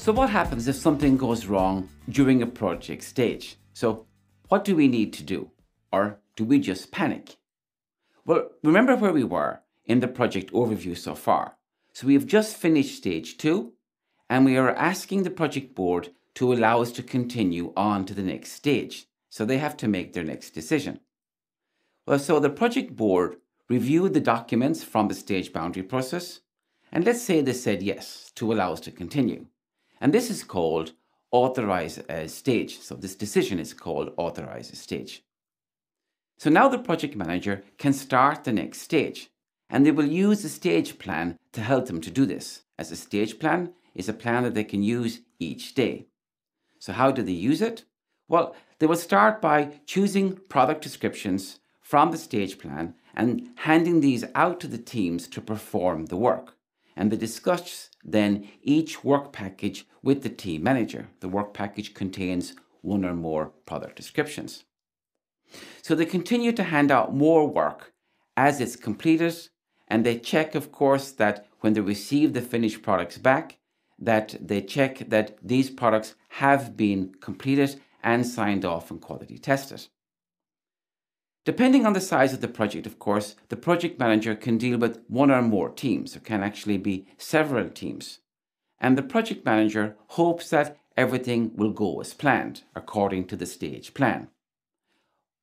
So what happens if something goes wrong during a project stage? So what do we need to do? Or do we just panic? Well, remember where we were in the project overview so far. So we have just finished stage 2, and we are asking the project board to allow us to continue on to the next stage. So they have to make their next decision. Well, so the project board reviewed the documents from the stage boundary process, and let's say they said yes to allow us to continue. And this is called authorize a stage. So this decision is called authorize a stage. So now the project manager can start the next stage, and they will use the stage plan to help them to do this, as a stage plan is a plan that they can use each day. So how do they use it? Well, they will start by choosing product descriptions from the stage plan and handing these out to the teams to perform the work. And they discuss then each work package with the team manager. The work package contains one or more product descriptions. So they continue to hand out more work as it's completed, and they check, of course, that when they receive the finished products back, that they check that these products have been completed and signed off and quality tested. Depending on the size of the project, of course, the project manager can deal with one or more teams. There can actually be several teams. And the project manager hopes that everything will go as planned, according to the stage plan.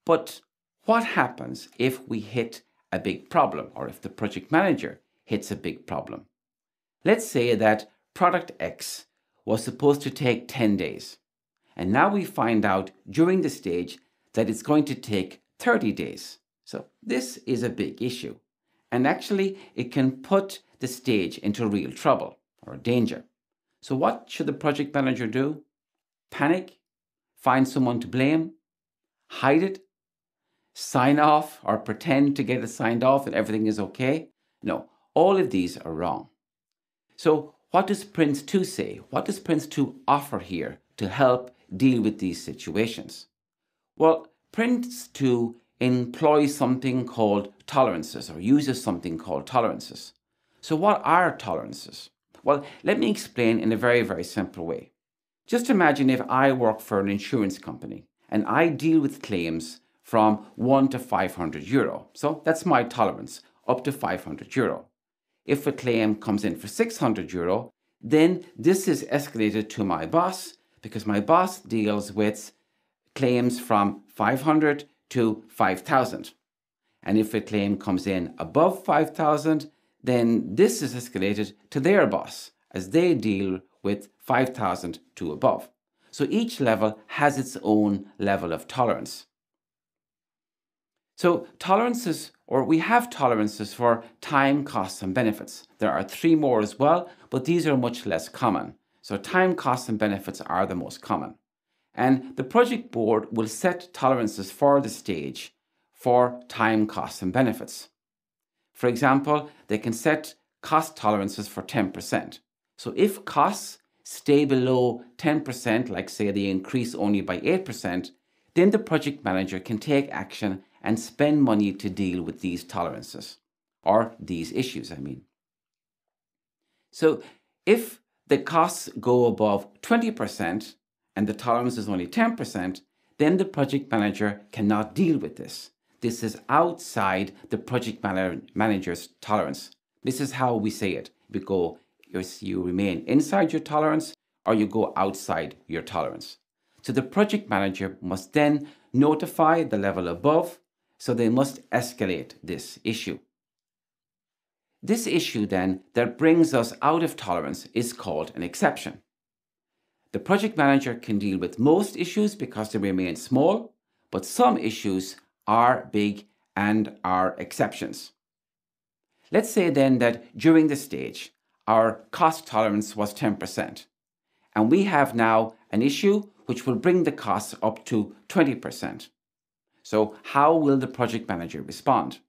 But what happens if we hit a big problem, or if the project manager hits a big problem? Let's say that product X was supposed to take 10 days. And now we find out during the stage that it's going to take 30 days. So this is a big issue. And actually, it can put the stage into real trouble or danger. So what should the project manager do? Panic? Find someone to blame? Hide it? Sign off or pretend to get it signed off and everything is okay? No, all of these are wrong. So what does PRINCE2 say? What does PRINCE2 offer here to help deal with these situations? Well, PRINCE2 employs something called tolerances, or uses something called tolerances. So what are tolerances? Well, let me explain in a very, very simple way. Just imagine if I work for an insurance company and I deal with claims from 1 to 500 euro. So that's my tolerance, up to 500 euro. If a claim comes in for 600 euro, then this is escalated to my boss, because my boss deals with claims from 500 to 5,000. And if a claim comes in above 5,000, then this is escalated to their boss, as they deal with 5,000 to above. So each level has its own level of tolerance. So tolerances, or we have tolerances for time, costs, and benefits. There are 3 more as well, but these are much less common. So time, costs, and benefits are the most common. And the project board will set tolerances for the stage for time, costs, and benefits. For example, they can set cost tolerances for 10%. So if costs stay below 10%, like say they increase only by 8%, then the project manager can take action and spend money to deal with these tolerances, or these issues, I mean. So if the costs go above 20% and the tolerance is only 10%, then the project manager cannot deal with this. This is outside the project manager's tolerance. This is how we say it. You remain inside your tolerance, or you go outside your tolerance. So the project manager must then notify the level above, so they must escalate this issue. This issue then that brings us out of tolerance is called an exception. The project manager can deal with most issues because they remain small, but some issues are big and are exceptions. Let's say then that during the stage, our cost tolerance was 10%, and we have now an issue which will bring the costs up to 20%. So how will the project manager respond?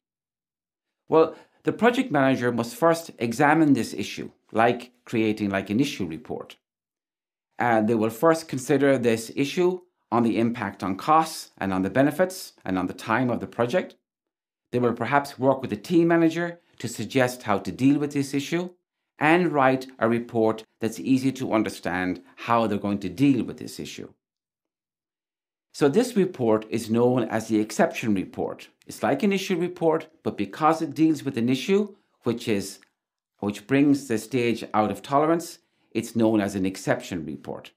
Well, the project manager must first examine this issue, like creating an issue report. They will first consider this issue on the impact on costs and on the benefits and on the time of the project. They will perhaps work with the team manager to suggest how to deal with this issue. and write a report that's easy to understand how they're going to deal with this issue. So this report is known as the exception report. It's like an issue report, but because it deals with an issue which brings the stage out of tolerance, it's known as an exception report.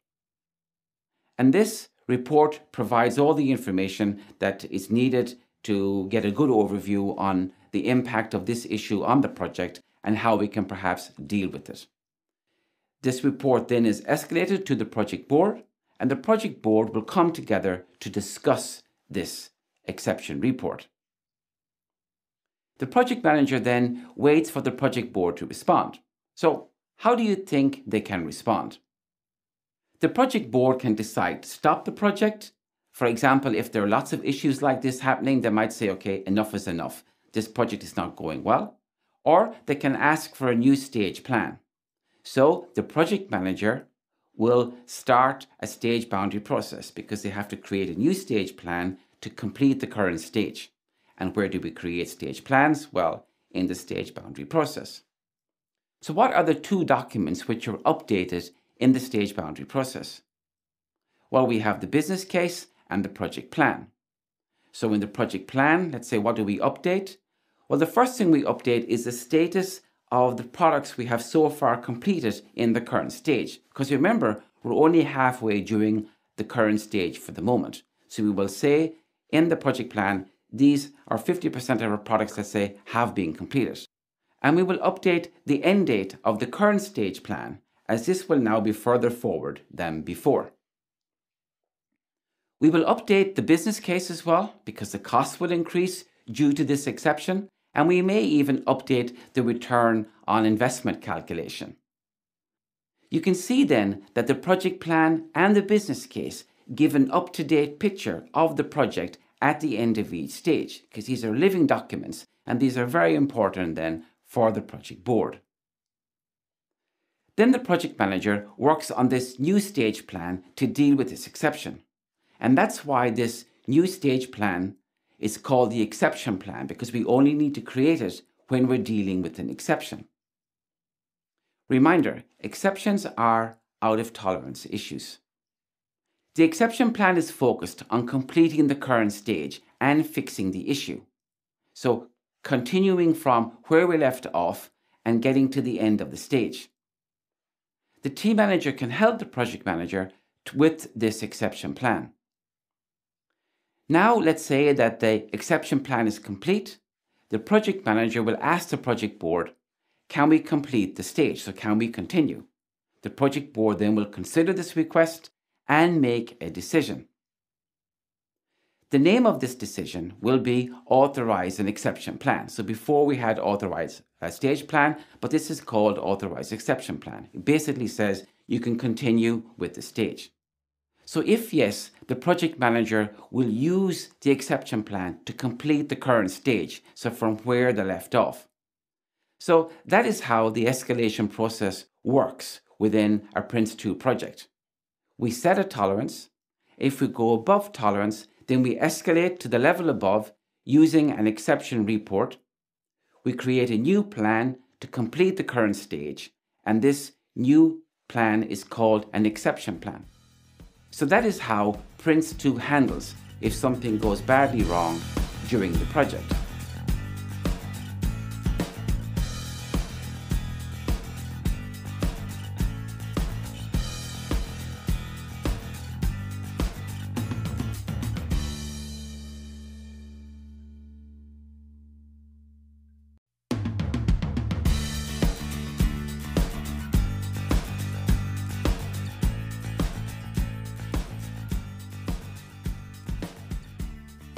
And this report provides all the information that is needed to get a good overview on the impact of this issue on the project and how we can perhaps deal with it. This report then is escalated to the project board, and the project board will come together to discuss this exception report. The project manager then waits for the project board to respond. So, how do you think they can respond? The project board can decide to stop the project. For example, if there are lots of issues like this happening, they might say, okay, enough is enough. This project is not going well. Or they can ask for a new stage plan. So the project manager will start a stage boundary process because they have to create a new stage plan to complete the current stage. And where do we create stage plans? Well, in the stage boundary process. So what are the two documents which are updated in the stage boundary process? Well, we have the business case and the project plan. So in the project plan, let's say, what do we update? Well, the first thing we update is the status of the products we have so far completed in the current stage. Because remember, we're only halfway during the current stage for the moment. So we will say in the project plan, these are 50% of our products, let's say, have been completed. And we will update the end date of the current stage plan, as this will now be further forward than before. We will update the business case as well, because the costs will increase due to this exception, and we may even update the return on investment calculation. You can see then that the project plan and the business case give an up-to-date picture of the project at the end of each stage, because these are living documents, and these are very important then for the project board. Then the project manager works on this new stage plan to deal with this exception. And that's why this new stage plan is called the exception plan, because we only need to create it when we're dealing with an exception. Reminder, exceptions are out of tolerance issues. The exception plan is focused on completing the current stage and fixing the issue. So continuing from where we left off and getting to the end of the stage. The team manager can help the project manager with this exception plan. Now let's say that the exception plan is complete. The project manager will ask the project board, can we complete the stage? So can we continue? The project board then will consider this request and make a decision. The name of this decision will be authorize an exception plan. So before we had authorize a stage plan, but this is called authorize exception plan. It basically says you can continue with the stage. So if yes, the project manager will use the exception plan to complete the current stage, so from where they left off. So that is how the escalation process works within a PRINCE2 project. We set a tolerance. If we go above tolerance, then we escalate to the level above using an exception report. We create a new plan to complete the current stage, and this new plan is called an exception plan. So that is how PRINCE2 handles if something goes badly wrong during the project.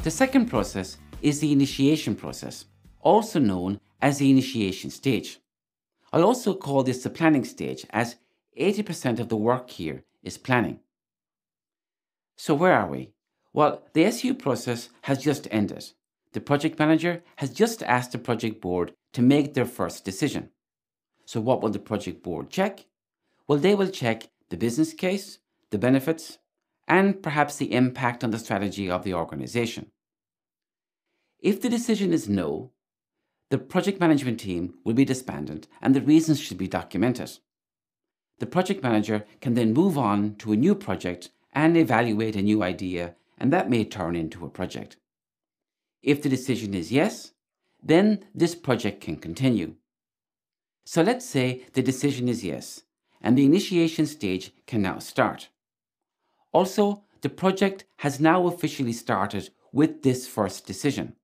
The second process is the initiation process, also known as the initiation stage. I'll also call this the planning stage, as 80% of the work here is planning. So where are we? Well, the SU process has just ended. The project manager has just asked the project board to make their first decision. So what will the project board check? Well, they will check the business case, the benefits, and perhaps the impact on the strategy of the organization. If the decision is no, the project management team will be disbanded and the reasons should be documented. The project manager can then move on to a new project and evaluate a new idea, and that may turn into a project. If the decision is yes, then this project can continue. So let's say the decision is yes, and the initiation stage can now start. Also, the project has now officially started with this first decision.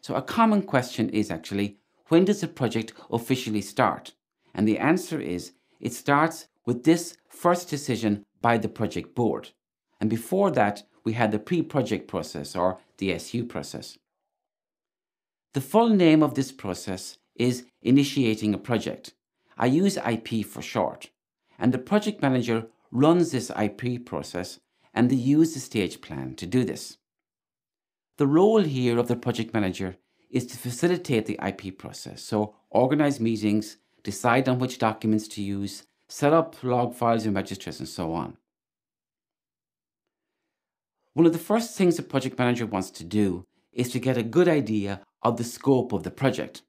So a common question is actually, when does the project officially start? And the answer is, it starts with this first decision by the project board. And before that, we had the pre-project process or the SU process. The full name of this process is initiating a project. I use IP for short. And the project manager runs this IP process and they use the stage plan to do this. The role here of the project manager is to facilitate the IP process. So organize meetings, decide on which documents to use, set up log files and registers and so on. One of the first things the project manager wants to do is to get a good idea of the scope of the project.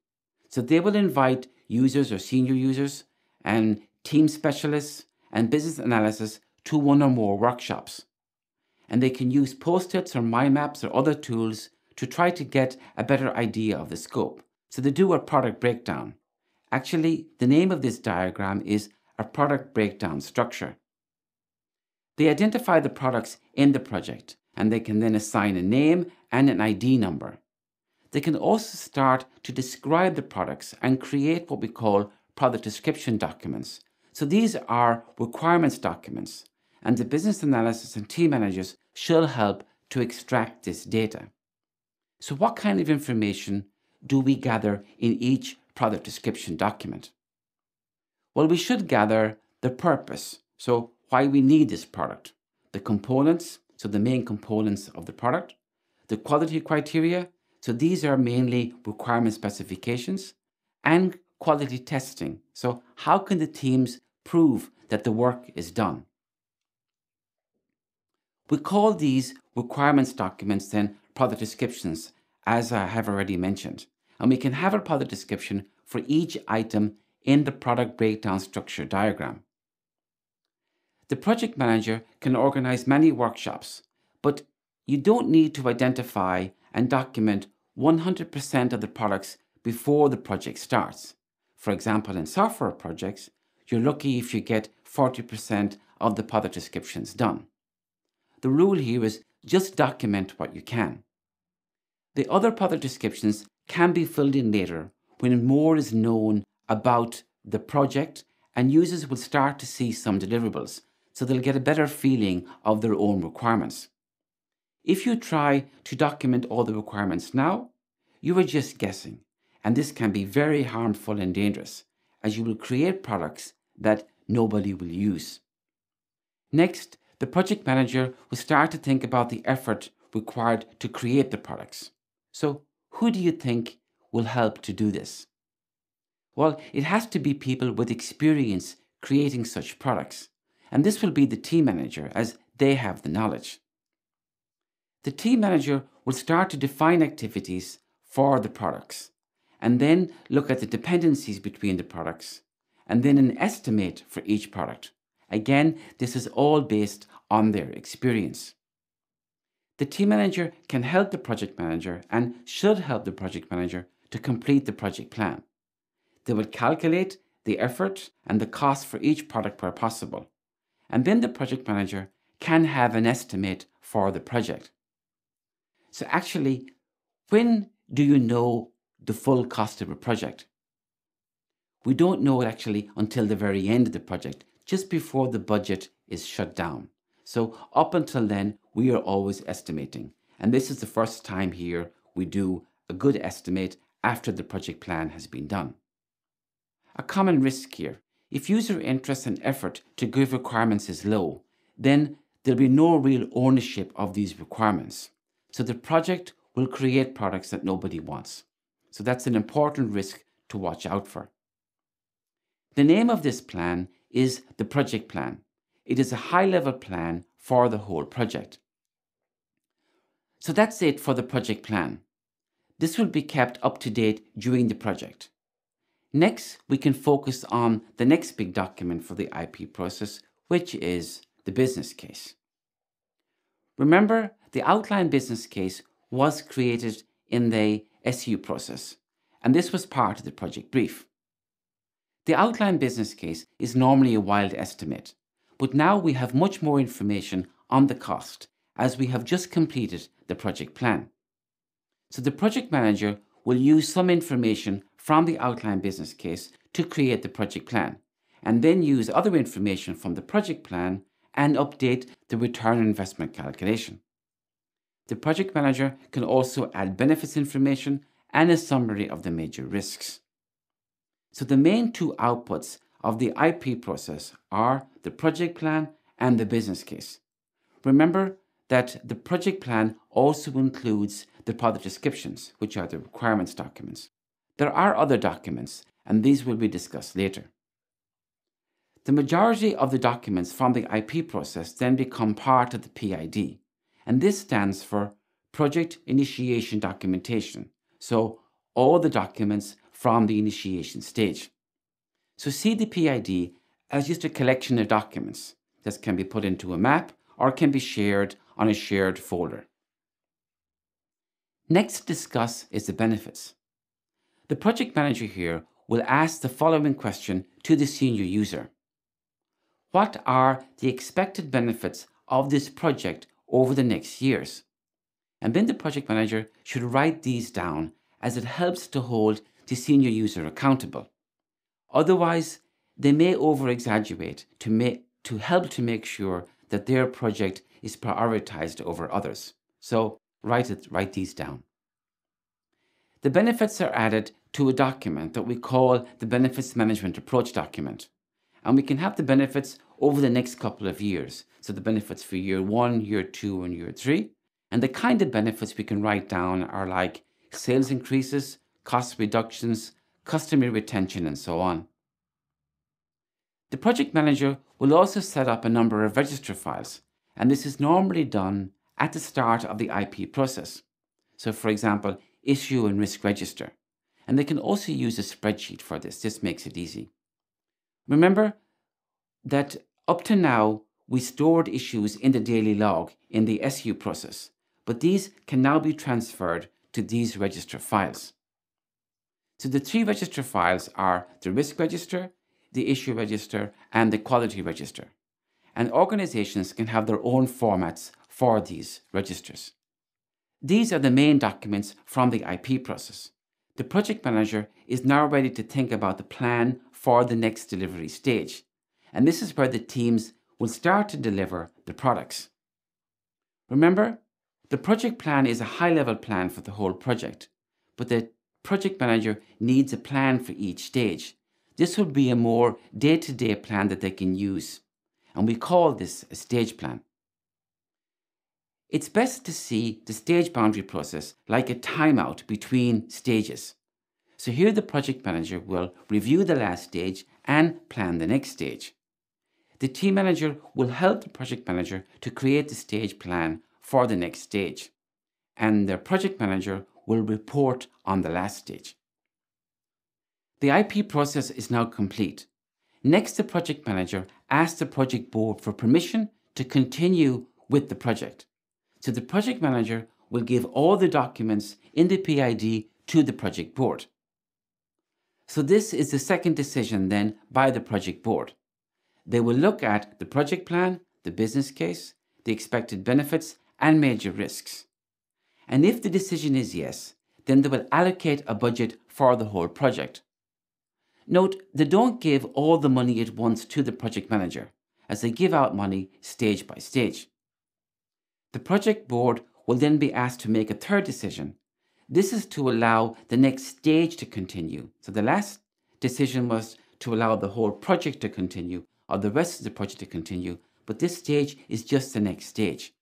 So they will invite users or senior users and team specialists and business analysts to one or more workshops. And they can use post-its or mind maps or other tools to try to get a better idea of the scope. So they do a product breakdown. Actually, the name of this diagram is a product breakdown structure. They identify the products in the project, and they can then assign a name and an ID number. They can also start to describe the products and create what we call product description documents. So these are requirements documents, and the business analysis and team managers should help to extract this data. So what kind of information do we gather in each product description document? Well, we should gather the purpose, so why we need this product, the components, so the main components of the product, the quality criteria, so these are mainly requirement specifications, and quality testing, so how can the teams prove that the work is done? We call these requirements documents then product descriptions, as I have already mentioned, and we can have a product description for each item in the product breakdown structure diagram. The project manager can organize many workshops, but you don't need to identify and document 100% of the products before the project starts. For example, in software projects, you're lucky if you get 40% of the product descriptions done. The rule here is just document what you can. The other product descriptions can be filled in later when more is known about the project and users will start to see some deliverables, so they'll get a better feeling of their own requirements. If you try to document all the requirements now, you are just guessing, and this can be very harmful and dangerous, as you will create products that nobody will use. Next, the project manager will start to think about the effort required to create the products. So, who do you think will help to do this? Well, it has to be people with experience creating such products, and this will be the team manager, as they have the knowledge. The team manager will start to define activities for the products, and then look at the dependencies between the products, and then an estimate for each product. Again, this is all based on their experience. The team manager can help the project manager and should help the project manager to complete the project plan. They will calculate the effort and the cost for each product where possible. And then the project manager can have an estimate for the project. So actually, when do you know the full cost of a project? We don't know it actually until the very end of the project, just before the budget is shut down. So up until then, we are always estimating. And this is the first time here we do a good estimate after the project plan has been done. A common risk here, if user interest and effort to give requirements is low, then there'll be no real ownership of these requirements. So the project will create products that nobody wants. So that's an important risk to watch out for. The name of this plan is the project plan. It is a high-level plan for the whole project. So that's it for the project plan. This will be kept up to date during the project. Next, we can focus on the next big document for the IP process, which is the business case. Remember, the outline business case was created in the SU process, and this was part of the project brief. The outline business case is normally a wild estimate, but now we have much more information on the cost as we have just completed the project plan. So the project manager will use some information from the outline business case to create the project plan, and then use other information from the project plan and update the return on investment calculation. The project manager can also add benefits information and a summary of the major risks. So the main two outputs of the IP process are the project plan and the business case. Remember that the project plan also includes the product descriptions, which are the requirements documents. There are other documents, and these will be discussed later. The majority of the documents from the IP process then become part of the PID, and this stands for Project Initiation Documentation, so all the documents from the initiation stage. So see the PID as just a collection of documents that can be put into a map or can be shared on a shared folder. Next to discuss is the benefits. The project manager here will ask the following question to the senior user. What are the expected benefits of this project over the next years? And then the project manager should write these down as it helps to hold the senior user accountable. Otherwise, they may over-exaggerate to help to make sure that their project is prioritized over others. So write these down. The benefits are added to a document that we call the Benefits Management Approach document. And we can have the benefits over the next couple of years. So the benefits for year 1, year 2, and year 3. And the kind of benefits we can write down are like sales increases, cost reductions, customer retention, and so on. The project manager will also set up a number of register files, and this is normally done at the start of the IP process. So for example, issue and risk register. And they can also use a spreadsheet for this. This makes it easy. Remember that up to now, we stored issues in the daily log in the SU process, but these can now be transferred to these register files. So the 3 register files are the risk register, the issue register, and the quality register. And organizations can have their own formats for these registers. These are the main documents from the IP process. The project manager is now ready to think about the plan for the next delivery stage. And this is where the teams will start to deliver the products. Remember, the project plan is a high-level plan for the whole project, but the project manager needs a plan for each stage. This will be a more day-to-day plan that they can use, and we call this a stage plan. It's best to see the stage boundary process like a timeout between stages. So here the project manager will review the last stage and plan the next stage. The team manager will help the project manager to create the stage plan for the next stage, and the project manager will report on the last stage. The IP process is now complete. Next, the project manager asks the project board for permission to continue with the project. So the project manager will give all the documents in the PID to the project board. So this is the second decision then by the project board. They will look at the project plan, the business case, the expected benefits, and major risks. And if the decision is yes, then they will allocate a budget for the whole project. Note, they don't give all the money at once to the project manager, as they give out money stage by stage. The project board will then be asked to make a third decision. This is to allow the next stage to continue. So the last decision was to allow the whole project to continue, or the rest of the project to continue, but this stage is just the next stage.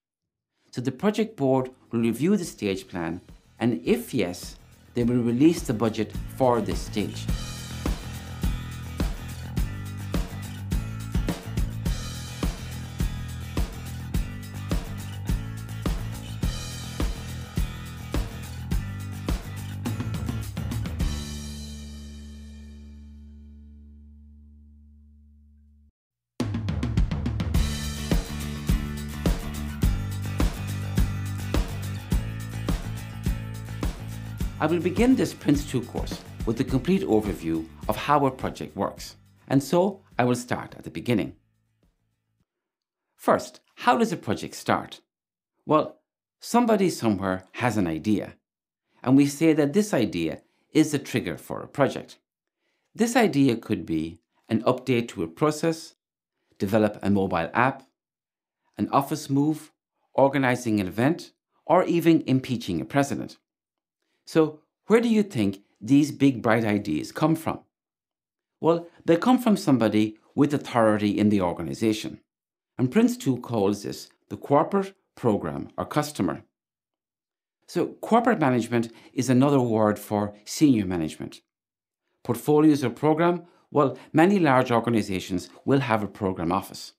So the project board will review the stage plan, and if yes, they will release the budget for this stage. I will begin this PRINCE2 course with a complete overview of how a project works, and so I will start at the beginning. First, how does a project start? Well, somebody somewhere has an idea, and we say that this idea is the trigger for a project. This idea could be an update to a process, develop a mobile app, an office move, organizing an event, or even impeaching a president. So, where do you think these big, bright ideas come from? Well, they come from somebody with authority in the organization. And PRINCE2 calls this the corporate program or customer. So, corporate management is another word for senior management. Portfolios or program, well, many large organizations will have a program office.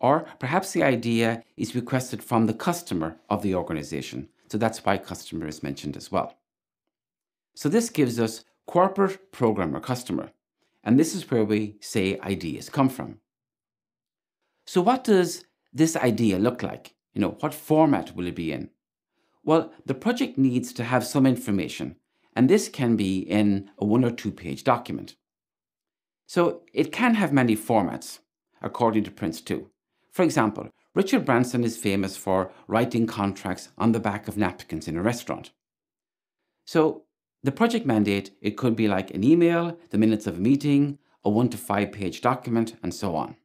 Or perhaps the idea is requested from the customer of the organization. So that's why customer is mentioned as well. So this gives us corporate program or customer. And this is where we say ideas come from. So what does this idea look like? What format will it be in? Well, the project needs to have some information, and this can be in a 1 or 2 page document. So it can have many formats, according to PRINCE2. For example, Richard Branson is famous for writing contracts on the back of napkins in a restaurant. So the project mandate, it could be like an email, the minutes of a meeting, a 1 to 5 page document, and so on.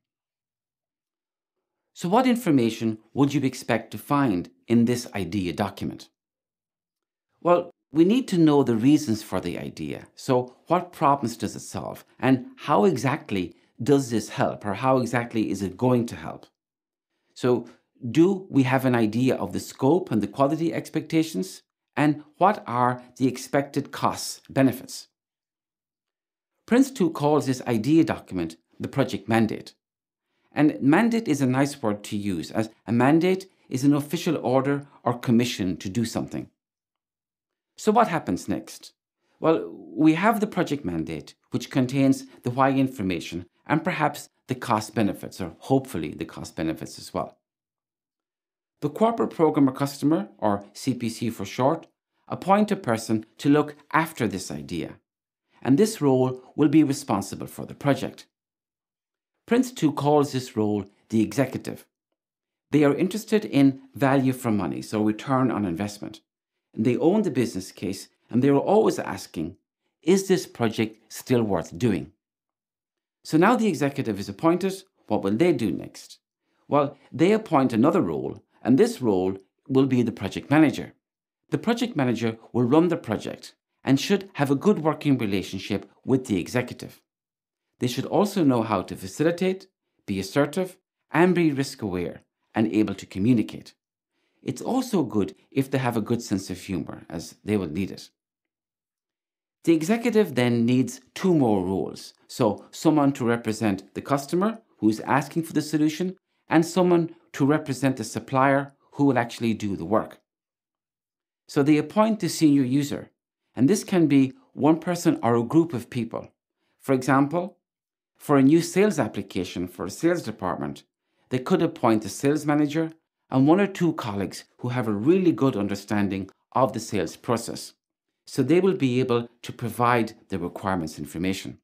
So what information would you expect to find in this idea document? Well, we need to know the reasons for the idea. So what problems does it solve? And how exactly does this help? Or how exactly is it going to help? So do we have an idea of the scope and the quality expectations? And what are the expected costs, benefits? PRINCE2 calls this idea document the project mandate. And mandate is a nice word to use, as a mandate is an official order or commission to do something. So what happens next? Well, we have the project mandate, which contains the why information and perhaps the cost benefits, or hopefully the cost benefits as well. The corporate program or customer, or CPC for short, appoint a person to look after this idea, and this role will be responsible for the project. PRINCE2 calls this role the executive. They are interested in value for money, so return on investment. And they own the business case, and they are always asking, is this project still worth doing? So now the executive is appointed, what will they do next? Well, they appoint another role, and this role will be the project manager. The project manager will run the project and should have a good working relationship with the executive. They should also know how to facilitate, be assertive, and be risk-aware and able to communicate. It's also good if they have a good sense of humor, as they will need it. The executive then needs 2 more roles. So someone to represent the customer who is asking for the solution, and someone to represent the supplier who will actually do the work. So they appoint the senior user, and this can be one person or a group of people. For example, for a new sales application for a sales department, they could appoint a sales manager and 1 or 2 colleagues who have a really good understanding of the sales process. So they will be able to provide the requirements information.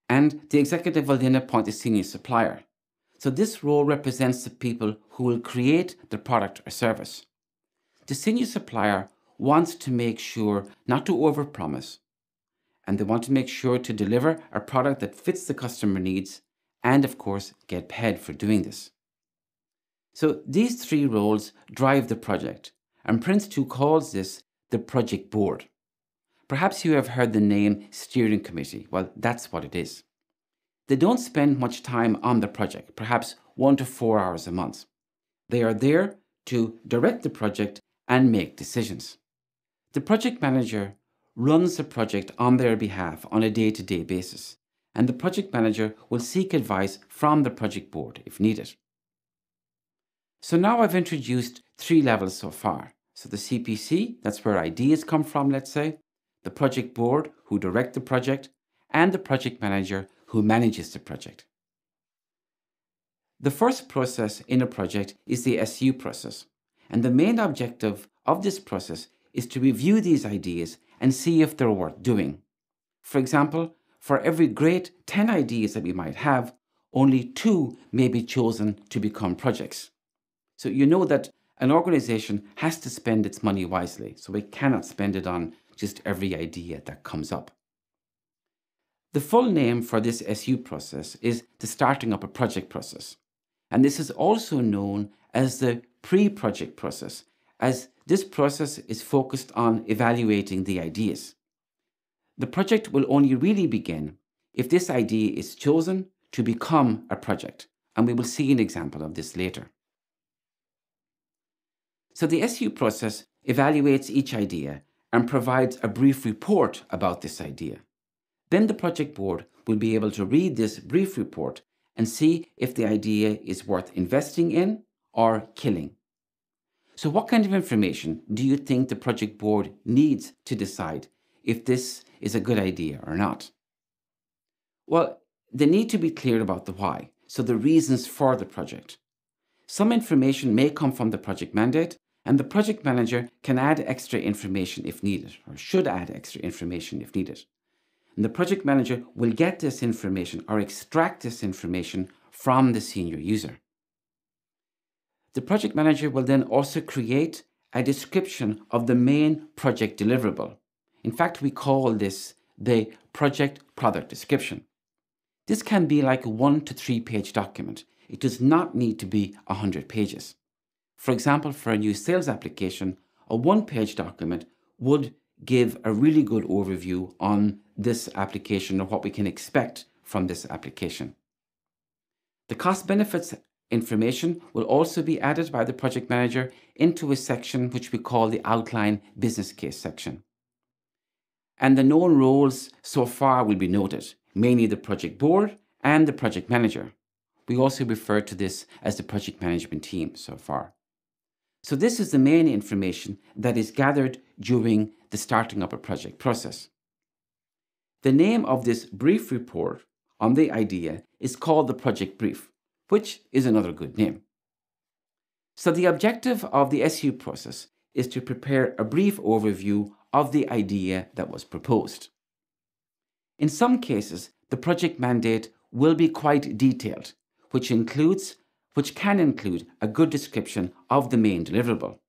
And the executive will then appoint a senior supplier. So this role represents the people who will create the product or service. The senior supplier wants to make sure not to overpromise, and they want to make sure to deliver a product that fits the customer needs and, of course, get paid for doing this. So these 3 roles drive the project, and PRINCE2 calls this the project board. Perhaps you have heard the name steering committee. Well, that's what it is. They don't spend much time on the project, perhaps 1 to 4 hours a month. They are there to direct the project and make decisions. The project manager runs the project on their behalf on a day-to-day basis, and the project manager will seek advice from the project board if needed. So now I've introduced 3 levels so far. So the CPC, that's where ideas come from, let's say, the project board who direct the project, and the project manager who manages the project. The first process in a project is the SU process, and the main objective of this process is to review these ideas and see if they're worth doing. For example, for every great 10 ideas that we might have, only 2 may be chosen to become projects. So you know that an organization has to spend its money wisely, so it cannot spend it on just every idea that comes up. The full name for this SU process is the starting up a project process. And this is also known as the pre-project process, as this process is focused on evaluating the ideas. The project will only really begin if this idea is chosen to become a project, and we will see an example of this later. So the SU process evaluates each idea and provides a brief report about this idea. Then the project board will be able to read this brief report and see if the idea is worth investing in or killing. So what kind of information do you think the project board needs to decide if this is a good idea or not? Well, they need to be clear about the why, so the reasons for the project. Some information may come from the project mandate, and the project manager can add extra information if needed, or should add extra information if needed. And the project manager will get this information or extract this information from the senior user. The project manager will then also create a description of the main project deliverable. In fact, we call this the project product description. This can be like a 1 to 3 page document. It does not need to be 100 pages. For example, for a new sales application, a 1-page document would give a really good overview on this application or what we can expect from this application. The cost benefits information will also be added by the project manager into a section which we call the outline business case section. And the known roles so far will be noted, mainly the project board and the project manager. We also refer to this as the project management team so far. So this is the main information that is gathered during the starting up a project process. The name of this brief report on the idea is called the project brief, which is another good name. So the objective of the SU process is to prepare a brief overview of the idea that was proposed. In some cases, the project mandate will be quite detailed, which can include a good description of the main deliverable.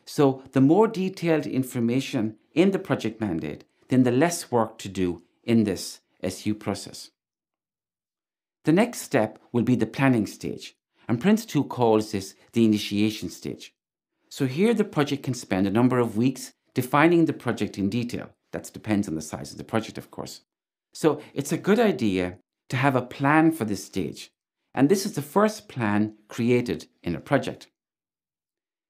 So the more detailed information in the project mandate, then the less work to do in this SU process. The next step will be the planning stage, and PRINCE2 calls this the initiation stage. So here the project can spend a number of weeks defining the project in detail. That depends on the size of the project, of course. So it's a good idea to have a plan for this stage. And this is the first plan created in a project.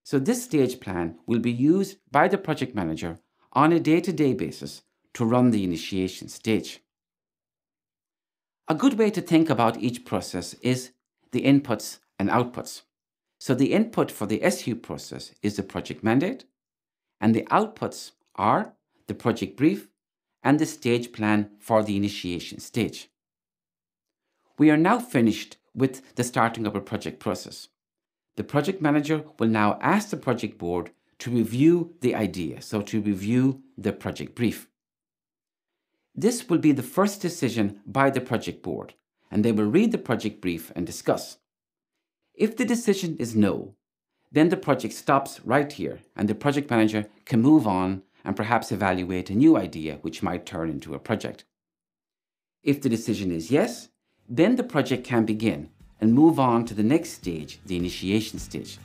So this stage plan will be used by the project manager on a day-to-day basis to run the initiation stage. A good way to think about each process is the inputs and outputs. So the input for the SU process is the project mandate, and the outputs are the project brief and the stage plan for the initiation stage. We are now finished with the starting of a project process. The project manager will now ask the project board to review the idea, so to review the project brief. This will be the first decision by the project board, and they will read the project brief and discuss. If the decision is no, then the project stops right here, and the project manager can move on and perhaps evaluate a new idea which might turn into a project. If the decision is yes, then the project can begin and move on to the next stage, the initiation stage.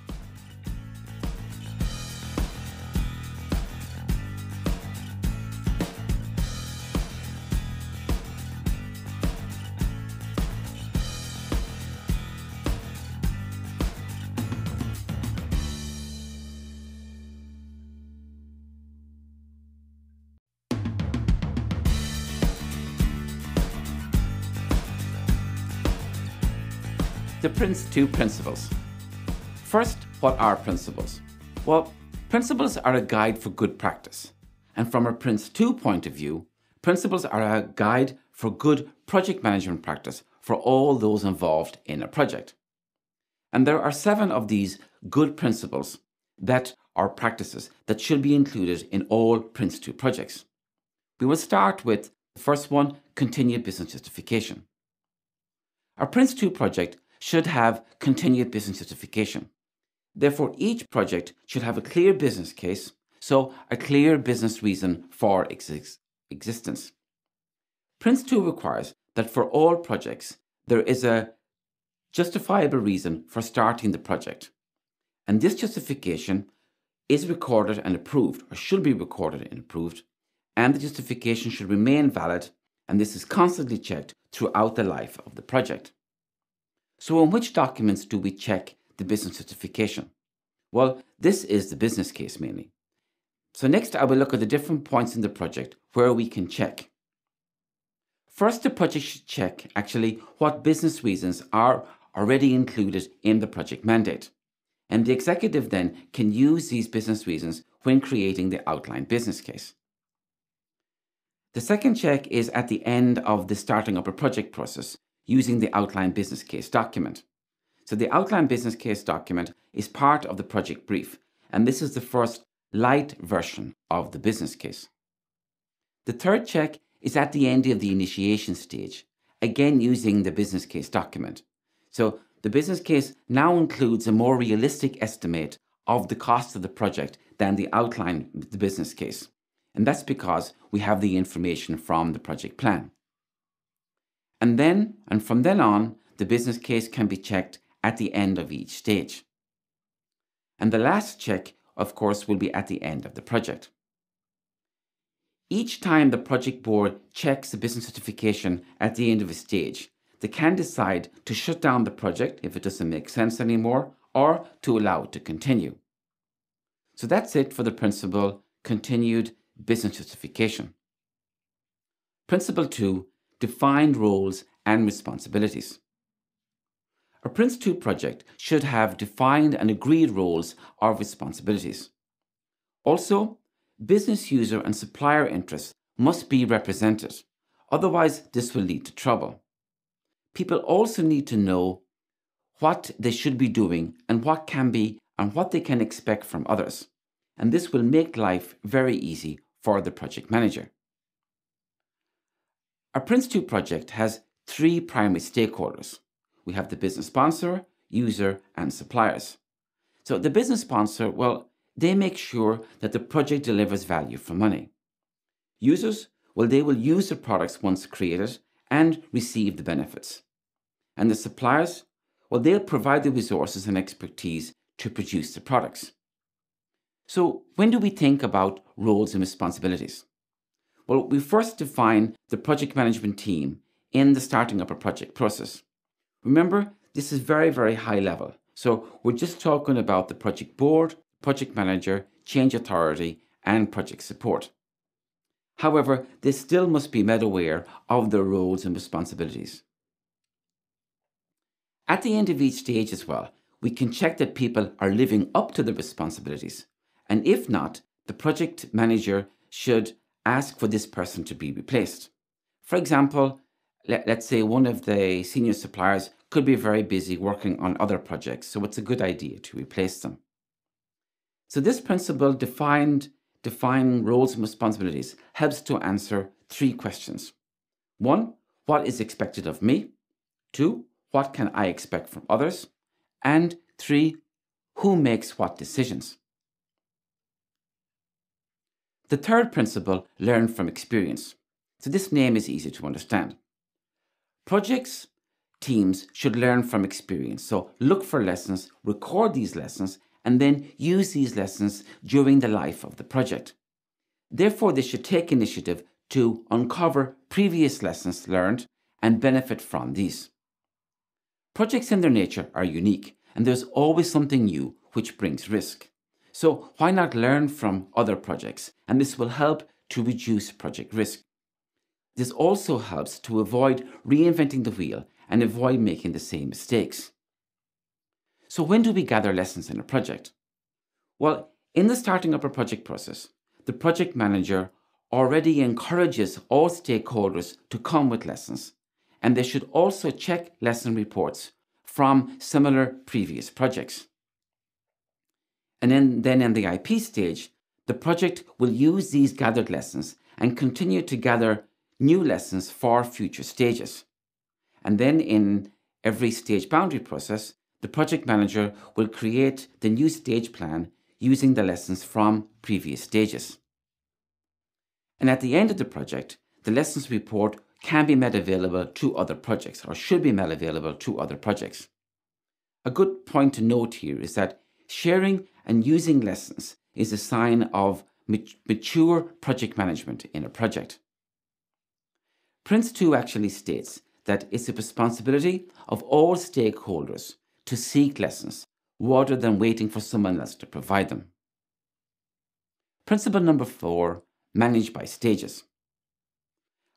The PRINCE2 principles. First, what are principles? Well, principles are a guide for good practice. And from a PRINCE2 point of view, principles are a guide for good project management practice for all those involved in a project. And there are 7 of these good principles that or practices that should be included in all PRINCE2 projects. We will start with the first one, continued business justification. Our PRINCE2 project should have continued business justification. Therefore, each project should have a clear business case, so a clear business reason for existence. PRINCE2 requires that for all projects, there is a justifiable reason for starting the project. And this justification is recorded and approved, or should be recorded and approved, and the justification should remain valid, and this is constantly checked throughout the life of the project. So in which documents do we check the business justification? Well, this is the business case mainly. So next I will look at the different points in the project where we can check. First, the project should check actually what business reasons are already included in the project mandate. And the executive then can use these business reasons when creating the outline business case. The second check is at the end of the starting up a project process using the outline business case document. So the outline business case document is part of the project brief, and this is the first light version of the business case. The third check is at the end of the initiation stage, again using the business case document. So the business case now includes a more realistic estimate of the cost of the project than the outline the business case. And that's because we have the information from the project plan. And from then on, the business case can be checked at the end of each stage. And the last check, of course, will be at the end of the project. Each time the project board checks the business certification at the end of a stage, they can decide to shut down the project if it doesn't make sense anymore, or to allow it to continue. So that's it for the principle continued business justification. Principle 2, defined roles and responsibilities. A PRINCE2 project should have defined and agreed roles or responsibilities. Also, business user and supplier interests must be represented. Otherwise, this will lead to trouble. People also need to know what they should be doing and what they can expect from others. And this will make life very easy for the project manager. Our PRINCE2 project has 3 primary stakeholders. We have the business sponsor, user, and suppliers. So the business sponsor, well, they make sure that the project delivers value for money. Users, well, they will use the products once created and receive the benefits. And the suppliers, well, they'll provide the resources and expertise to produce the products. So when do we think about roles and responsibilities? Well, we first define the project management team in the starting up a project process. Remember, this is very, very high level. So we're just talking about the project board, project manager, change authority, and project support. However, they still must be made aware of their roles and responsibilities. At the end of each stage as well, we can check that people are living up to the responsibilities. And if not, the project manager should ask for this person to be replaced. For example, let's say one of the senior suppliers could be very busy working on other projects, so it's a good idea to replace them. So this principle, define roles and responsibilities, helps to answer 3 questions. 1, what is expected of me? 2, what can I expect from others? And 3, who makes what decisions? The third principle, learn from experience. So this name is easy to understand. Projects, teams should learn from experience. So look for lessons, record these lessons, and then use these lessons during the life of the project. Therefore, they should take initiative to uncover previous lessons learned and benefit from these. Projects in their nature are unique, and there's always something new which brings risk. So why not learn from other projects? And this will help to reduce project risk. This also helps to avoid reinventing the wheel and avoid making the same mistakes. So when do we gather lessons in a project? Well, in the starting up a project process, the project manager already encourages all stakeholders to come with lessons, and they should also check lesson reports from similar previous projects. And then in the IP stage, the project will use these gathered lessons and continue to gather new lessons for future stages. And then in every stage boundary process, the project manager will create the new stage plan using the lessons from previous stages. And at the end of the project, the lessons report can be made available to other projects, or should be made available to other projects. A good point to note here is that sharing and using lessons is a sign of mature project management in a project. PRINCE2 actually states that it's the responsibility of all stakeholders to seek lessons rather than waiting for someone else to provide them. Principle number 4, manage by stages.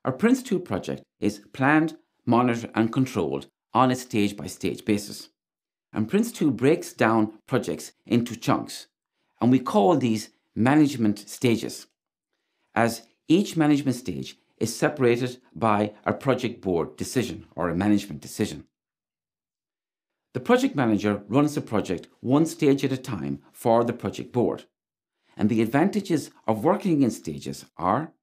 Our PRINCE2 project is planned, monitored and controlled on a stage-by-stage basis. And PRINCE2 breaks down projects into chunks, and we call these management stages, as each management stage is separated by a project board decision or a management decision. The project manager runs the project one stage at a time for the project board. And the advantages of working in stages are: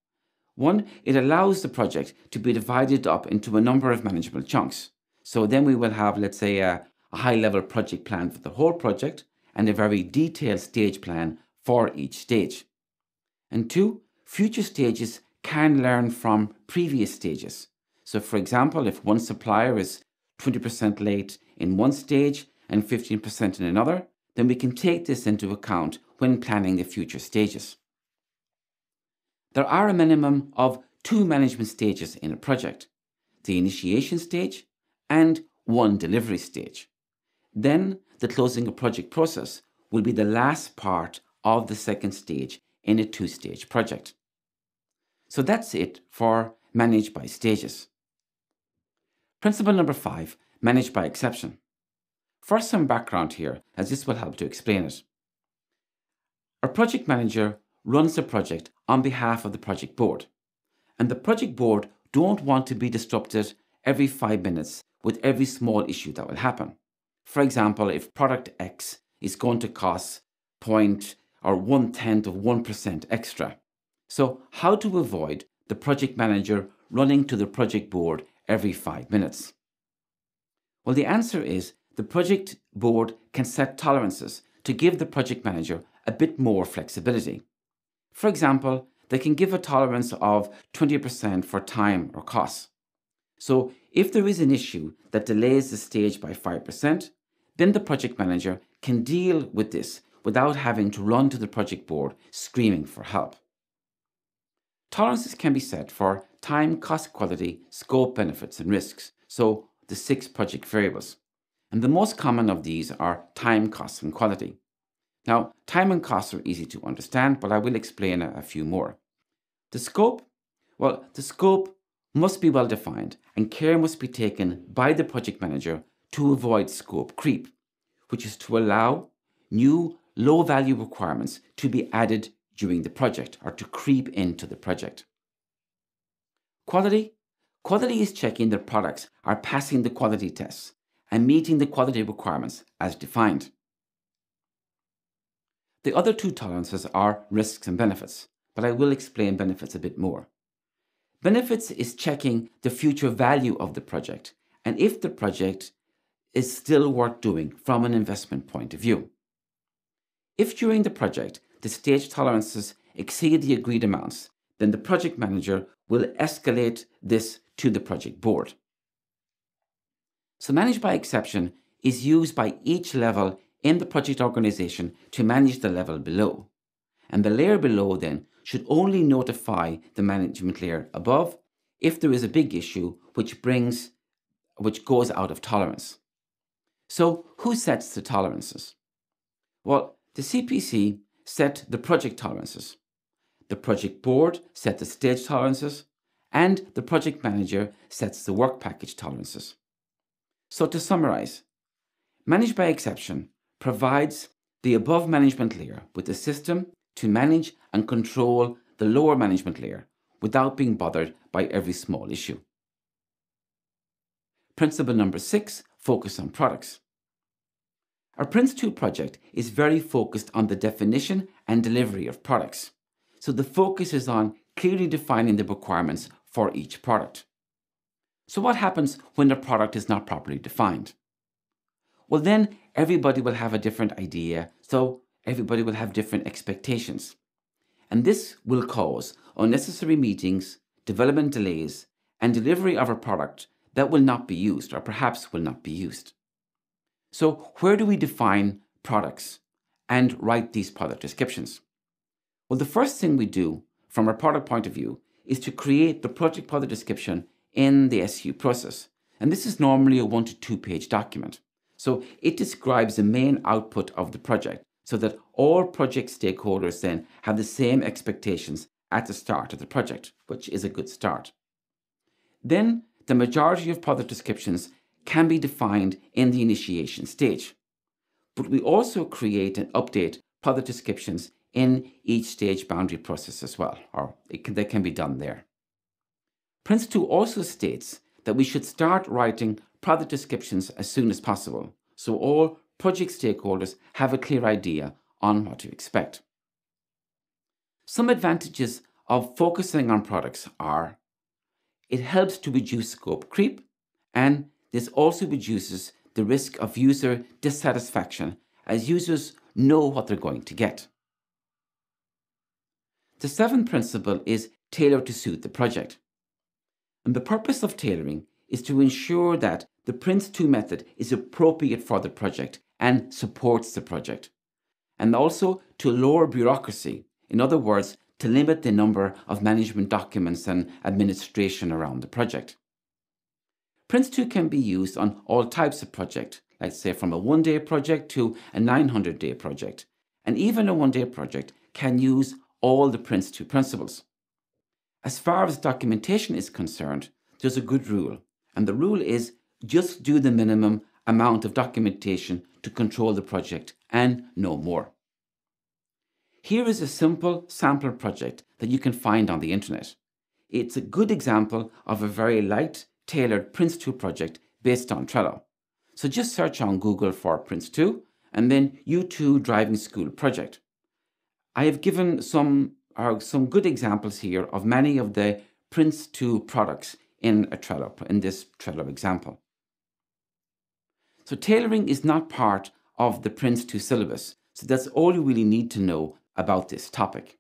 1, it allows the project to be divided up into a number of manageable chunks. So then we will have, let's say, a high-level project plan for the whole project and a very detailed stage plan for each stage. And 2, future stages can learn from previous stages. So for example, if one supplier is 20% late in one stage and 15% in another, then we can take this into account when planning the future stages. There are a minimum of 2 management stages in a project: the initiation stage and 1 delivery stage. Then the closing of project process will be the last part of the second stage in a 2-stage project. So that's it for manage by stages. Principle number 5, manage by exception. First, some background here, as this will help to explain it. Our project manager runs the project on behalf of the project board, and the project board don't want to be disrupted every 5 minutes with every small issue that will happen. For example, if product X is going to cost 0.1% extra. So how to avoid the project manager running to the project board every 5 minutes? Well, the answer is the project board can set tolerances to give the project manager a bit more flexibility. For example, they can give a tolerance of 20% for time or costs. So if there is an issue that delays the stage by 5%, then the project manager can deal with this without having to run to the project board screaming for help. Tolerances can be set for time, cost, quality, scope, benefits, and risks, so the 6 project variables. And the most common of these are time, cost, and quality. Now, time and costs are easy to understand, but I will explain a few more. The scope? Well, the scope must be well defined, and care must be taken by the project manager to avoid scope creep, which is to allow new low-value requirements to be added during the project or to creep into the project. Quality? Quality is checking that products are passing the quality tests and meeting the quality requirements as defined. The other 2 tolerances are risks and benefits, but I will explain benefits a bit more. Benefits is checking the future value of the project and if the project is still worth doing from an investment point of view. If during the project the stage tolerances exceed the agreed amounts, then the project manager will escalate this to the project board. So manage by exception is used by each level in the project organization to manage the level below. And the layer below then should only notify the management layer above if there is a big issue which goes out of tolerance. So who sets the tolerances? Well, the CPC set the project tolerances. The project board set the stage tolerances, and the project manager sets the work package tolerances. So to summarize, manage by exception provides the above management layer with a system to manage and control the lower management layer without being bothered by every small issue. Principle number 6, focus on products. Our PRINCE2 project is very focused on the definition and delivery of products. So the focus is on clearly defining the requirements for each product. So what happens when the product is not properly defined? Well, then everybody will have a different idea, so everybody will have different expectations. And this will cause unnecessary meetings, development delays, and delivery of a product that will not be used or perhaps will not be used. So where do we define products and write these product descriptions? Well, the first thing we do from a product point of view is to create the project product description in the SU process. And this is normally a 1 to 2 page document. So it describes the main output of the project so that all project stakeholders then have the same expectations at the start of the project, which is a good start. Then the majority of product descriptions can be defined in the initiation stage. But we also create and update product descriptions in each stage boundary process as well, or that can be done there. PRINCE2 also states that we should start writing product descriptions as soon as possible, so all project stakeholders have a clear idea on what to expect. Some advantages of focusing on products are it helps to reduce scope creep, and this also reduces the risk of user dissatisfaction as users know what they're going to get. The seventh principle is tailor to suit the project. And the purpose of tailoring is to ensure that the PRINCE2 method is appropriate for the project and supports the project. And also to lower bureaucracy, in other words, to limit the number of management documents and administration around the project. PRINCE2 can be used on all types of project, like say from a 1-day project to a 900-day project. And even a 1-day project can use all the PRINCE2 principles. As far as documentation is concerned, there's a good rule. And the rule is just do the minimum amount of documentation to control the project and no more. Here is a simple sample project that you can find on the internet. It's a good example of a very light, tailored PRINCE2 project based on Trello. So just search on Google for PRINCE2 and then U2 Driving School project. I have given some good examples here of many of the PRINCE2 products in this Trello example. So tailoring is not part of the PRINCE2 syllabus, so that's all you really need to know about this topic.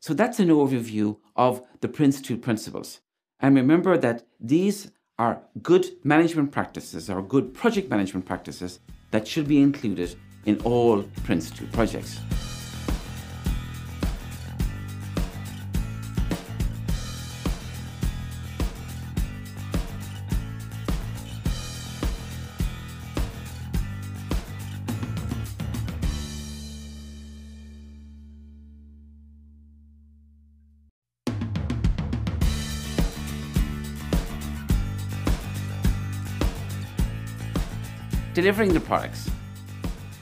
So that's an overview of the PRINCE2 principles. And remember that these are good management practices or good project management practices that should be included in all PRINCE2 projects. Delivering the products.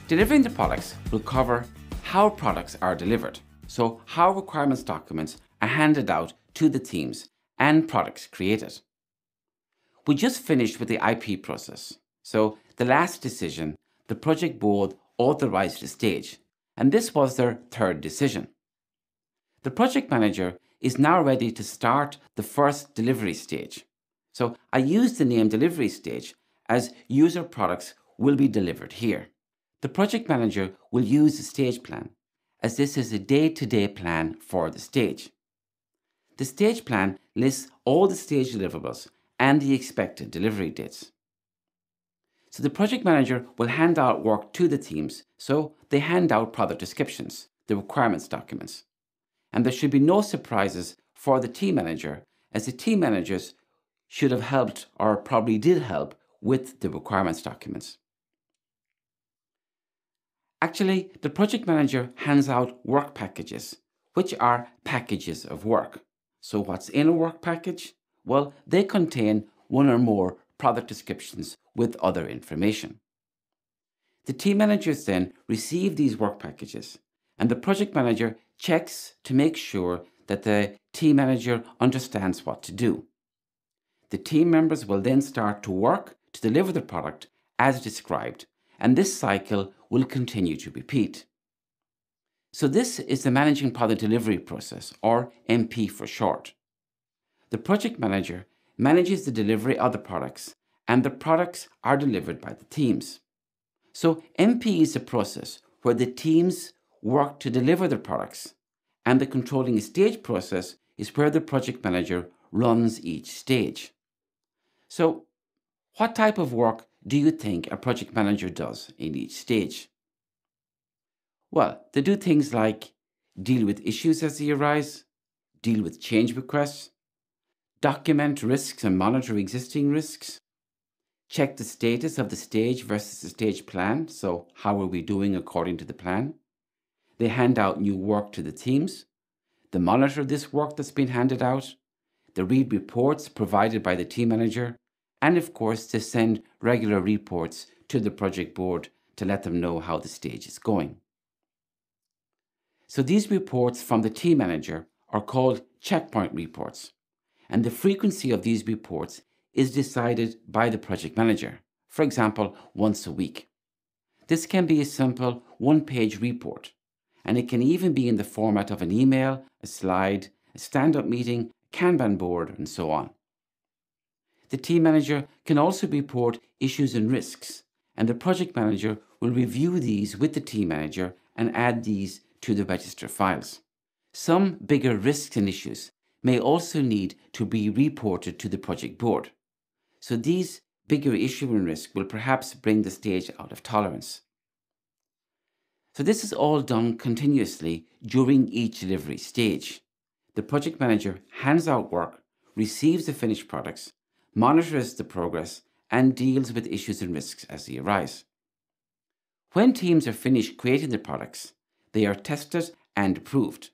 Delivering the products will cover how products are delivered, so how requirements documents are handed out to the teams and products created. We just finished with the IP process, so the last decision, the project board authorized the stage, and this was their third decision. The project manager is now ready to start the first delivery stage. So I use the name delivery stage as user products will be delivered here. The project manager will use the stage plan, as this is a day-to-day plan for the stage. The stage plan lists all the stage deliverables and the expected delivery dates. So the project manager will hand out work to the teams, so they hand out product descriptions, the requirements documents. And there should be no surprises for the team manager, as the team managers should have helped or probably did help with the requirements documents. Actually, the project manager hands out work packages, which are packages of work. So what's in a work package? Well, they contain one or more product descriptions with other information. The team managers then receive these work packages, and the project manager checks to make sure that the team manager understands what to do. The team members will then start to work to deliver the product as described, and this cycle will continue to repeat. So this is the Managing Product Delivery process, or MP for short. The project manager manages the delivery of the products, and the products are delivered by the teams. So MP is a process where the teams work to deliver the products, and the controlling stage process is where the project manager runs each stage. So what type of work do you think a project manager does in each stage? Well, they do things like deal with issues as they arise, deal with change requests, document risks and monitor existing risks, check the status of the stage versus the stage plan, so how are we doing according to the plan? They hand out new work to the teams, they monitor this work that's been handed out, they read reports provided by the team manager, and of course they send regular reports to the project board to let them know how the stage is going. So these reports from the team manager are called checkpoint reports, and the frequency of these reports is decided by the project manager, for example, once a week. This can be a simple one-page report, and it can even be in the format of an email, a slide, a stand-up meeting, a Kanban board, and so on. The team manager can also report issues and risks, and the project manager will review these with the team manager and add these to the register files. Some bigger risks and issues may also need to be reported to the project board. So these bigger issue and risk will perhaps bring the stage out of tolerance. So this is all done continuously during each delivery stage. The project manager hands out work, receives the finished products, monitors the progress, and deals with issues and risks as they arise. When teams are finished creating the products, they are tested and approved.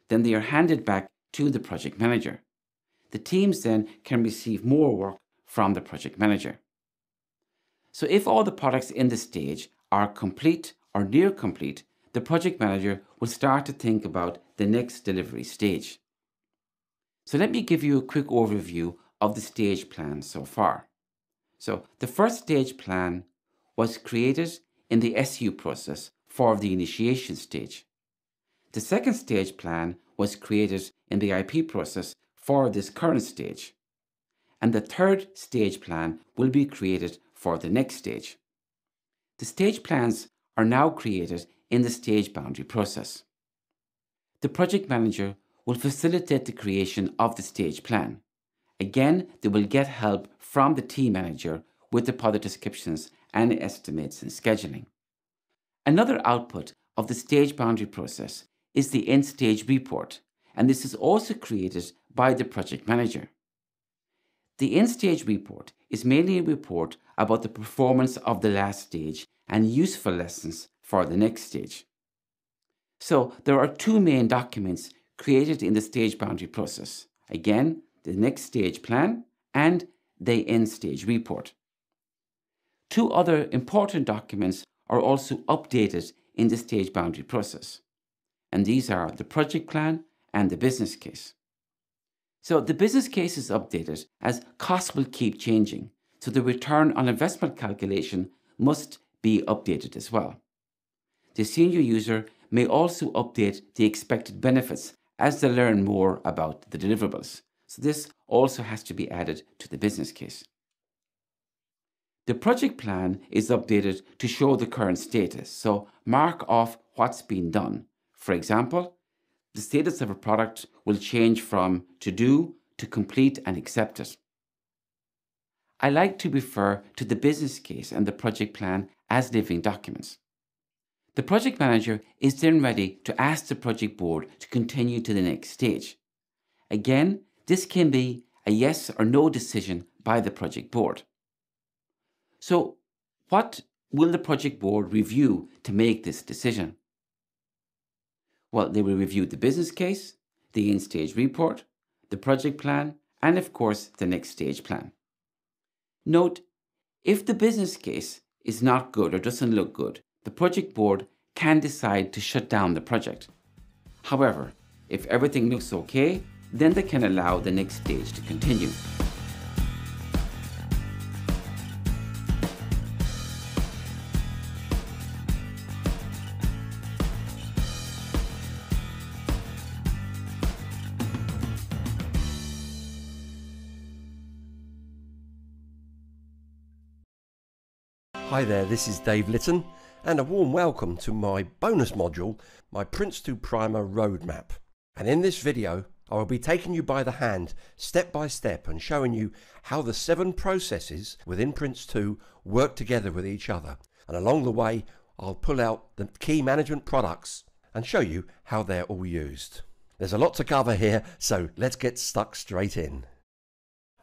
Then they are handed back to the project manager. The teams then can receive more work from the project manager. So if all the products in the stage are complete or near complete, the project manager will start to think about the next delivery stage. So let me give you a quick overview of the stage plan so far. So the first stage plan was created in the SU process for the initiation stage. The second stage plan was created in the IP process for this current stage. And the third stage plan will be created for the next stage. The stage plans are now created in the stage boundary process. The project manager will facilitate the creation of the stage plan. Again, they will get help from the team manager with the product descriptions and estimates and scheduling. Another output of the stage boundary process is the end-stage report, and this is also created by the project manager. The end-stage report is mainly a report about the performance of the last stage and useful lessons for the next stage. So there are two main documents created in the stage boundary process. Again, the next stage plan and the end-stage report. Two other important documents are also updated in the stage boundary process, and these are the project plan and the business case. So the business case is updated as costs will keep changing, so the return on investment calculation must be updated as well. The senior user may also update the expected benefits as they learn more about the deliverables. So this also has to be added to the business case. The project plan is updated to show the current status, so mark off what's been done. For example, the status of a product will change from to do to complete and accepted. I like to refer to the business case and the project plan as living documents. The project manager is then ready to ask the project board to continue to the next stage. Again, this can be a yes or no decision by the project board. So, what will the project board review to make this decision? Well, they will review the business case, the end-stage report, the project plan, and of course, the next stage plan. Note, if the business case is not good or doesn't look good, the project board can decide to shut down the project. However, if everything looks okay, then they can allow the next stage to continue. Hi there, this is Dave Litton, and a warm welcome to my bonus module, my PRINCE2 Primer Roadmap. And in this video, I will be taking you by the hand, step by step, and showing you how the 7 processes within PRINCE2 work together with each other. And along the way, I'll pull out the key management products and show you how they're all used. There's a lot to cover here, so let's get stuck straight in.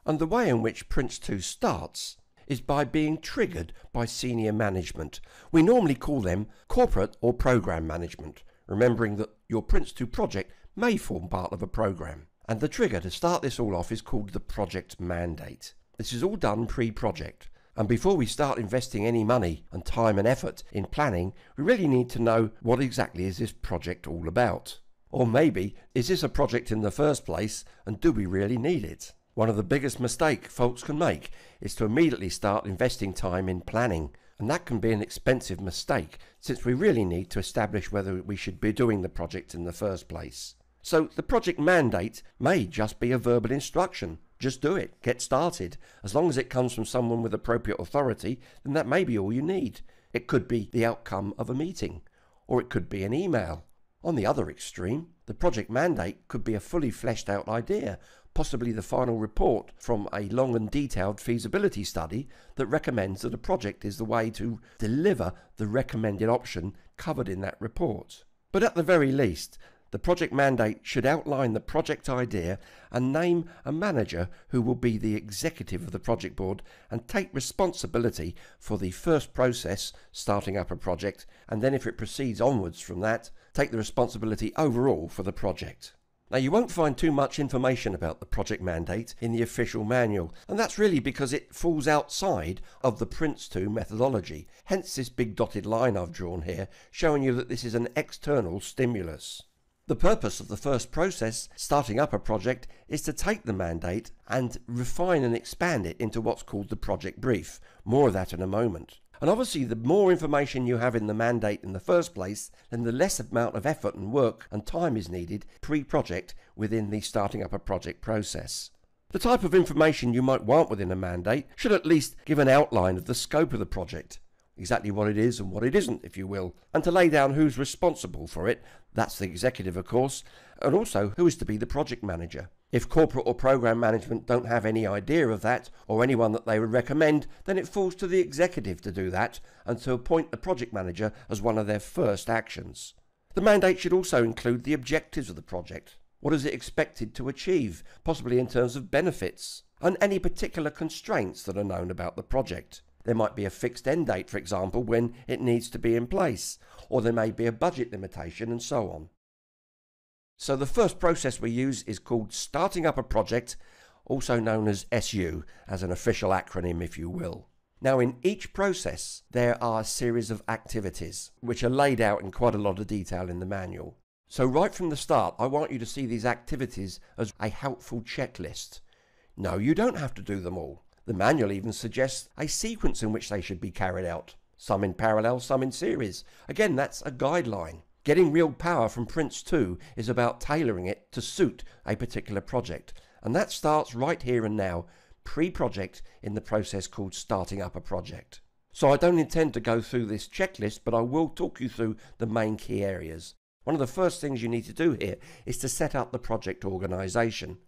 And the way in which PRINCE2 starts is by being triggered by senior management. We normally call them corporate or program management, remembering that your PRINCE2 project may form part of a program. And the trigger to start this all off is called the project mandate. This is all done pre-project. And before we start investing any money and time and effort in planning, we really need to know what exactly is this project all about. Or maybe, is this a project in the first place, and do we really need it? One of the biggest mistakes folks can make is to immediately start investing time in planning, and that can be an expensive mistake since we really need to establish whether we should be doing the project in the first place. So the project mandate may just be a verbal instruction. Just do it, get started. As long as it comes from someone with appropriate authority, then that may be all you need. It could be the outcome of a meeting, or it could be an email. On the other extreme, the project mandate could be a fully fleshed out idea, possibly the final report from a long and detailed feasibility study that recommends that a project is the way to deliver the recommended option covered in that report. But at the very least, the project mandate should outline the project idea and name a manager who will be the executive of the project board and take responsibility for the first process, starting up a project, and then if it proceeds onwards from that, take the responsibility overall for the project. Now, you won't find too much information about the project mandate in the official manual, and that's really because it falls outside of the PRINCE2 methodology. Hence this big dotted line I've drawn here, showing you that this is an external stimulus. The purpose of the first process, starting up a project, is to take the mandate and refine and expand it into what's called the project brief. More of that in a moment. And obviously, the more information you have in the mandate in the first place, then the less amount of effort and work and time is needed pre-project within the starting up a project process. The type of information you might want within a mandate should at least give an outline of the scope of the project, exactly what it is and what it isn't, if you will, and to lay down who's responsible for it. That's the executive, of course, and also who is to be the project manager. If corporate or program management don't have any idea of that, or anyone that they would recommend, then it falls to the executive to do that and to appoint the project manager as one of their first actions. The mandate should also include the objectives of the project. What is it expected to achieve, possibly in terms of benefits, and any particular constraints that are known about the project. There might be a fixed end date, for example, when it needs to be in place, or there may be a budget limitation and so on. So the first process we use is called starting up a project, also known as SU, as an official acronym, if you will. Now, in each process, there are a series of activities, which are laid out in quite a lot of detail in the manual. So right from the start, I want you to see these activities as a helpful checklist. No, you don't have to do them all. The manual even suggests a sequence in which they should be carried out. Some in parallel, some in series. Again, that's a guideline. Getting real power from PRINCE2 is about tailoring it to suit a particular project. And that starts right here and now, pre-project, in the process called starting up a project. So I don't intend to go through this checklist, but I will talk you through the main key areas. One of the first things you need to do here is to set up the project organisation.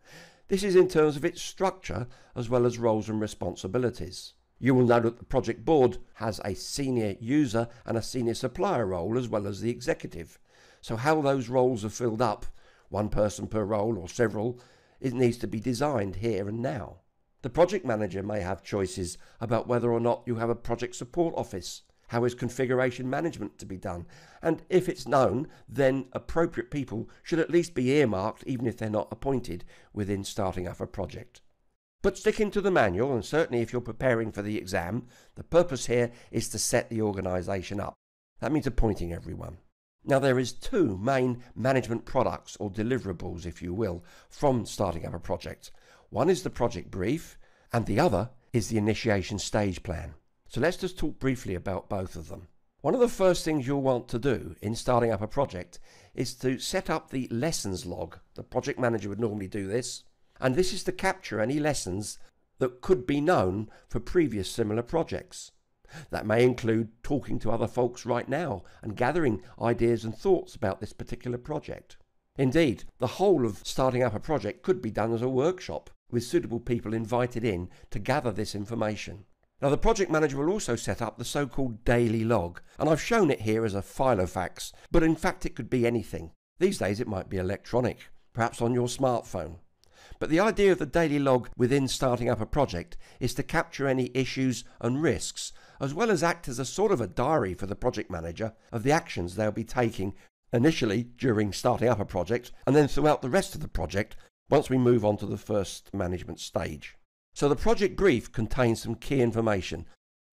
This is in terms of its structure as well as roles and responsibilities. You will know that the project board has a senior user and a senior supplier role as well as the executive. So how those roles are filled up, one person per role or several, it needs to be designed here and now. The project manager may have choices about whether or not you have a project support office. How is configuration management to be done? And if it's known, then appropriate people should at least be earmarked, even if they're not appointed, within starting up a project. But sticking to the manual, and certainly if you're preparing for the exam, the purpose here is to set the organisation up. That means appointing everyone. Now, there is 2 main management products, or deliverables if you will, from starting up a project. One is the project brief, and the other is the initiation stage plan. So let's just talk briefly about both of them. One of the first things you'll want to do in starting up a project is to set up the lessons log. The project manager would normally do this. And this is to capture any lessons that could be known for previous similar projects. That may include talking to other folks right now and gathering ideas and thoughts about this particular project. Indeed, the whole of starting up a project could be done as a workshop, with suitable people invited in to gather this information. Now, the project manager will also set up the so-called daily log, and I've shown it here as a filofax, but in fact it could be anything. These days it might be electronic, perhaps on your smartphone. But the idea of the daily log within starting up a project is to capture any issues and risks, as well as act as a sort of a diary for the project manager of the actions they'll be taking initially during starting up a project, and then throughout the rest of the project once we move on to the first management stage. So the project brief contains some key information.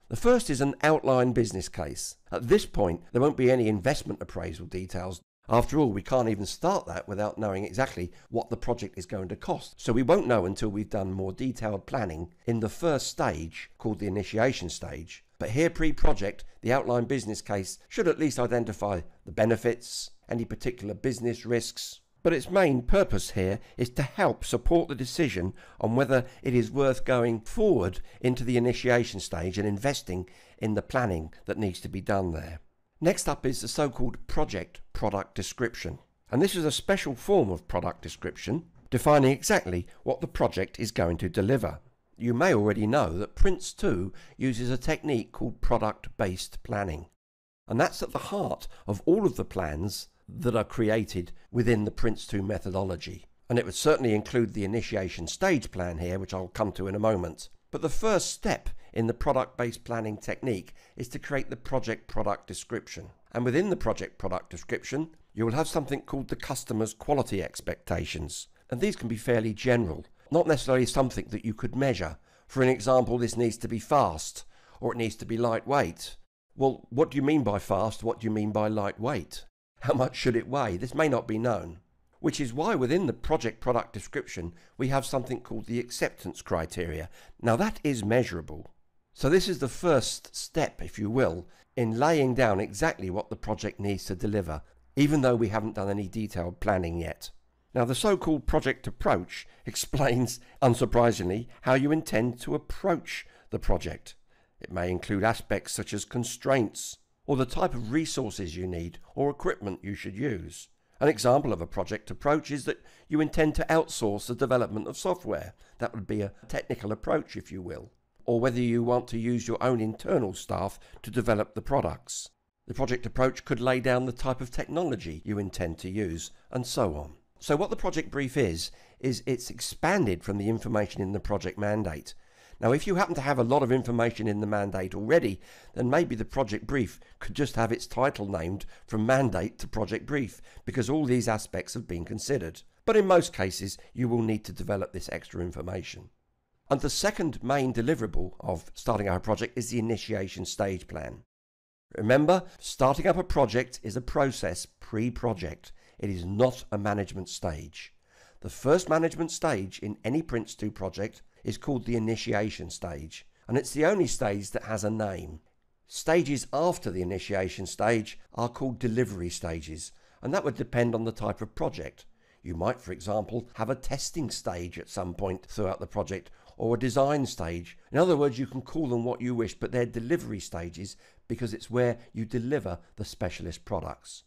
The first is an outline business case. At this point, there won't be any investment appraisal details. After all, we can't even start that without knowing exactly what the project is going to cost. So we won't know until we've done more detailed planning in the first stage, called the initiation stage. But here, pre-project, the outline business case should at least identify the benefits, any particular business risks. But its main purpose here is to help support the decision on whether it is worth going forward into the initiation stage and investing in the planning that needs to be done there. Next up is the so-called project product description. And this is a special form of product description defining exactly what the project is going to deliver. You may already know that PRINCE2 uses a technique called product-based planning. And that's at the heart of all of the plans that are created within the PRINCE2 methodology. And it would certainly include the initiation stage plan here, which I'll come to in a moment. But the first step in the product-based planning technique is to create the project product description. And within the project product description, you will have something called the customer's quality expectations. And these can be fairly general, not necessarily something that you could measure. For an example, this needs to be fast, or it needs to be lightweight. Well, what do you mean by fast? What do you mean by lightweight? How much should it weigh? This may not be known. Which is why within the project product description, we have something called the acceptance criteria. Now that is measurable. So this is the first step, if you will, in laying down exactly what the project needs to deliver, even though we haven't done any detailed planning yet. Now the so-called project approach explains, unsurprisingly, how you intend to approach the project. It may include aspects such as constraints, or the type of resources you need or equipment you should use. An example of a project approach is that you intend to outsource the development of software. That would be a technical approach, if you will. Or whether you want to use your own internal staff to develop the products. The project approach could lay down the type of technology you intend to use, and so on. So what the project brief is it's expanded from the information in the project mandate. Now, if you happen to have a lot of information in the mandate already, then maybe the project brief could just have its title named from mandate to project brief, because all these aspects have been considered. But in most cases, you will need to develop this extra information. And the second main deliverable of starting up a project is the initiation stage plan. Remember, starting up a project is a process pre-project. It is not a management stage. The first management stage in any PRINCE2 project is called the initiation stage, and it's the only stage that has a name. Stages after the initiation stage are called delivery stages, and that would depend on the type of project. You might, for example, have a testing stage at some point throughout the project, or a design stage. In other words, you can call them what you wish, but they're delivery stages because it's where you deliver the specialist products.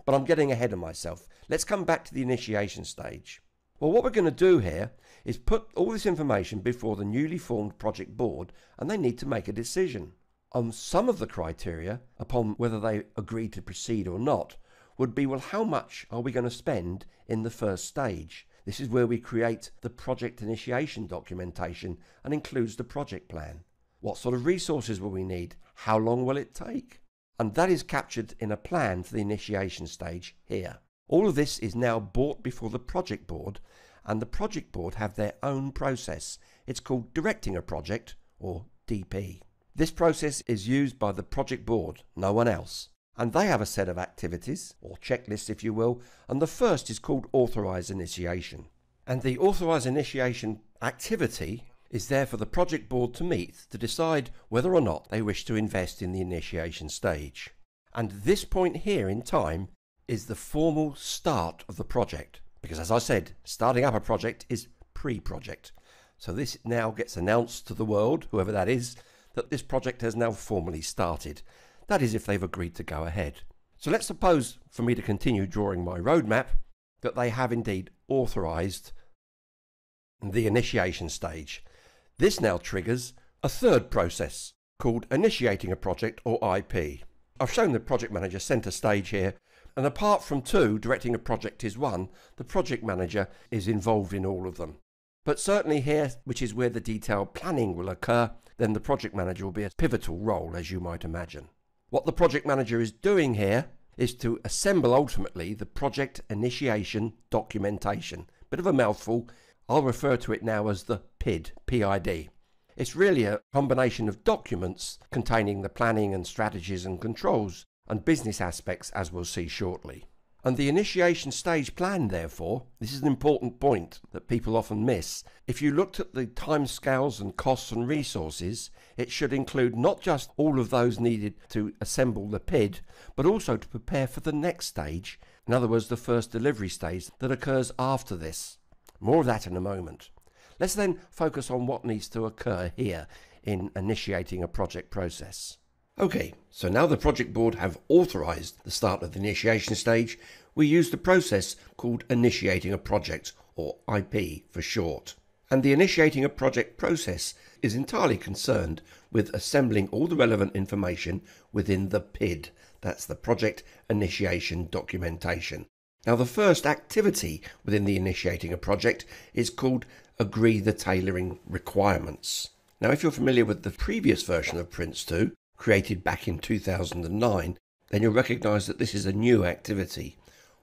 But I'm getting ahead of myself. Let's come back to the initiation stage. Well, what we're going to do here is put all this information before the newly formed project board, and they need to make a decision. On some of the criteria, upon whether they agree to proceed or not, would be, well, how much are we going to spend in the first stage? This is where we create the project initiation documentation and includes the project plan. What sort of resources will we need? How long will it take? And that is captured in a plan for the initiation stage here. All of this is now brought before the project board, and the project board have their own process. It's called directing a project, or DP. This process is used by the project board, no one else. And they have a set of activities, or checklists if you will, and the first is called authorise initiation. And the authorise initiation activity is there for the project board to meet to decide whether or not they wish to invest in the initiation stage. And this point here in time is the formal start of the project. Because as I said, starting up a project is pre-project. So this now gets announced to the world, whoever that is, that this project has now formally started. That is, if they've agreed to go ahead. So let's suppose, for me to continue drawing my roadmap, that they have indeed authorised the initiation stage. This now triggers a third process called initiating a project, or IP. I've shown the project manager centre stage here, and apart from 2, directing a project is 1, the project manager is involved in all of them. But certainly here, which is where the detailed planning will occur, then the project manager will be a pivotal role, as you might imagine. What the project manager is doing here is to assemble ultimately the project initiation documentation. Bit of a mouthful. I'll refer to it now as the PID, P-I-D. It's really a combination of documents containing the planning and strategies and controls and business aspects, as we'll see shortly. And the initiation stage plan, therefore, this is an important point that people often miss. If you looked at the timescales and costs and resources, it should include not just all of those needed to assemble the PID, but also to prepare for the next stage, in other words, the first delivery stage that occurs after this. More of that in a moment. Let's then focus on what needs to occur here in initiating a project process. Okay, so now the project board have authorised the start of the initiation stage, we use the process called initiating a project, or IP for short. And the initiating a project process is entirely concerned with assembling all the relevant information within the PID, that's the project initiation documentation. Now the first activity within the initiating a project is called agree the tailoring requirements. Now if you're familiar with the previous version of PRINCE2, created back in 2009, then you'll recognise that this is a new activity.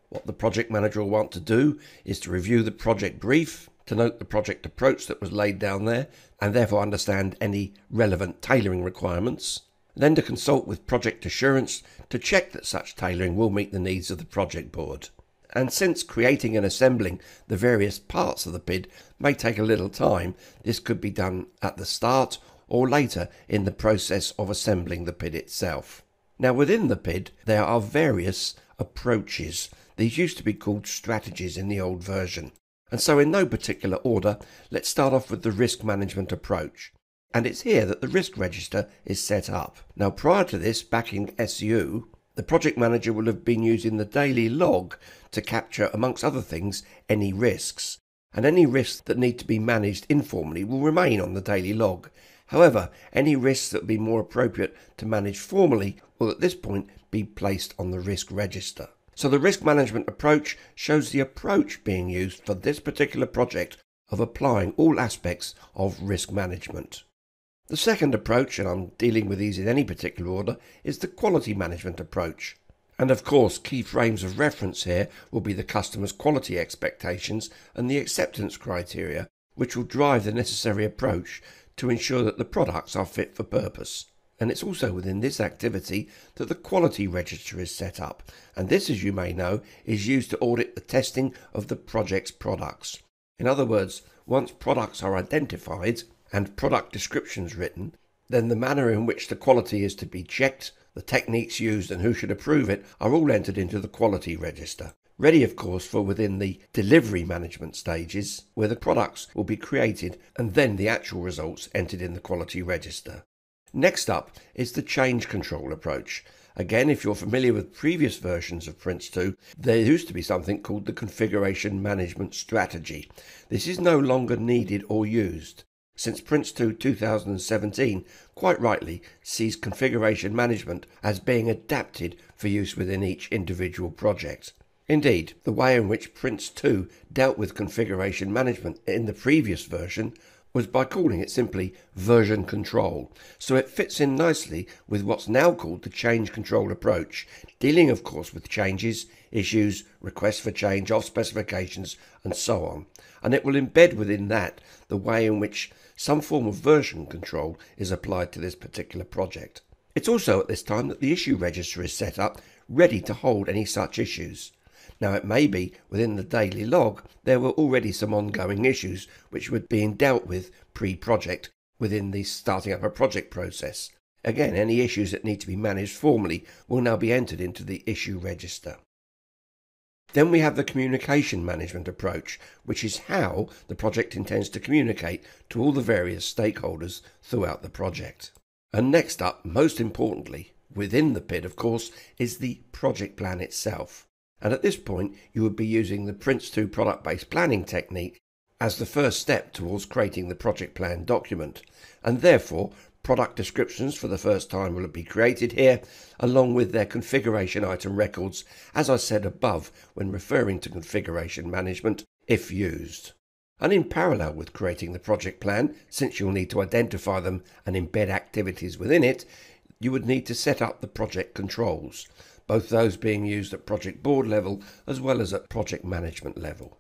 What the project manager will want to do is to review the project brief, to note the project approach that was laid down there, and therefore understand any relevant tailoring requirements, then to consult with project assurance to check that such tailoring will meet the needs of the project board. And since creating and assembling the various parts of the PID may take a little time, this could be done at the start or later in the process of assembling the PID itself. Now within the PID there are various approaches. These used to be called strategies in the old version. And so in no particular order, let's start off with the risk management approach. And it's here that the risk register is set up. Now prior to this, back in SU, the project manager will have been using the daily log to capture, amongst other things, any risks. And any risks that need to be managed informally will remain on the daily log. However, any risks that would be more appropriate to manage formally will at this point be placed on the risk register. So the risk management approach shows the approach being used for this particular project of applying all aspects of risk management. The second approach, and I'm dealing with these in any particular order, is the quality management approach. And of course, key frames of reference here will be the customer's quality expectations and the acceptance criteria, which will drive the necessary approach to ensure that the products are fit for purpose. And it's also within this activity that the quality register is set up, and this, as you may know, is used to audit the testing of the project's products. In other words, once products are identified and product descriptions written, then the manner in which the quality is to be checked, the techniques used and who should approve it are all entered into the quality register. Ready, of course, for within the delivery management stages, where the products will be created and then the actual results entered in the quality register. Next up is the change control approach. Again, if you're familiar with previous versions of PRINCE2, there used to be something called the configuration management strategy. This is no longer needed or used, since PRINCE2 2017 quite rightly sees configuration management as being adapted for use within each individual project. Indeed, the way in which PRINCE2 dealt with configuration management in the previous version was by calling it simply version control, so it fits in nicely with what's now called the change control approach, dealing of course with changes, issues, requests for change of specifications and so on, and it will embed within that the way in which some form of version control is applied to this particular project. It's also at this time that the issue register is set up, ready to hold any such issues. Now it may be within the daily log there were already some ongoing issues which were being dealt with pre-project within the starting up a project process. Again, any issues that need to be managed formally will now be entered into the issue register. Then we have the communication management approach, which is how the project intends to communicate to all the various stakeholders throughout the project. And next up, most importantly, within the PID of course, is the project plan itself. And at this point you would be using the PRINCE2 product-based planning technique as the first step towards creating the project plan document. And therefore product descriptions for the first time will be created here, along with their configuration item records, as I said above when referring to configuration management, if used. And in parallel with creating the project plan, since you'll need to identify them and embed activities within it, you would need to set up the project controls, both those being used at project board level as well as at project management level.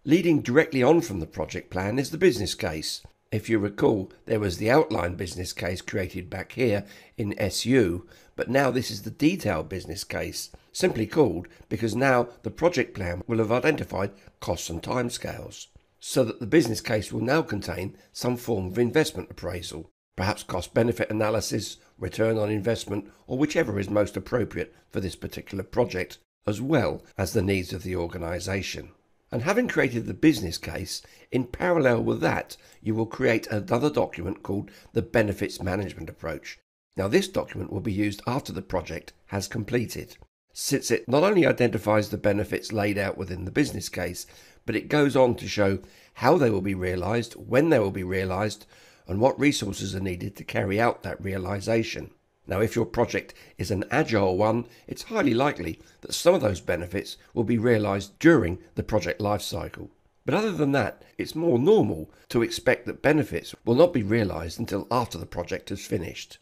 Leading directly on from the project plan is the business case. If you recall, there was the outline business case created back here in SU, but now this is the detailed business case, simply called because now the project plan will have identified costs and timescales, so that the business case will now contain some form of investment appraisal, perhaps cost-benefit analysis, return on investment, or whichever is most appropriate for this particular project, as well as the needs of the organisation. And having created the business case, in parallel with that, you will create another document called the Benefits Management Approach. Now this document will be used after the project has completed, since it not only identifies the benefits laid out within the business case, but it goes on to show how they will be realised, when they will be realised, and what resources are needed to carry out that realisation. Now, if your project is an agile one, it's highly likely that some of those benefits will be realised during the project life cycle. But other than that, it's more normal to expect that benefits will not be realised until after the project is finished.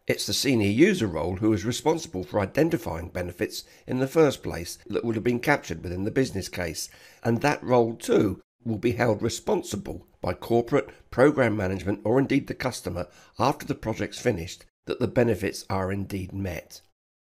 It's the senior user role who is responsible for identifying benefits in the first place that would have been captured within the business case, and that role too will be held responsible by corporate, program management, or indeed the customer after the project's finished, that the benefits are indeed met.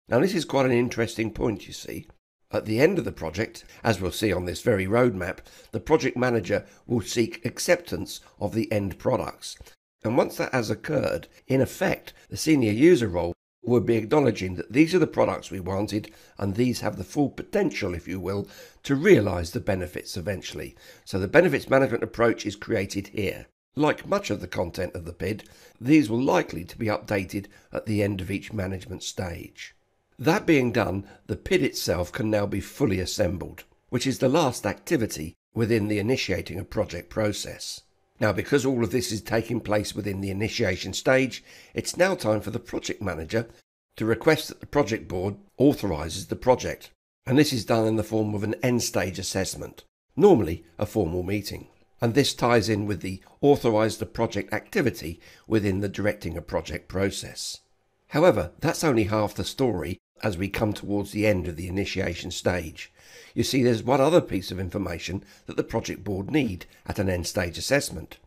Now this is quite an interesting point, you see. At the end of the project, as we'll see on this very roadmap, the project manager will seek acceptance of the end products. And once that has occurred, in effect, the senior user role would be acknowledging that these are the products we wanted and these have the full potential, if you will, to realise the benefits eventually. So the benefits management approach is created here. Like much of the content of the PID, these will likely to be updated at the end of each management stage. That being done, the PID itself can now be fully assembled, which is the last activity within the initiating a project process. Now, because all of this is taking place within the initiation stage, it's now time for the project manager to request that the project board authorises the project. And this is done in the form of an end stage assessment, normally a formal meeting. And this ties in with the authorise the project activity within the directing a project process. However, that's only half the story as we come towards the end of the initiation stage. You see, there's one other piece of information that the project board need at an end stage assessment.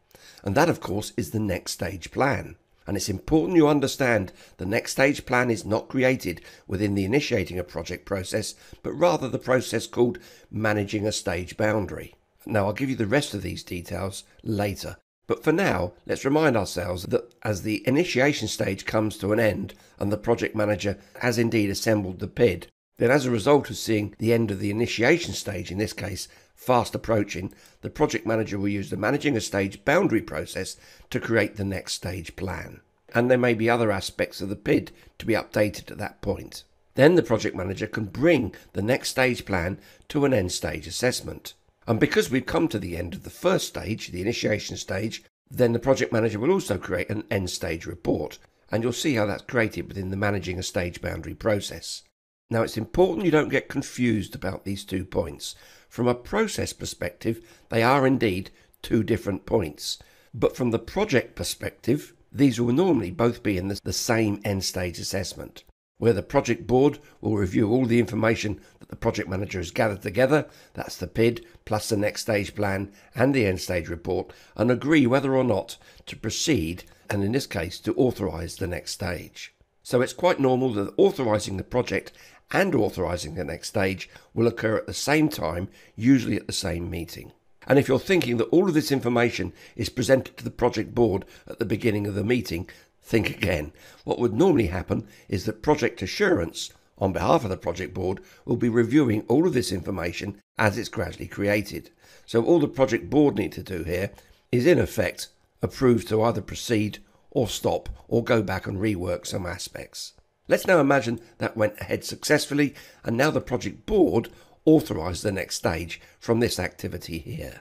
And that, of course, is the next stage plan. And it's important you understand the next stage plan is not created within the initiating a project process, but rather the process called managing a stage boundary. Now, I'll give you the rest of these details later. But for now, let's remind ourselves that as the initiation stage comes to an end and the project manager has indeed assembled the PID, then as a result of seeing the end of the initiation stage, in this case fast approaching, the project manager will use the managing a stage boundary process to create the next stage plan. And there may be other aspects of the PID to be updated at that point. Then the project manager can bring the next stage plan to an end stage assessment. And because we've come to the end of the first stage, the initiation stage, then the project manager will also create an end stage report. And you'll see how that's created within the managing a stage boundary process. Now, it's important you don't get confused about these 2 points. From a process perspective, they are indeed 2 different points. But from the project perspective, these will normally both be in the same end stage assessment, where the project board will review all the information that the project manager has gathered together, that's the PID plus the next stage plan and the end stage report, and agree whether or not to proceed, and in this case to authorise the next stage. So it's quite normal that authorising the project and authorising the next stage will occur at the same time, usually at the same meeting. And if you're thinking that all of this information is presented to the project board at the beginning of the meeting, think again. What would normally happen is that project assurance, on behalf of the project board, will be reviewing all of this information as it's gradually created. So all the project board need to do here is in effect approve to either proceed or stop or go back and rework some aspects. Let's now imagine that went ahead successfully, and now the project board authorised the next stage from this activity here.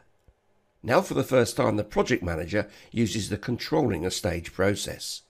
Now for the first time the project manager uses the controlling a stage process,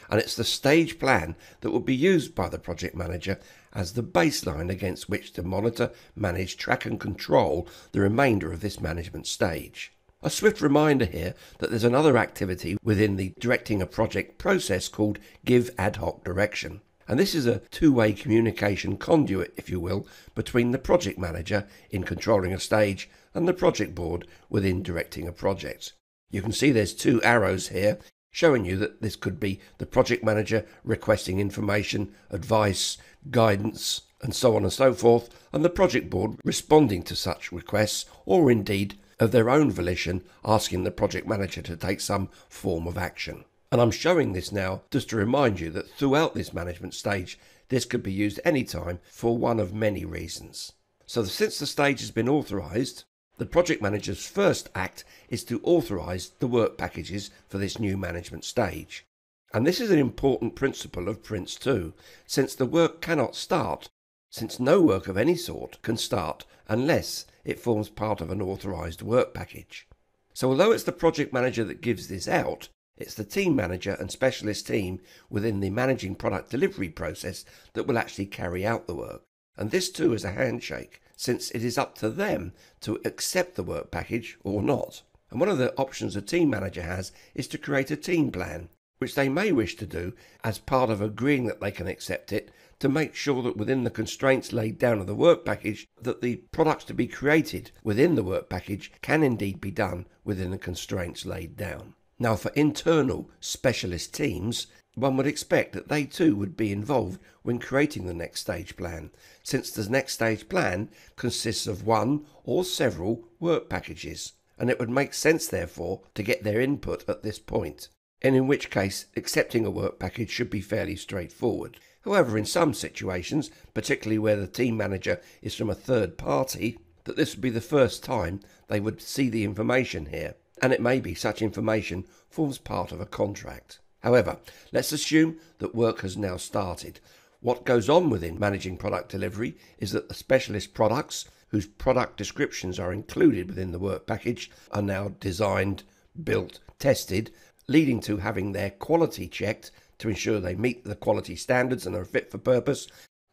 and it's the stage plan that will be used by the project manager as the baseline against which to monitor, manage, track and control the remainder of this management stage. A swift reminder here that there's another activity within the directing a project process called give ad hoc direction. And this is a two-way communication conduit, if you will, between the project manager in controlling a stage and the project board within directing a project. You can see there's two arrows here showing you that this could be the project manager requesting information, advice, guidance, and so on and so forth, and the project board responding to such requests, or indeed of their own volition asking the project manager to take some form of action. And I'm showing this now just to remind you that throughout this management stage, this could be used anytime for one of many reasons. So since the stage has been authorised, the project manager's first act is to authorise the work packages for this new management stage. And this is an important principle of PRINCE2, since the work cannot start, since no work of any sort can start unless it forms part of an authorised work package. So although it's the project manager that gives this out, it's the team manager and specialist team within the managing product delivery process that will actually carry out the work. And this too is a handshake, since it is up to them to accept the work package or not. And one of the options a team manager has is to create a team plan, which they may wish to do as part of agreeing that they can accept it, to make sure that within the constraints laid down of the work package, that the products to be created within the work package can indeed be done within the constraints laid down. Now for internal specialist teams, one would expect that they too would be involved when creating the next stage plan, since the next stage plan consists of one or several work packages, and it would make sense therefore to get their input at this point, and in which case accepting a work package should be fairly straightforward. However, in some situations, particularly where the team manager is from a third party, that this would be the first time they would see the information here, and it may be such information forms part of a contract. However, let's assume that work has now started. What goes on within managing product delivery is that the specialist products, whose product descriptions are included within the work package, are now designed, built, tested, leading to having their quality checked to ensure they meet the quality standards and are fit for purpose,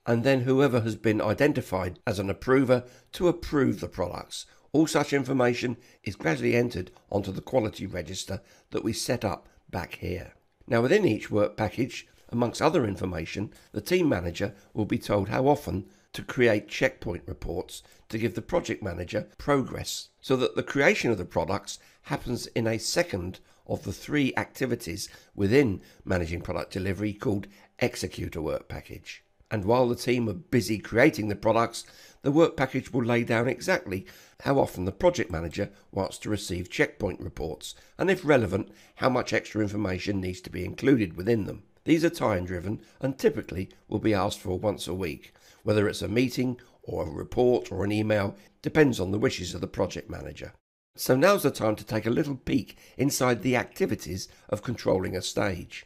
and then whoever has been identified as an approver to approve the products. All such information is gradually entered onto the quality register that we set up back here. Now within each work package, amongst other information, the team manager will be told how often to create checkpoint reports to give the project manager progress, so that the creation of the products happens in a second of the three activities within managing product delivery called execute a work package. And while the team are busy creating the products, the work package will lay down exactly how often the project manager wants to receive checkpoint reports, and if relevant, how much extra information needs to be included within them. These are time driven and typically will be asked for once a week. Whether it's a meeting or a report or an email depends on the wishes of the project manager. So now's the time to take a little peek inside the activities of controlling a stage.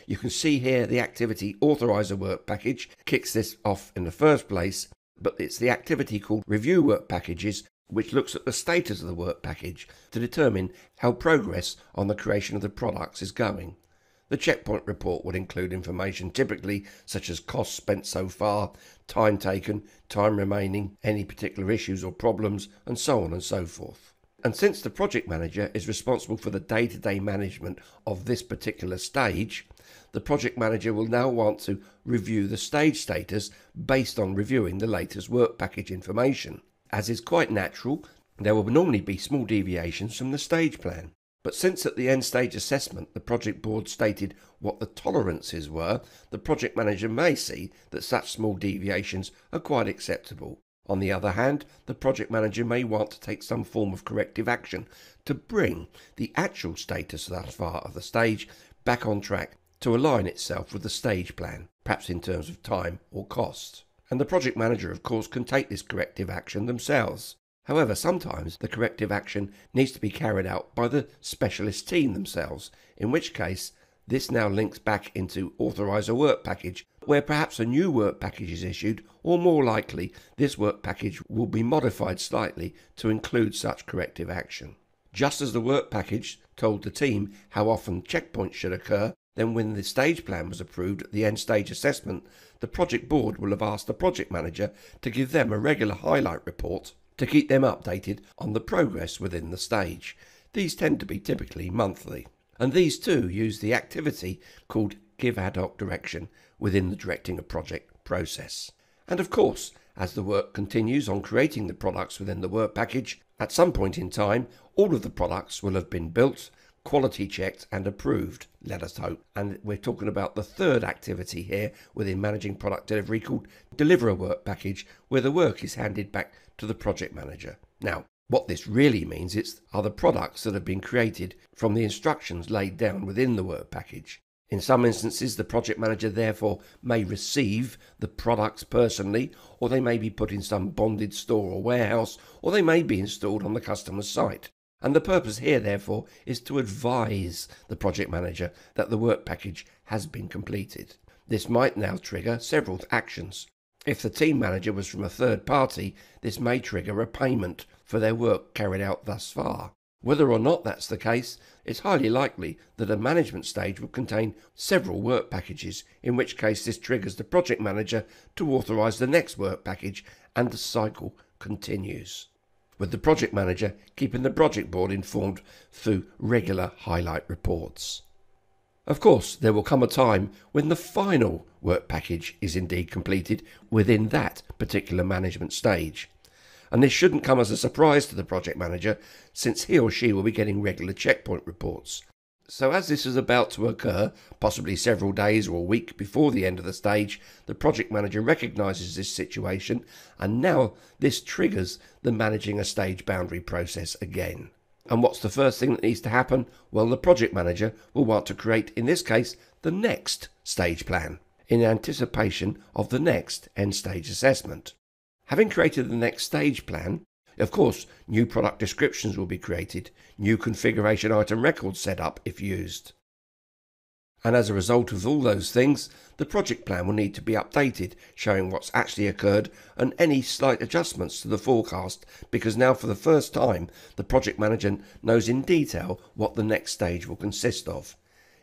You can see here the activity authorizer work package kicks this off in the first place, but it's the activity called review work packages which looks at the status of the work package to determine how progress on the creation of the products is going. The checkpoint report would include information typically such as costs spent so far, time taken, time remaining, any particular issues or problems, and so on and so forth. And since the project manager is responsible for the day-to-day management of this particular stage, the project manager will now want to review the stage status based on reviewing the latest work package information. As is quite natural, there will normally be small deviations from the stage plan. But since at the end stage assessment the project board stated what the tolerances were, the project manager may see that such small deviations are quite acceptable. On the other hand, the project manager may want to take some form of corrective action to bring the actual status thus far of the stage back on track to align itself with the stage plan, perhaps in terms of time or cost. And the project manager, of course, can take this corrective action themselves. However, sometimes the corrective action needs to be carried out by the specialist team themselves, in which case This now links back into Authorize a Work Package, where perhaps a new work package is issued, or more likely, this work package will be modified slightly to include such corrective action. Just as the work package told the team how often checkpoints should occur, then when the stage plan was approved at the end stage assessment, the project board will have asked the project manager to give them a regular highlight report to keep them updated on the progress within the stage. These tend to be typically monthly. And these too use the activity called Give Ad Hoc Direction within the Directing a Project process. And of course, as the work continues on creating the products within the work package, at some point in time, all of the products will have been built, quality checked and approved, let us hope. And we're talking about the third activity here within managing product delivery called Deliver a Work Package, where the work is handed back to the project manager. Now, what this really means are the products that have been created from the instructions laid down within the work package. In some instances, the project manager therefore may receive the products personally, or they may be put in some bonded store or warehouse, or they may be installed on the customer's site. And the purpose here therefore is to advise the project manager that the work package has been completed. This might now trigger several actions. If the team manager was from a third party, this may trigger a payment for their work carried out thus far. Whether or not that's the case, it's highly likely that a management stage will contain several work packages, in which case this triggers the project manager to authorise the next work package, and the cycle continues, with the project manager keeping the project board informed through regular highlight reports. Of course, there will come a time when the final work package is indeed completed within that particular management stage. And this shouldn't come as a surprise to the project manager, since he or she will be getting regular checkpoint reports. So as this is about to occur, possibly several days or a week before the end of the stage, the project manager recognises this situation, and now this triggers the managing a stage boundary process again. And what's the first thing that needs to happen? Well, the project manager will want to create, in this case, the next stage plan, in anticipation of the next end stage assessment. Having created the next stage plan, of course, new product descriptions will be created, new configuration item records set up if used. And as a result of all those things, the project plan will need to be updated, showing what's actually occurred and any slight adjustments to the forecast, because now for the first time, the project manager knows in detail what the next stage will consist of.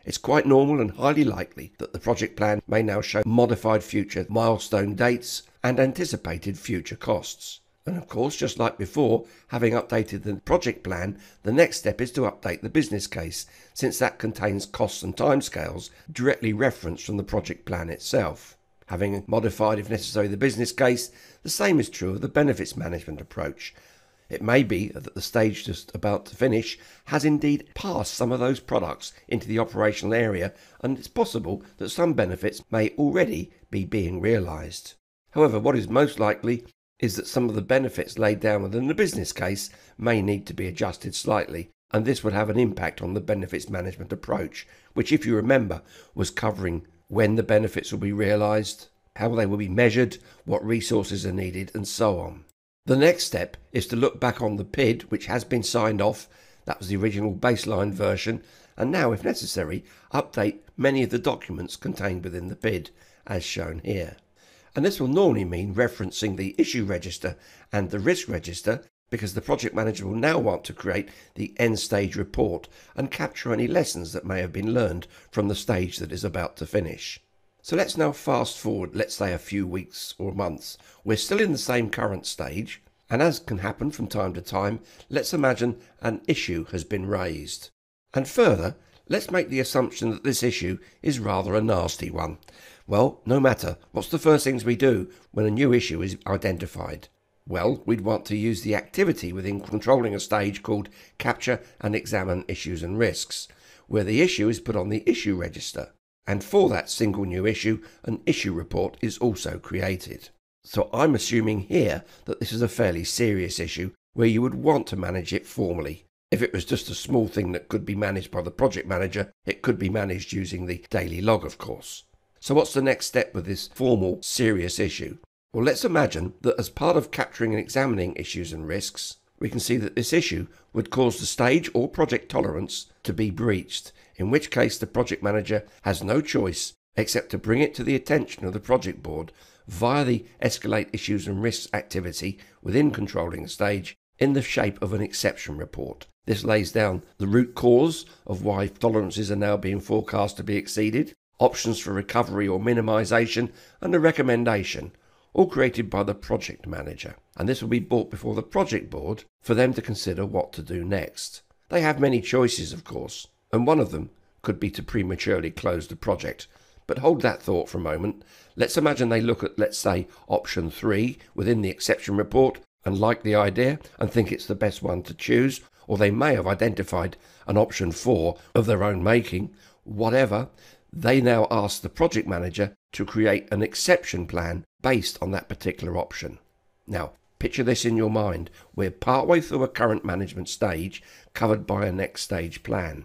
It's quite normal and highly likely that the project plan may now show modified future milestone dates and anticipated future costs. And of course, just like before, having updated the project plan, the next step is to update the business case, since that contains costs and timescales directly referenced from the project plan itself. Having modified, if necessary, the business case, the same is true of the benefits management approach. It may be that the stage just about to finish has indeed passed some of those products into the operational area, and it's possible that some benefits may already be being realised. However, what is most likely is that some of the benefits laid down within the business case may need to be adjusted slightly, and this would have an impact on the benefits management approach, which, if you remember, was covering when the benefits will be realised, how they will be measured, what resources are needed, and so on. The next step is to look back on the PID, which has been signed off. That was the original baseline version, and now, if necessary, update many of the documents contained within the PID, as shown here. And this will normally mean referencing the issue register and the risk register, because the project manager will now want to create the end stage report and capture any lessons that may have been learned from the stage that is about to finish. So let's now fast forward, let's say a few weeks or months. We're still in the same current stage, and as can happen from time to time, let's imagine an issue has been raised. And further, let's make the assumption that this issue is rather a nasty one. Well, no matter, what's the first things we do when a new issue is identified? Well, we'd want to use the activity within controlling a stage called Capture and Examine Issues and Risks, where the issue is put on the issue register. And for that single new issue, an issue report is also created. So I'm assuming here that this is a fairly serious issue where you would want to manage it formally. If it was just a small thing that could be managed by the project manager, it could be managed using the daily log, of course. So what's the next step with this formal, serious issue? Well, let's imagine that as part of capturing and examining issues and risks, we can see that this issue would cause the stage or project tolerance to be breached, in which case the project manager has no choice except to bring it to the attention of the project board via the Escalate Issues and Risks activity within controlling a stage in the shape of an exception report. This lays down the root cause of why tolerances are now being forecast to be exceeded, options for recovery or minimisation, and a recommendation, all created by the project manager. And this will be brought before the project board for them to consider what to do next. They have many choices, of course, and one of them could be to prematurely close the project. But hold that thought for a moment. Let's imagine they look at, let's say, option 3 within the exception report and like the idea and think it's the best one to choose, or they may have identified an option 4 of their own making. Whatever, they now ask the project manager to create an exception plan based on that particular option. Now, picture this in your mind. We're partway through a current management stage covered by a next stage plan.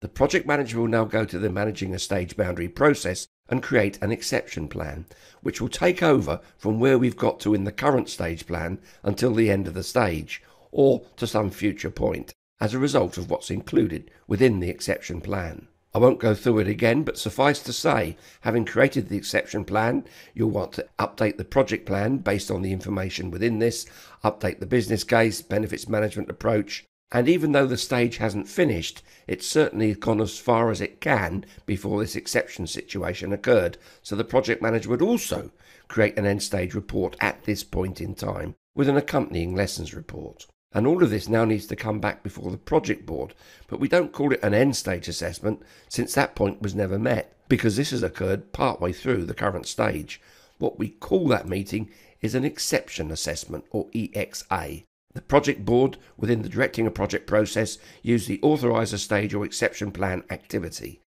The project manager will now go to the managing a stage boundary process and create an exception plan, which will take over from where we've got to in the current stage plan until the end of the stage, or to some future point, as a result of what's included within the exception plan. I won't go through it again, but suffice to say, having created the exception plan, you'll want to update the project plan based on the information within this, update the business case, benefits management approach, and even though the stage hasn't finished, it's certainly gone as far as it can before this exception situation occurred, so the project manager would also create an end stage report at this point in time with an accompanying lessons report. And all of this now needs to come back before the project board, but we don't call it an end stage assessment since that point was never met, because this has occurred partway through the current stage. What we call that meeting is an exception assessment, or EXA. The project board, within the directing a project process, use the authorise a stage or exception plan activity.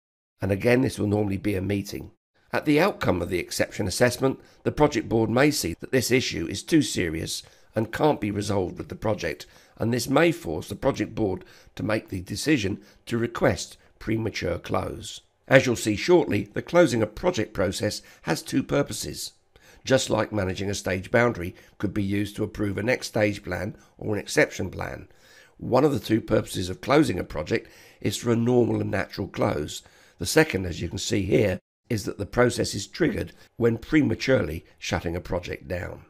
And again, this will normally be a meeting. At the outcome of the exception assessment, the project board may see that this issue is too serious and can't be resolved with the project, and this may force the project board to make the decision to request premature close. As you'll see shortly, the closing a project process has two purposes. Just like managing a stage boundary could be used to approve a next stage plan or an exception plan. One of the two purposes of closing a project is for a normal and natural close. The second, as you can see here, is that the process is triggered when prematurely shutting a project down.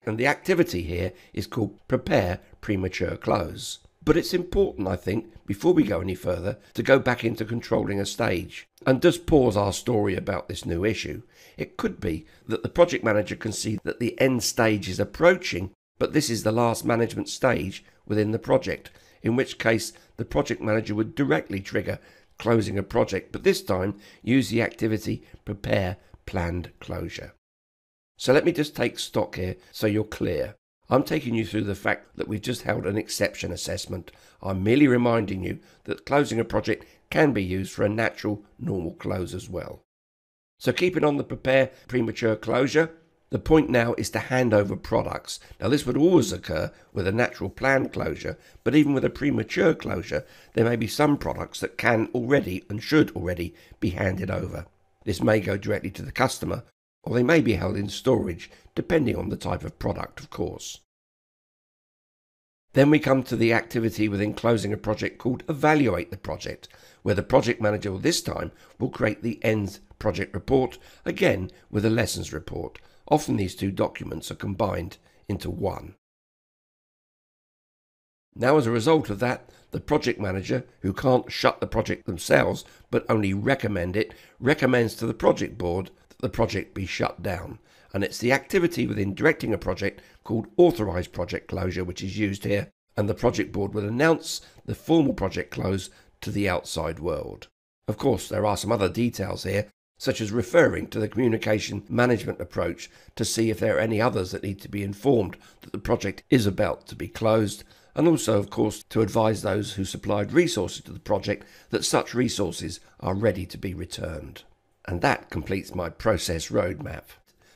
And the activity here is called Prepare Premature Close. But it's important, I think, before we go any further, to go back into controlling a stage and just pause our story about this new issue. It could be that the project manager can see that the end stage is approaching, but this is the last management stage within the project, in which case the project manager would directly trigger closing a project, but this time use the activity Prepare Planned Closure. So let me just take stock here so you're clear. I'm taking you through the fact that we've just held an exception assessment. I'm merely reminding you that closing a project can be used for a natural, normal close as well. So keeping on the Prepare Premature Closure, the point now is to hand over products. Now this would always occur with a natural planned closure, but even with a premature closure, there may be some products that can already and should already be handed over. This may go directly to the customer, or they may be held in storage, depending on the type of product, of course. Then we come to the activity within closing a project called Evaluate the Project, where the project manager this time will create the end project report, again with a lessons report. Often these two documents are combined into one. Now as a result of that, the project manager, who can't shut the project themselves but only recommend it, recommends to the project board that the project be shut down. And it's the activity within directing a project called Authorised Project Closure which is used here, and the project board will announce the formal project close to the outside world. Of course, there are some other details here, such as referring to the communication management approach to see if there are any others that need to be informed that the project is about to be closed, and also, of course, to advise those who supplied resources to the project that such resources are ready to be returned. And that completes my process roadmap.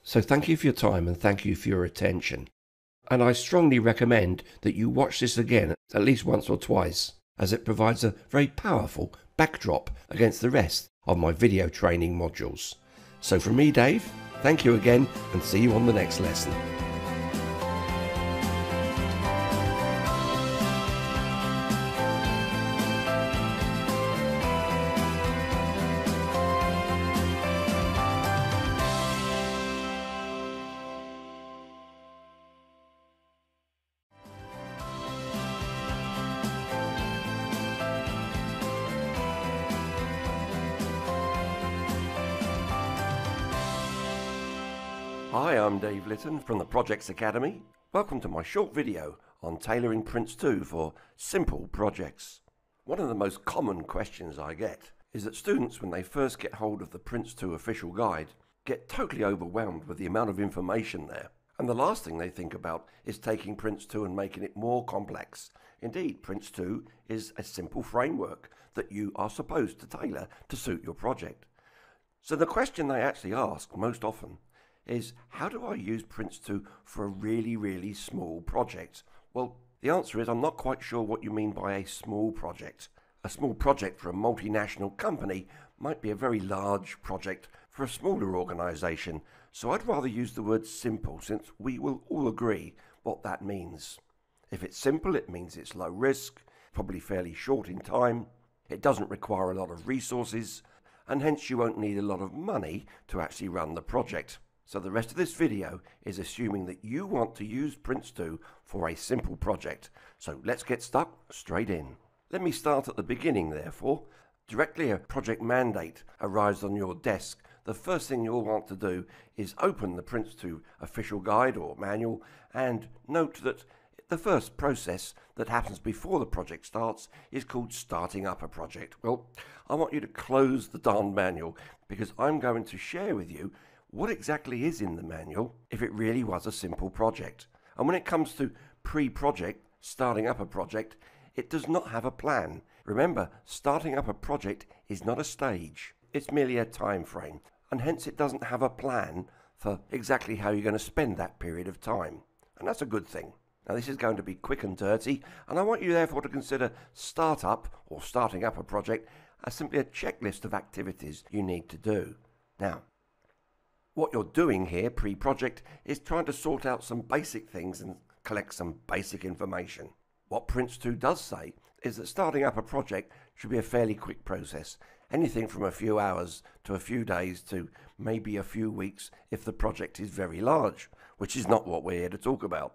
So thank you for your time and thank you for your attention. And I strongly recommend that you watch this again at least once or twice, as it provides a very powerful backdrop against the rest of my video training modules. So from me, Dave, thank you again and see you on the next lesson. Hi, I'm Dave Litton from the Projects Academy. Welcome to my short video on tailoring PRINCE2 for simple projects. One of the most common questions I get is that students, when they first get hold of the PRINCE2 official guide, get totally overwhelmed with the amount of information there. And the last thing they think about is taking PRINCE2 and making it more complex. Indeed, PRINCE2 is a simple framework that you are supposed to tailor to suit your project. So the question they actually ask most often is, how do I use PRINCE2 for a really small project? Well, the answer is I'm not quite sure what you mean by a small project. A small project for a multinational company might be a very large project for a smaller organisation, so I'd rather use the word simple, since we will all agree what that means. If it's simple, it means it's low risk, probably fairly short in time, it doesn't require a lot of resources, and hence you won't need a lot of money to actually run the project. So the rest of this video is assuming that you want to use PRINCE2 for a simple project. So let's get stuck straight in. Let me start at the beginning, therefore. Directly a project mandate arrives on your desk. The first thing you'll want to do is open the PRINCE2 official guide or manual and note that the first process that happens before the project starts is called starting up a project. Well, I want you to close the darn manual because I'm going to share with you what exactly is in the manual if it really was a simple project. And when it comes to pre-project, starting up a project, it does not have a plan. Remember, starting up a project is not a stage, it's merely a time frame, and hence it doesn't have a plan for exactly how you're going to spend that period of time. And that's a good thing. Now this is going to be quick and dirty, and I want you therefore to consider startup or starting up a project as simply a checklist of activities you need to do. Now, what you're doing here, pre-project, is trying to sort out some basic things and collect some basic information. What PRINCE2 does say is that starting up a project should be a fairly quick process, anything from a few hours to a few days to maybe a few weeks if the project is very large, which is not what we're here to talk about.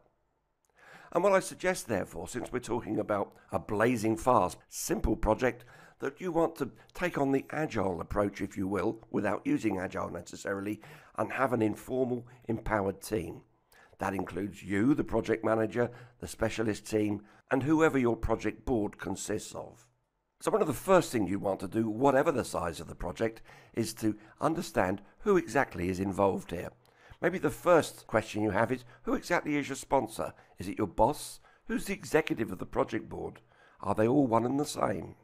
And what I suggest, therefore, since we're talking about a blazing fast, simple project, that you want to take on the agile approach, if you will, without using agile necessarily, and have an informal, empowered team. That includes you, the project manager, the specialist team, and whoever your project board consists of. So one of the first things you want to do, whatever the size of the project, is to understand who exactly is involved here. Maybe the first question you have is, who exactly is your sponsor? Is it your boss? Who's the executive of the project board? Are they all one and the same?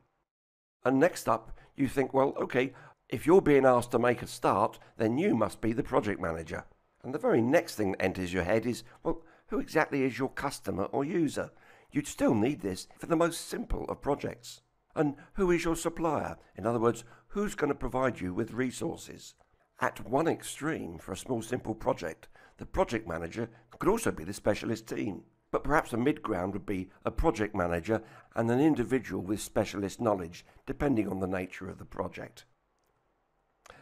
And next up, you think, well, okay, if you're being asked to make a start, then you must be the project manager. And the very next thing that enters your head is, well, who exactly is your customer or user? You'd still need this for the most simple of projects. And who is your supplier? In other words, who's going to provide you with resources? At one extreme, for a small simple project, the project manager could also be the specialist team. But perhaps a mid-ground would be a project manager and an individual with specialist knowledge, depending on the nature of the project.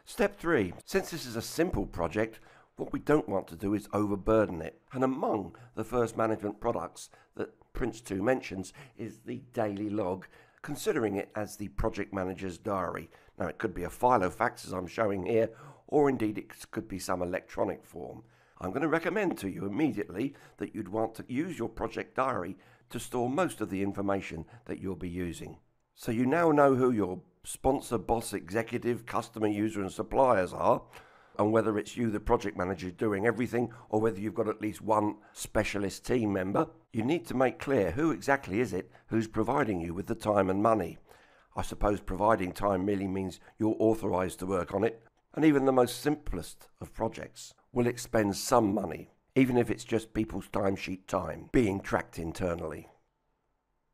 Step 3. Since this is a simple project, what we don't want to do is overburden it. And among the first management products that PRINCE2 mentions is the daily log, considering it as the project manager's diary. Now it could be a file of facts as I'm showing here, or indeed it could be some electronic form. I'm going to recommend to you immediately that you'd want to use your project diary to store most of the information that you'll be using. So you now know who your sponsor, boss, executive, customer, user and suppliers are, and whether it's you, the project manager, doing everything, or whether you've got at least one specialist team member. You need to make clear who exactly is it who's providing you with the time and money. I suppose providing time merely means you're authorised to work on it, and even the most simplest of projects will expend some money, even if it's just people's timesheet time being tracked internally.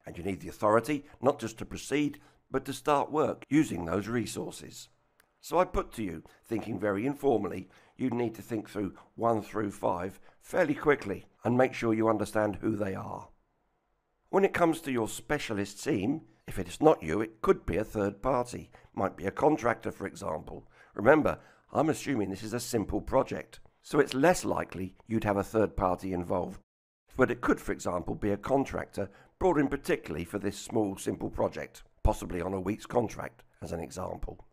And you need the authority, not just to proceed, but to start work using those resources. So I put to you, thinking very informally, you need to think through 1 through 5 fairly quickly and make sure you understand who they are. When it comes to your specialist team, if it's not you, it could be a third party. Might be a contractor, for example. Remember, I'm assuming this is a simple project, so it's less likely you'd have a third party involved. But it could, for example, be a contractor brought in particularly for this small, simple project, possibly on a week's contract, as an example.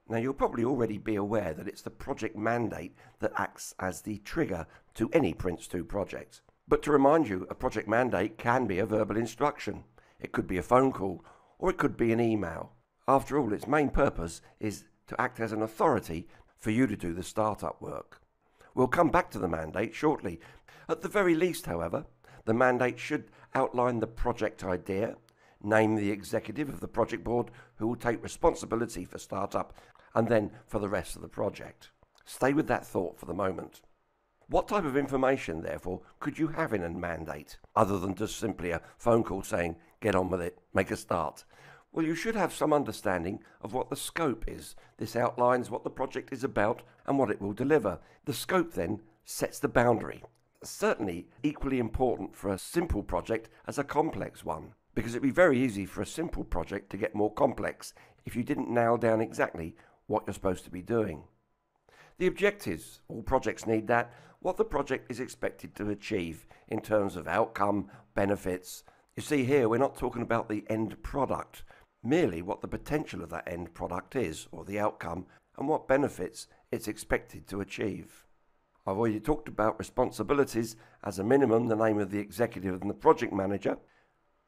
Now, you'll probably already be aware that it's the project mandate that acts as the trigger to any PRINCE2 project. But to remind you, a project mandate can be a verbal instruction. It could be a phone call, or it could be an email. After all, its main purpose is to act as an authority for you to do the startup work. We'll come back to the mandate shortly. At the very least, however, the mandate should outline the project idea, name the executive of the project board who will take responsibility for startup, and then for the rest of the project. Stay with that thought for the moment. What type of information, therefore, could you have in a mandate, other than just simply a phone call saying, get on with it, make a start? Well, you should have some understanding of what the scope is. This outlines what the project is about and what it will deliver. The scope then sets the boundary. Certainly equally important for a simple project as a complex one, because it'd be very easy for a simple project to get more complex if you didn't nail down exactly what you're supposed to be doing. The objectives, all projects need that, what the project is expected to achieve in terms of outcome, benefits. You see here, we're not talking about the end product, merely what the potential of that end product is, or the outcome, and what benefits it's expected to achieve. I've already talked about responsibilities, as a minimum the name of the executive and the project manager,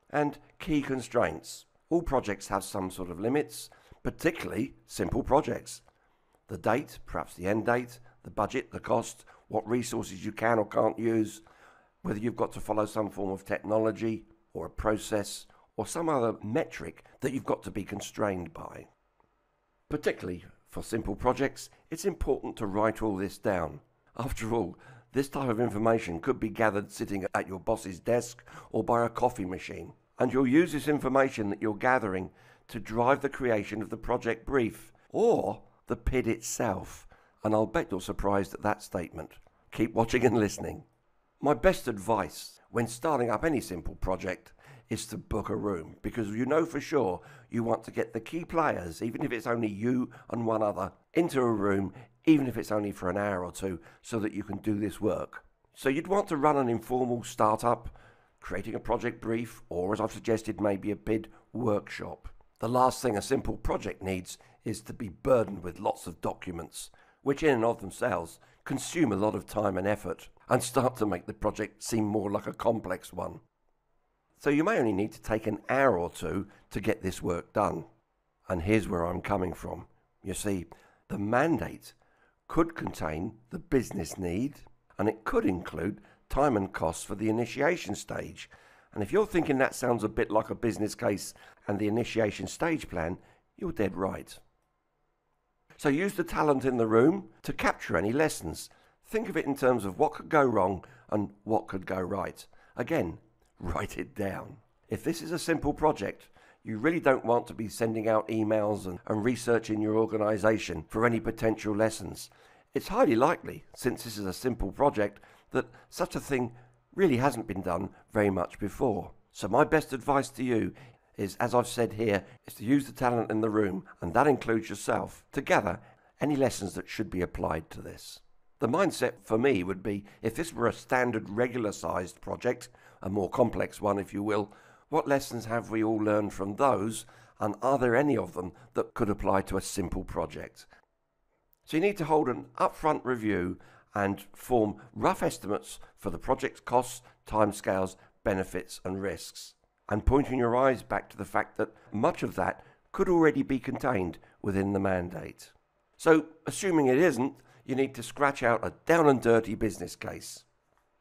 and key constraints. All projects have some sort of limits, particularly simple projects. The date, perhaps the end date, the budget, the cost, what resources you can or can't use, whether you've got to follow some form of technology or a process or some other metric that you've got to be constrained by. Particularly for simple projects, it's important to write all this down. After all, this type of information could be gathered sitting at your boss's desk or by a coffee machine, and you'll use this information that you're gathering to drive the creation of the project brief or the PID itself, and I'll bet you're surprised at that statement. Keep watching and listening. My best advice when starting up any simple project is to book a room, because you know for sure you want to get the key players, even if it's only you and one other, into a room, even if it's only for an hour or two, so that you can do this work. So you'd want to run an informal startup, creating a project brief, or as I've suggested, maybe a PID workshop. The last thing a simple project needs is to be burdened with lots of documents, which in and of themselves consume a lot of time and effort and start to make the project seem more like a complex one. So you may only need to take an hour or two to get this work done. And here's where I'm coming from. You see, the mandate could contain the business need, and it could include time and costs for the initiation stage. And if you're thinking that sounds a bit like a business case and the initiation stage plan, you're dead right. So use the talent in the room to capture any lessons. Think of it in terms of what could go wrong and what could go right. Again, write it down. If this is a simple project, you really don't want to be sending out emails and researching your organisation for any potential lessons. It's highly likely, since this is a simple project, that such a thing really hasn't been done very much before. So my best advice to you is, as I've said here, is to use the talent in the room, and that includes yourself, to gather any lessons that should be applied to this. The mindset for me would be, if this were a standard regular sized project, a more complex one if you will, what lessons have we all learned from those, and are there any of them that could apply to a simple project? So you need to hold an upfront review and form rough estimates for the project's costs, timescales, benefits and risks, and pointing your eyes back to the fact that much of that could already be contained within the mandate. So, assuming it isn't, you need to scratch out a down and dirty business case.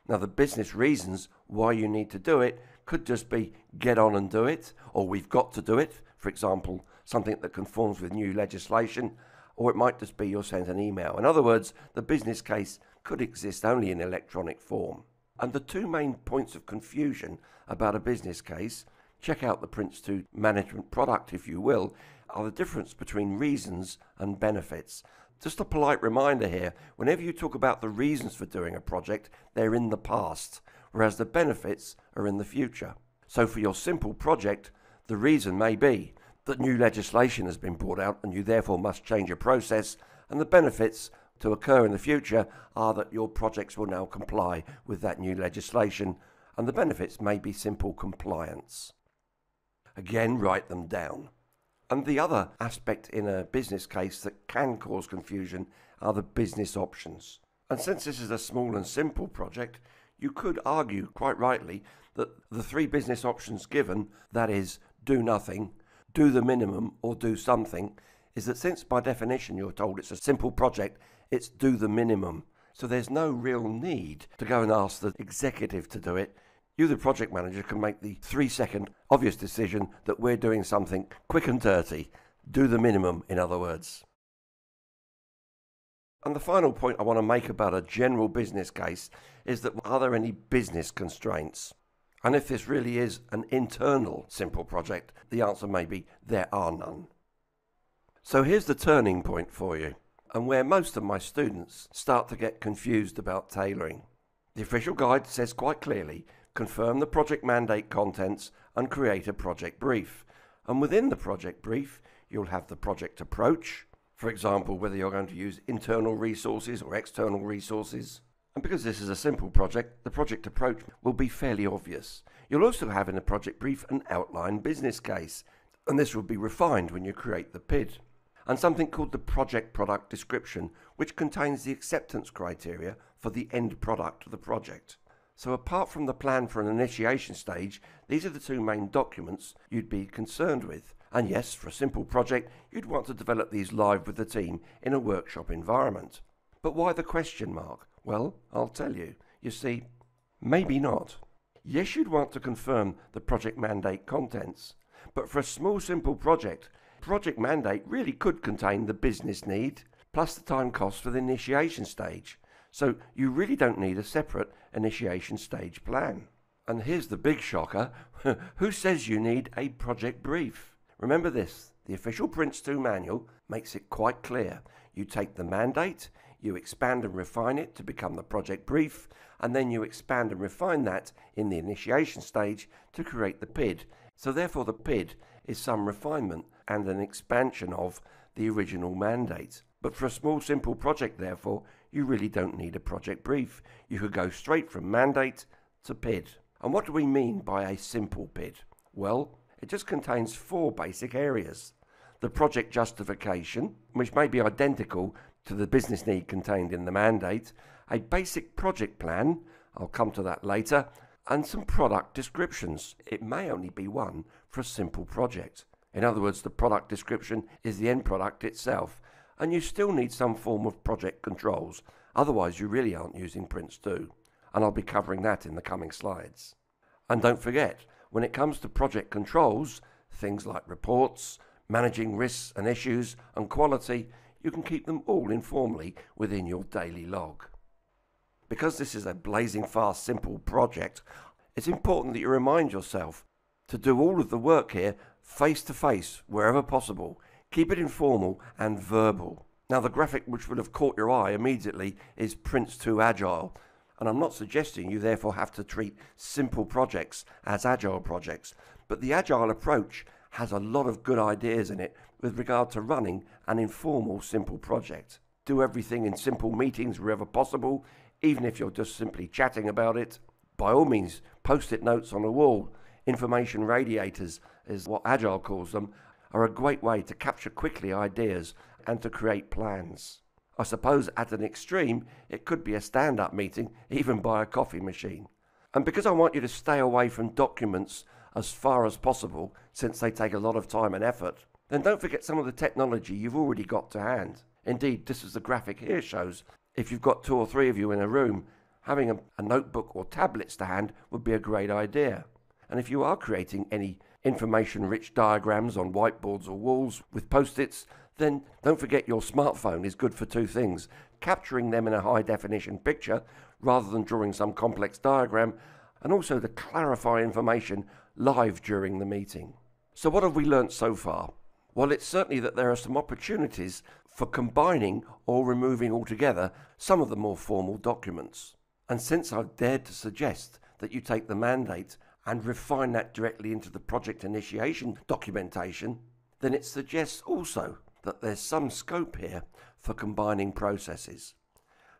Now, the business reasons why you need to do it could just be get on and do it, or we've got to do it, for example, something that conforms with new legislation, or it might just be you're sent an email. In other words, the business case could exist only in electronic form. And the two main points of confusion about a business case, check out the PRINCE2 management product if you will, are the difference between reasons and benefits. Just a polite reminder here, whenever you talk about the reasons for doing a project, they're in the past, whereas the benefits are in the future. So for your simple project, the reason may be that new legislation has been brought out and you therefore must change your process, and the benefits to occur in the future are that your projects will now comply with that new legislation, and the benefits may be simple compliance. Again, write them down. And the other aspect in a business case that can cause confusion are the business options. And since this is a small and simple project, you could argue, quite rightly, that the 3 business options given, that is, do nothing, do the minimum, or do something, is that since by definition you're told it's a simple project, it's do the minimum. So there's no real need to go and ask the executive to do it. You, the project manager, can make the 3-second obvious decision that we're doing something quick and dirty. Do the minimum, in other words. And the final point I want to make about a general business case is that are there any business constraints? And if this really is an internal simple project, the answer may be there are none. So here's the turning point for you, and where most of my students start to get confused about tailoring. The official guide says quite clearly, confirm the project mandate contents and create a project brief. And within the project brief, you'll have the project approach, for example, whether you're going to use internal resources or external resources. And because this is a simple project, the project approach will be fairly obvious. You'll also have in the project brief an outline business case, and this will be refined when you create the PID. And something called the project product description, which contains the acceptance criteria for the end product of the project. So apart from the plan for an initiation stage, these are the 2 main documents you'd be concerned with. And yes, for a simple project, you'd want to develop these live with the team in a workshop environment. But why the question mark? Well, I'll tell you. You see, maybe not. Yes, you'd want to confirm the project mandate contents, but for a small simple project, project mandate really could contain the business need plus the time cost for the initiation stage. So you really don't need a separate initiation stage plan. And here's the big shocker. Who says you need a project brief? Remember this, the official PRINCE2 manual makes it quite clear. You take the mandate, you expand and refine it to become the project brief, and then you expand and refine that in the initiation stage to create the PID. So therefore the PID is some refinement and an expansion of the original mandate. But for a small simple project, therefore, you really don't need a project brief. You could go straight from mandate to PID. And what do we mean by a simple PID? Well, it just contains 4 basic areas. The project justification, which may be identical to the business need contained in the mandate, a basic project plan, I'll come to that later, and some product descriptions. It may only be one for a simple project. In other words, the product description is the end product itself, and you still need some form of project controls, otherwise you really aren't using PRINCE2, and I'll be covering that in the coming slides. And don't forget, when it comes to project controls, things like reports, managing risks and issues, and quality, you can keep them all informally within your daily log. Because this is a blazing fast, simple project, it's important that you remind yourself to do all of the work here face to face, wherever possible. Keep it informal and verbal. Now, the graphic which would have caught your eye immediately is PRINCE2 Agile, and I'm not suggesting you therefore have to treat simple projects as agile projects, but the agile approach has a lot of good ideas in it with regard to running an informal simple project. Do everything in simple meetings wherever possible, even if you're just simply chatting about it. By all means, post-it notes on a wall, information radiators is what Agile calls them, are a great way to capture quickly ideas and to create plans. I suppose at an extreme, it could be a stand-up meeting, even by a coffee machine. And because I want you to stay away from documents as far as possible, since they take a lot of time and effort, then don't forget some of the technology you've already got to hand. Indeed, just as the graphic here shows, if you've got 2 or 3 of you in a room, having a notebook or tablets to hand would be a great idea. And if you are creating any information-rich diagrams on whiteboards or walls with post-its, then don't forget your smartphone is good for 2 things: capturing them in a high-definition picture rather than drawing some complex diagram, and also to clarify information live during the meeting. So what have we learnt so far? Well, it's certainly that there are some opportunities for combining or removing altogether some of the more formal documents. And since I've dared to suggest that you take the mandate and refine that directly into the project initiation documentation, then it suggests also that there's some scope here for combining processes.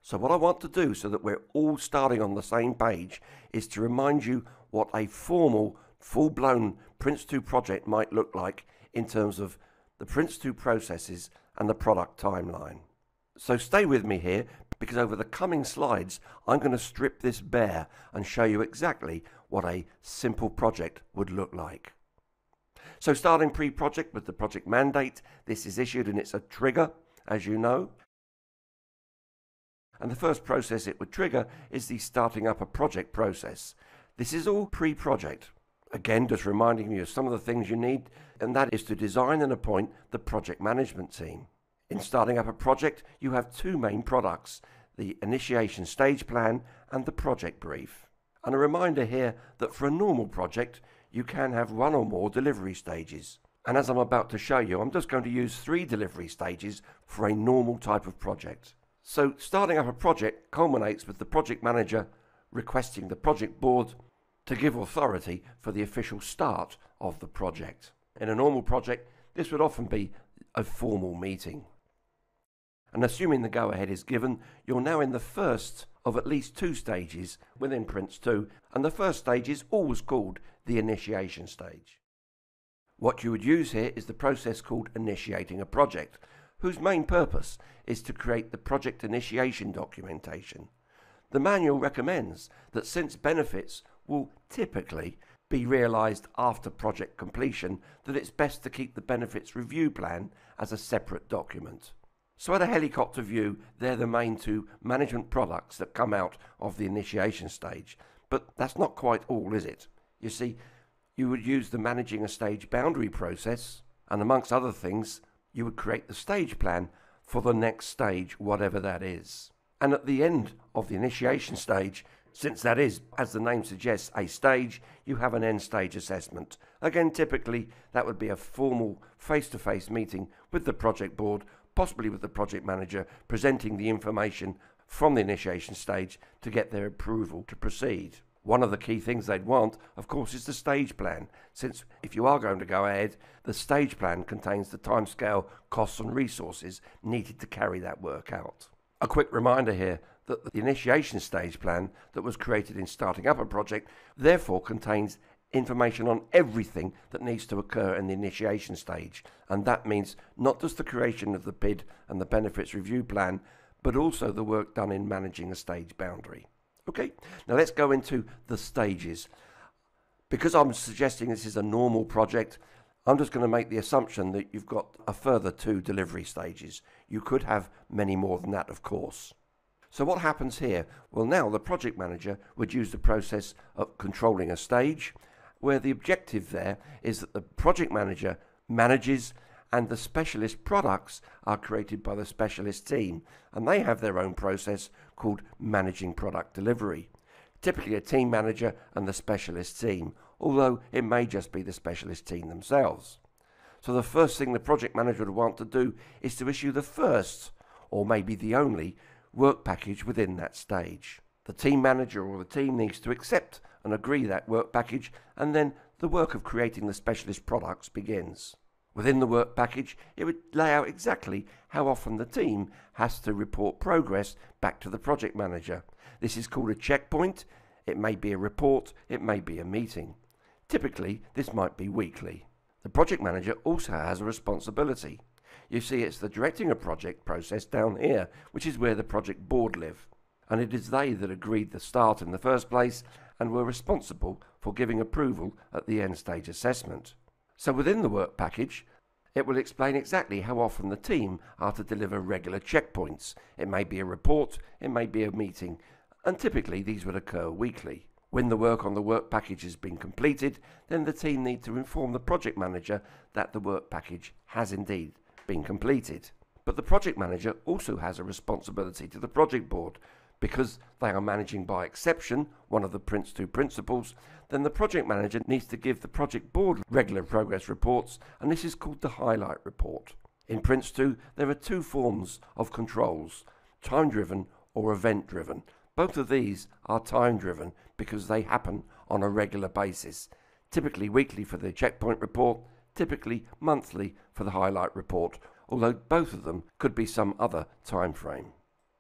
So what I want to do, so that we're all starting on the same page, is to remind you what a formal, full-blown PRINCE2 project might look like in terms of the PRINCE2 processes and the product timeline. So stay with me here, because over the coming slides I'm going to strip this bare and show you exactly what a simple project would look like. So starting pre-project with the project mandate, this is issued and it's a trigger, as you know. And the first process it would trigger is the starting up a project process. This is all pre-project. Again, just reminding you of some of the things you need, and that is to design and appoint the project management team. In starting up a project, you have two main products, the initiation stage plan and the project brief. And a reminder here that for a normal project, you can have one or more delivery stages. And as I'm about to show you, I'm just going to use 3 delivery stages for a normal type of project. So starting up a project culminates with the project manager requesting the project board to give authority for the official start of the project. In a normal project, this would often be a formal meeting. And assuming the go-ahead is given, you're now in the first of at least 2 stages within PRINCE2, and the first stage is always called the initiation stage. What you would use here is the process called initiating a project, whose main purpose is to create the project initiation documentation. The manual recommends that since benefits will typically be realised after project completion, that it's best to keep the benefits review plan as a separate document. So at a helicopter view, they're the main 2 management products that come out of the initiation stage. But that's not quite all, is it? You see, you would use the managing a stage boundary process, and amongst other things, you would create the stage plan for the next stage, whatever that is. And at the end of the initiation stage, since that is, as the name suggests, a stage, you have an end stage assessment. Again, typically, that would be a formal face-to-face meeting with the project board, possibly with the project manager, presenting the information from the initiation stage to get their approval to proceed. One of the key things they'd want, of course, is the stage plan, since if you are going to go ahead, the stage plan contains the timescale, costs and resources needed to carry that work out. A quick reminder here that the initiation stage plan that was created in starting up a project therefore contains information on everything that needs to occur in the initiation stage, and that means not just the creation of the PID and the benefits review plan, but also the work done in managing a stage boundary. Okay, now let's go into the stages. Because I'm suggesting this is a normal project, I'm just going to make the assumption that you've got a further 2 delivery stages. You could have many more than that, of course. So what happens here? Well, now the project manager would use the process of controlling a stage, where the objective there is that the project manager manages and the specialist products are created by the specialist team, and they have their own process called managing product delivery. Typically a team manager and the specialist team, although it may just be the specialist team themselves. So the first thing the project manager would want to do is to issue the first, or maybe the only, work package within that stage. The team manager or the team needs to accept and agree that work package, and then the work of creating the specialist products begins. Within the work package, it would lay out exactly how often the team has to report progress back to the project manager. This is called a checkpoint. It may be a report, it may be a meeting. Typically, this might be weekly. The project manager also has a responsibility. You see, it's the directing a project process down here, which is where the project board live. And it is they that agreed the start in the first place and were responsible for giving approval at the end stage assessment. So within the work package, it will explain exactly how often the team are to deliver regular checkpoints. It may be a report, it may be a meeting, and typically these would occur weekly. When the work on the work package has been completed, then the team need to inform the project manager that the work package has indeed been completed. But the project manager also has a responsibility to the project board. Because they are managing by exception, one of the PRINCE2 principles, then the project manager needs to give the project board regular progress reports, and this is called the highlight report. In PRINCE2, there are 2 forms of controls, time-driven or event-driven. Both of these are time-driven because they happen on a regular basis, typically weekly for the checkpoint report, typically monthly for the highlight report, although both of them could be some other time frame.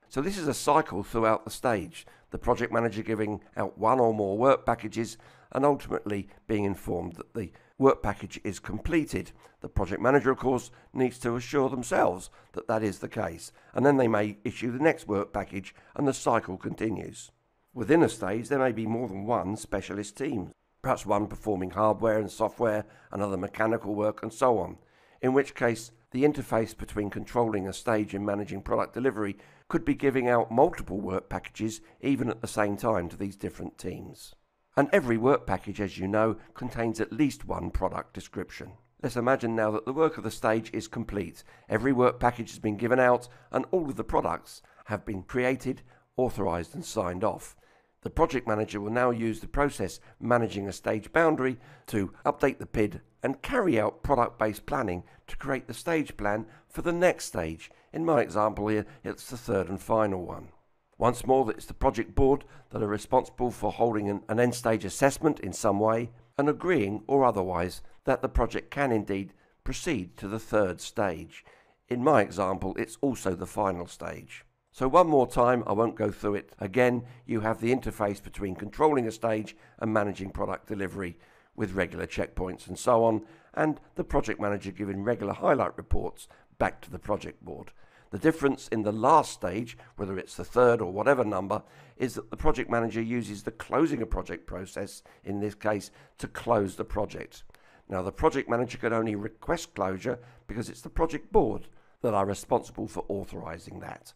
So this is a cycle throughout the stage, the project manager giving out 1 or more work packages and ultimately being informed that the work package is completed. The project manager, of course, needs to assure themselves that that is the case, and then they may issue the next work package and the cycle continues. Within a stage, there may be more than one specialist team, perhaps one performing hardware and software, another mechanical work, and so on, in which case the interface between controlling a stage and managing product delivery could be giving out multiple work packages even at the same time to these different teams. And every work package, as you know, contains at least one product description. Let's imagine now that the work of the stage is complete. Every work package has been given out and all of the products have been created, authorized and signed off. The project manager will now use the process managing a stage boundary to update the PID and carry out product-based planning to create the stage plan for the next stage. In my example here, it's the third and final one. Once more, it's the project board that are responsible for holding an end stage assessment in some way and agreeing or otherwise that the project can indeed proceed to the third stage. In my example, it's also the final stage. So one more time, I won't go through it again. You have the interface between controlling a stage and managing product delivery with regular checkpoints and so on, and the project manager giving regular highlight reports back to the project board. The difference in the last stage, whether it's the third or whatever number, is that the project manager uses the closing a project process, in this case, to close the project. Now, the project manager can only request closure because it's the project board that are responsible for authorizing that.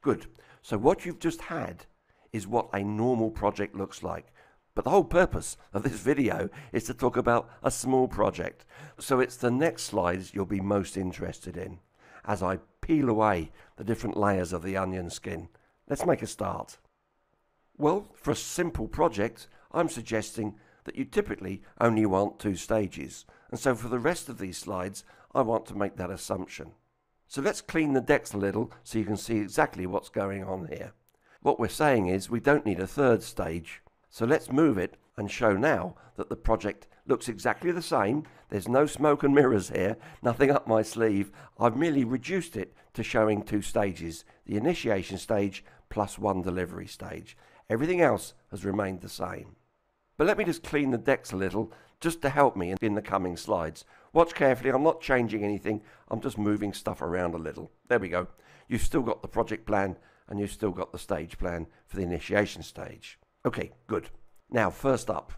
Good. So what you've just had is what a normal project looks like. But the whole purpose of this video is to talk about a small project. So it's the next slides you'll be most interested in as I peel away the different layers of the onion skin. Let's make a start. Well, for a simple project, I'm suggesting that you typically only want 2 stages. And so for the rest of these slides, I want to make that assumption. So let's clean the decks a little so you can see exactly what's going on here. What we're saying is we don't need a third stage. So let's move it and show now that the project looks exactly the same. There's no smoke and mirrors here, nothing up my sleeve. I've merely reduced it to showing 2 stages, the initiation stage plus 1 delivery stage. Everything else has remained the same. But let me just clean the decks a little just to help me in the coming slides. Watch carefully, I'm not changing anything, I'm just moving stuff around a little. There we go. You've still got the project plan and you've still got the stage plan for the initiation stage. Okay, good. Now, first up,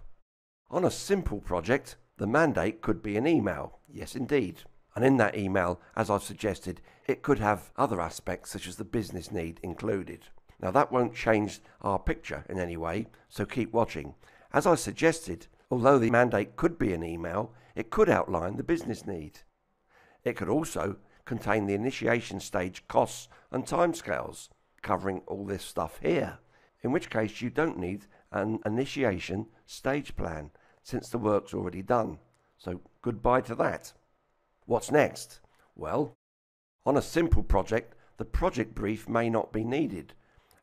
on a simple project, the mandate could be an email. Yes, indeed. And in that email, as I've suggested, it could have other aspects such as the business need included. Now, that won't change our picture in any way, so keep watching. As I suggested, although the mandate could be an email, it could outline the business need. It could also contain the initiation stage costs and timescales, covering all this stuff here, in which case you don't need an initiation stage plan since the work's already done. So goodbye to that. What's next? Well, on a simple project, the project brief may not be needed.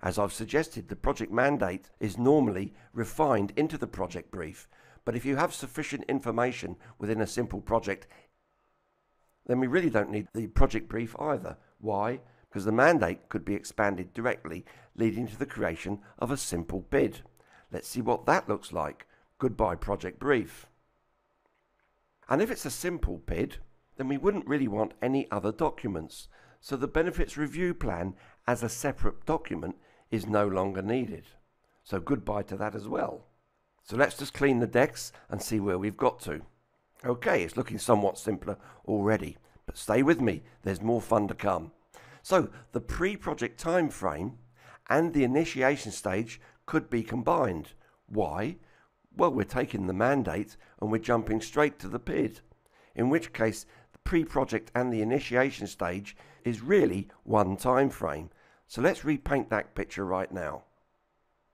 As I've suggested, the project mandate is normally refined into the project brief, but if you have sufficient information within a simple project, then we really don't need the project brief either. Why? Because the mandate could be expanded directly, leading to the creation of a simple PID. Let's see what that looks like. Goodbye project brief. And if it's a simple PID, then we wouldn't really want any other documents. So the benefits review plan as a separate document is no longer needed. So goodbye to that as well. So let's just clean the decks and see where we've got to. Okay, it's looking somewhat simpler already, but stay with me, there's more fun to come. So the pre-project time frame and the initiation stage could be combined. Why? Well, we're taking the mandate and we're jumping straight to the PID, in which case the pre-project and the initiation stage is really one time frame. So let's repaint that picture right now.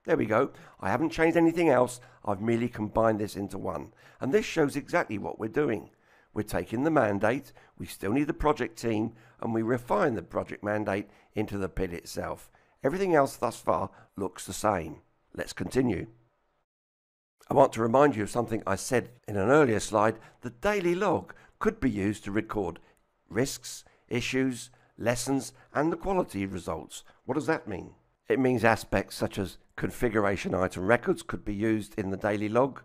There we go. I haven't changed anything else. I've merely combined this into one. And this shows exactly what we're doing. We're taking the mandate, we still need the project team, and we refine the project mandate into the PID itself. Everything else thus far looks the same. Let's continue. I want to remind you of something I said in an earlier slide. The daily log could be used to record risks, issues, lessons, and the quality results. What does that mean? It means aspects such as configuration item records could be used in the daily log.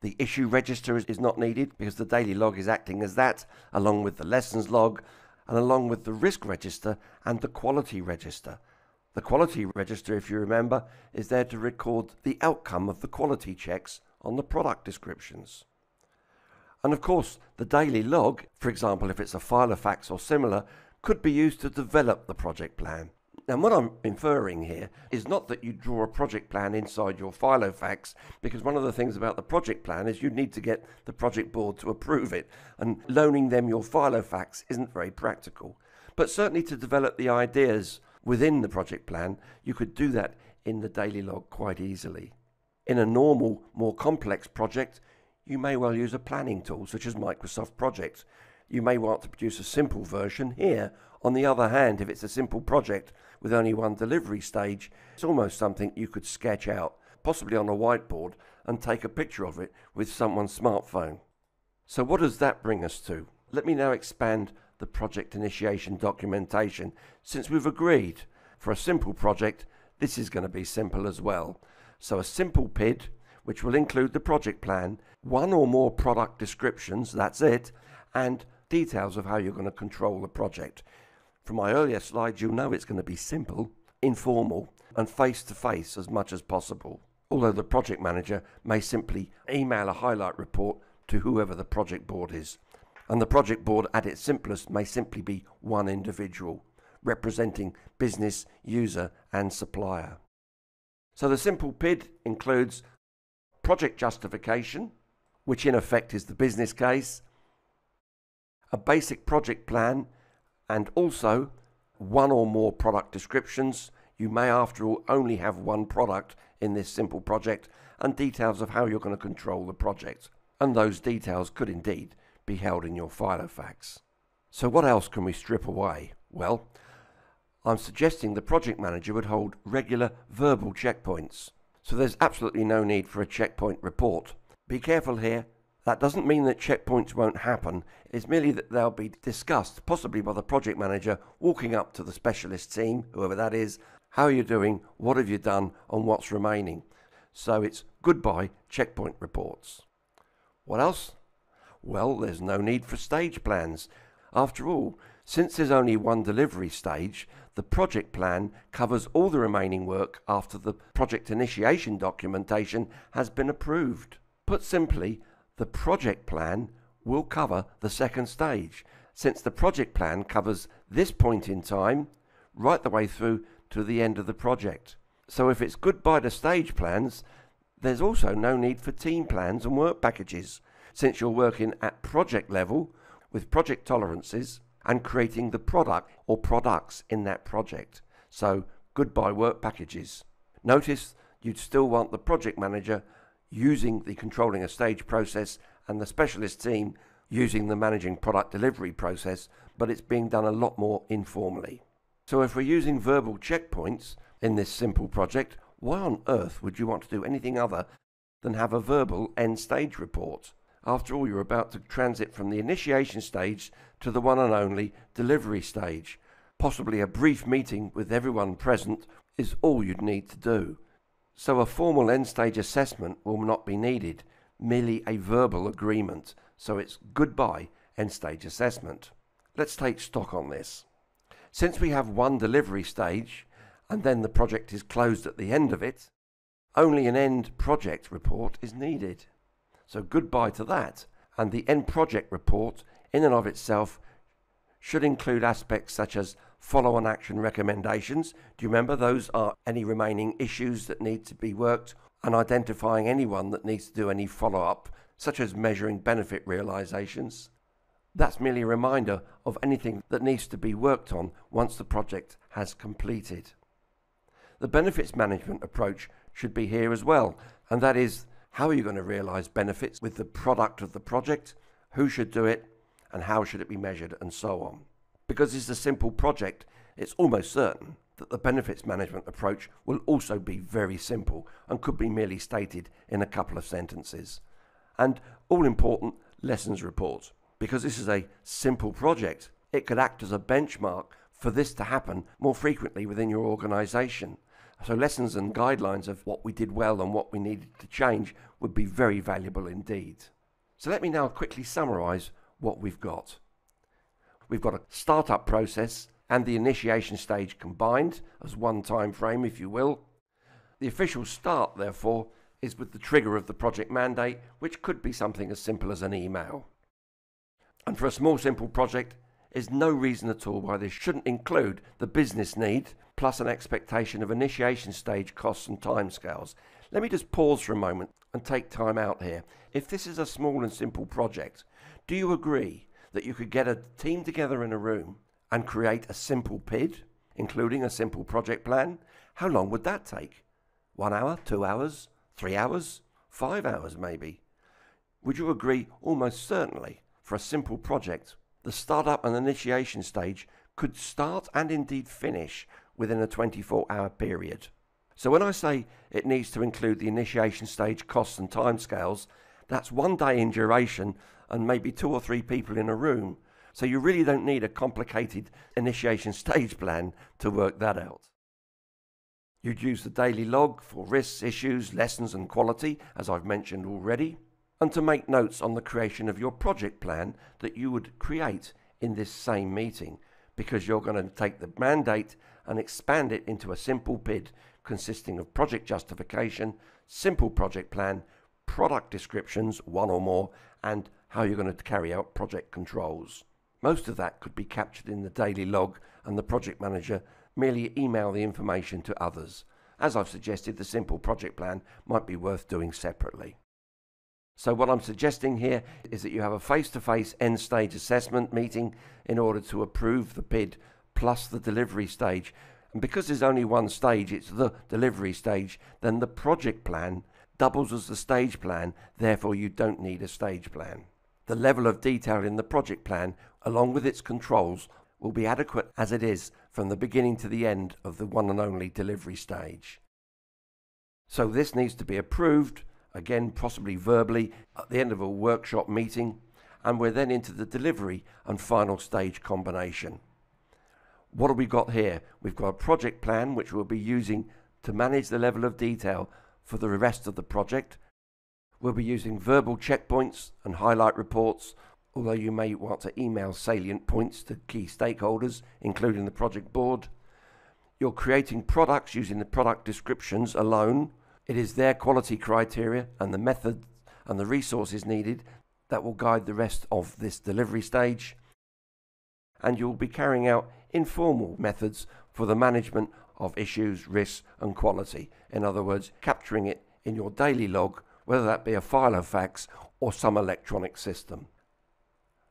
The issue register is not needed because the daily log is acting as that, along with the lessons log, and along with the risk register and the quality register. The quality register, if you remember, is there to record the outcome of the quality checks on the product descriptions. And of course, the daily log, for example, if it's a Filofax or similar, could be used to develop the project plan. Now, what I'm inferring here is not that you draw a project plan inside your Filofax, because one of the things about the project plan is you need to get the project board to approve it, and loaning them your Filofax isn't very practical. But certainly to develop the ideas within the project plan, you could do that in the daily log quite easily. In a normal, more complex project, you may well use a planning tool such as Microsoft Project. You may want to produce a simple version here. On the other hand, if it's a simple project with only one delivery stage, it's almost something you could sketch out, possibly on a whiteboard, and take a picture of it with someone's smartphone. So what does that bring us to? Let me now expand the project initiation documentation. Since we've agreed for a simple project, this is going to be simple as well. So a simple PID, which will include the project plan, one or more product descriptions, that's it, and details of how you're going to control the project. From my earlier slides, you'll know it's going to be simple, informal, and face-to-face as much as possible. Although the project manager may simply email a highlight report to whoever the project board is. And the project board at its simplest may simply be one individual, representing business, user, and supplier. So the simple PID includes project justification, which in effect is the business case, a basic project plan, and also one or more product descriptions. You may after all only have one product in this simple project, and details of how you're going to control the project. And those details could indeed be held in your Filofax. So what else can we strip away? Well, I'm suggesting the project manager would hold regular verbal checkpoints. So there's absolutely no need for a checkpoint report. Be careful here. That doesn't mean that checkpoints won't happen. It's merely that they'll be discussed, possibly by the project manager walking up to the specialist team, whoever that is. How are you doing? What have you done? And what's remaining? So it's goodbye checkpoint reports. What else? Well, there's no need for stage plans. After all, since there's only one delivery stage, the project plan covers all the remaining work after the project initiation documentation has been approved. Put simply, the project plan will cover the second stage, since the project plan covers this point in time right the way through to the end of the project. So if it's goodbye to stage plans, there's also no need for team plans and work packages, since you're working at project level with project tolerances and creating the product or products in that project. So goodbye work packages. Notice you'd still want the project manager using the controlling a stage process and the specialist team using the managing product delivery process, but it's being done a lot more informally. So if we're using verbal checkpoints in this simple project, why on earth would you want to do anything other than have a verbal end stage report? After all, you're about to transit from the initiation stage to the one and only delivery stage. Possibly a brief meeting with everyone present is all you'd need to do. So a formal end stage assessment will not be needed, merely a verbal agreement. So it's goodbye end stage assessment. Let's take stock on this. Since we have one delivery stage and then the project is closed at the end of it, only an end project report is needed. So goodbye to that, and the end project report in and of itself should include aspects such as follow-on action recommendations. Do you remember those are any remaining issues that need to be worked, and identifying anyone that needs to do any follow-up, such as measuring benefit realizations. That's merely a reminder of anything that needs to be worked on once the project has completed. The benefits management approach should be here as well, and that is, how are you going to realize benefits with the product of the project, who should do it, and how should it be measured, and so on. Because it's a simple project, it's almost certain that the benefits management approach will also be very simple and could be merely stated in a couple of sentences. And all important, lessons report. Because this is a simple project, it could act as a benchmark for this to happen more frequently within your organization. So lessons and guidelines of what we did well and what we needed to change would be very valuable indeed. So let me now quickly summarize what we've got. We've got a startup process and the initiation stage combined as one time frame, if you will. The official start, therefore, is with the trigger of the project mandate, which could be something as simple as an email. And for a small, simple project, there's no reason at all why this shouldn't include the business need plus an expectation of initiation stage costs and timescales. Let me just pause for a moment and take time out here. If this is a small and simple project, do you agree that you could get a team together in a room and create a simple PID, including a simple project plan? How long would that take? 1 hour, 2 hours, 3 hours, 5 hours maybe? Would you agree almost certainly for a simple project, the startup and initiation stage could start and indeed finish within a 24-hour period? So when I say it needs to include the initiation stage costs and timescales, that's 1 day in duration and maybe 2 or 3 people in a room. So you really don't need a complicated initiation stage plan to work that out. You'd use the daily log for risks, issues, lessons and quality, as I've mentioned already, and to make notes on the creation of your project plan that you would create in this same meeting, because you're going to take the mandate and expand it into a simple PID consisting of project justification, simple project plan, product descriptions, 1 or more, and how you're going to carry out project controls. Most of that could be captured in the daily log, and the project manager merely email the information to others. As I've suggested, the simple project plan might be worth doing separately. So what I'm suggesting here is that you have a face-to-face end-stage assessment meeting in order to approve the PID plus the delivery stage. And because there's only one stage, it's the delivery stage, then the project plan doubles as the stage plan, therefore you don't need a stage plan. The level of detail in the project plan, along with its controls, will be adequate as it is from the beginning to the end of the one and only delivery stage. So this needs to be approved, again possibly verbally, at the end of a workshop meeting, and we're then into the delivery and final stage combination. What have we got here? We've got a project plan which we'll be using to manage the level of detail for the rest of the project. We'll be using verbal checkpoints and highlight reports, although you may want to email salient points to key stakeholders, including the project board. You're creating products using the product descriptions alone. It is their quality criteria and the methods and the resources needed that will guide the rest of this delivery stage. And you'll be carrying out informal methods for the management of issues, risks and quality. In other words, capturing it in your daily log, whether that be a file of facts or some electronic system.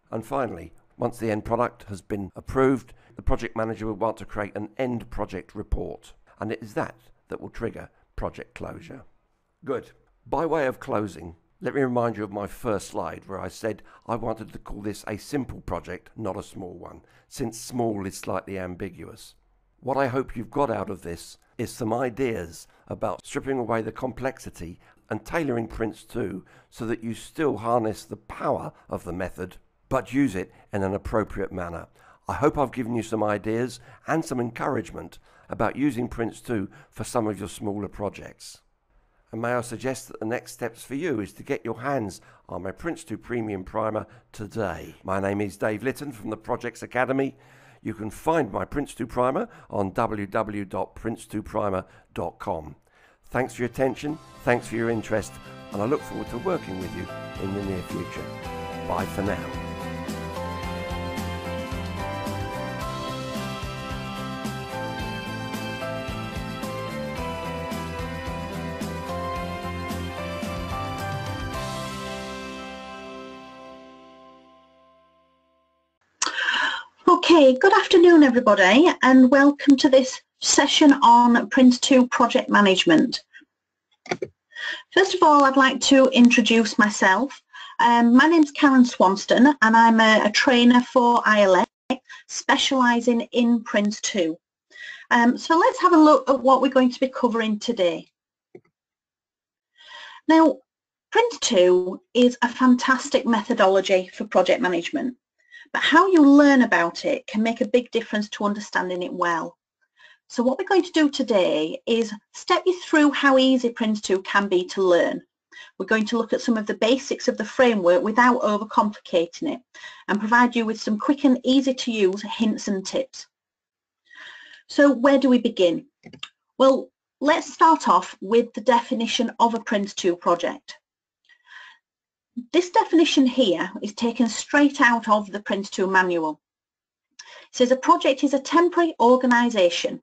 And finally, once the end product has been approved, the project manager will want to create an end project report, and it is that will trigger project closure. Good. By way of closing, let me remind you of my first slide where I said I wanted to call this a simple project, not a small one, since small is slightly ambiguous. What I hope you've got out of this is some ideas about stripping away the complexity and tailoring PRINCE2 so that you still harness the power of the method, but use it in an appropriate manner. I hope I've given you some ideas and some encouragement about using PRINCE2 for some of your smaller projects. And may I suggest that the next steps for you is to get your hands on my PRINCE2 Premium Primer today. My name is Dave Litton from the Projects Academy. You can find my PRINCE2 Primer on www.prince2primer.com. Thanks for your attention, thanks for your interest, and I look forward to working with you in the near future. Bye for now. Okay, good afternoon everybody, and welcome to this session on PRINCE2 project management. First of all, I'd like to introduce myself. My name's Karen Swanston and I'm a trainer for ILA, specialising in PRINCE2. So let's have a look at what we're going to be covering today. Now, PRINCE2 is a fantastic methodology for project management, but how you learn about it can make a big difference to understanding it well. So what we're going to do today is step you through how easy PRINCE2 can be to learn. We're going to look at some of the basics of the framework without overcomplicating it and provide you with some quick and easy to use hints and tips. So where do we begin? Well, let's start off with the definition of a PRINCE2 project. This definition here is taken straight out of the PRINCE2 manual. It says a project is a temporary organisation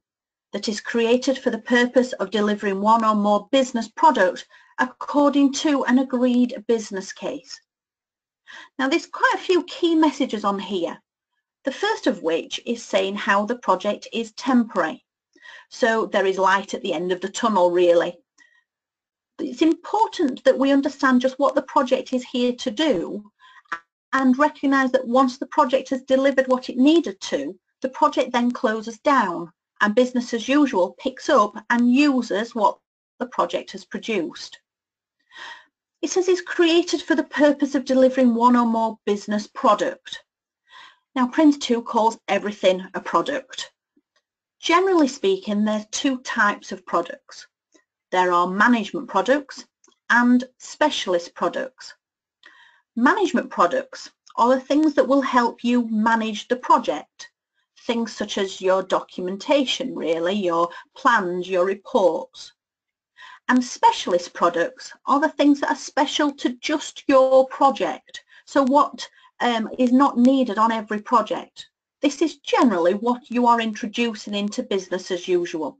that is created for the purpose of delivering one or more business products according to an agreed business case. Now there's quite a few key messages on here. The first of which is saying how the project is temporary. So there is light at the end of the tunnel really. It's important that we understand just what the project is here to do and recognise that once the project has delivered what it needed to, the project then closes down and business as usual picks up and uses what the project has produced. It says it's created for the purpose of delivering one or more business product. Now PRINCE2 calls everything a product. Generally speaking, there's two types of products. There are management products and specialist products. Management products are the things that will help you manage the project. Things such as your documentation, really, your plans, your reports. And specialist products are the things that are special to just your project. So what is not needed on every project. This is generally what you are introducing into business as usual.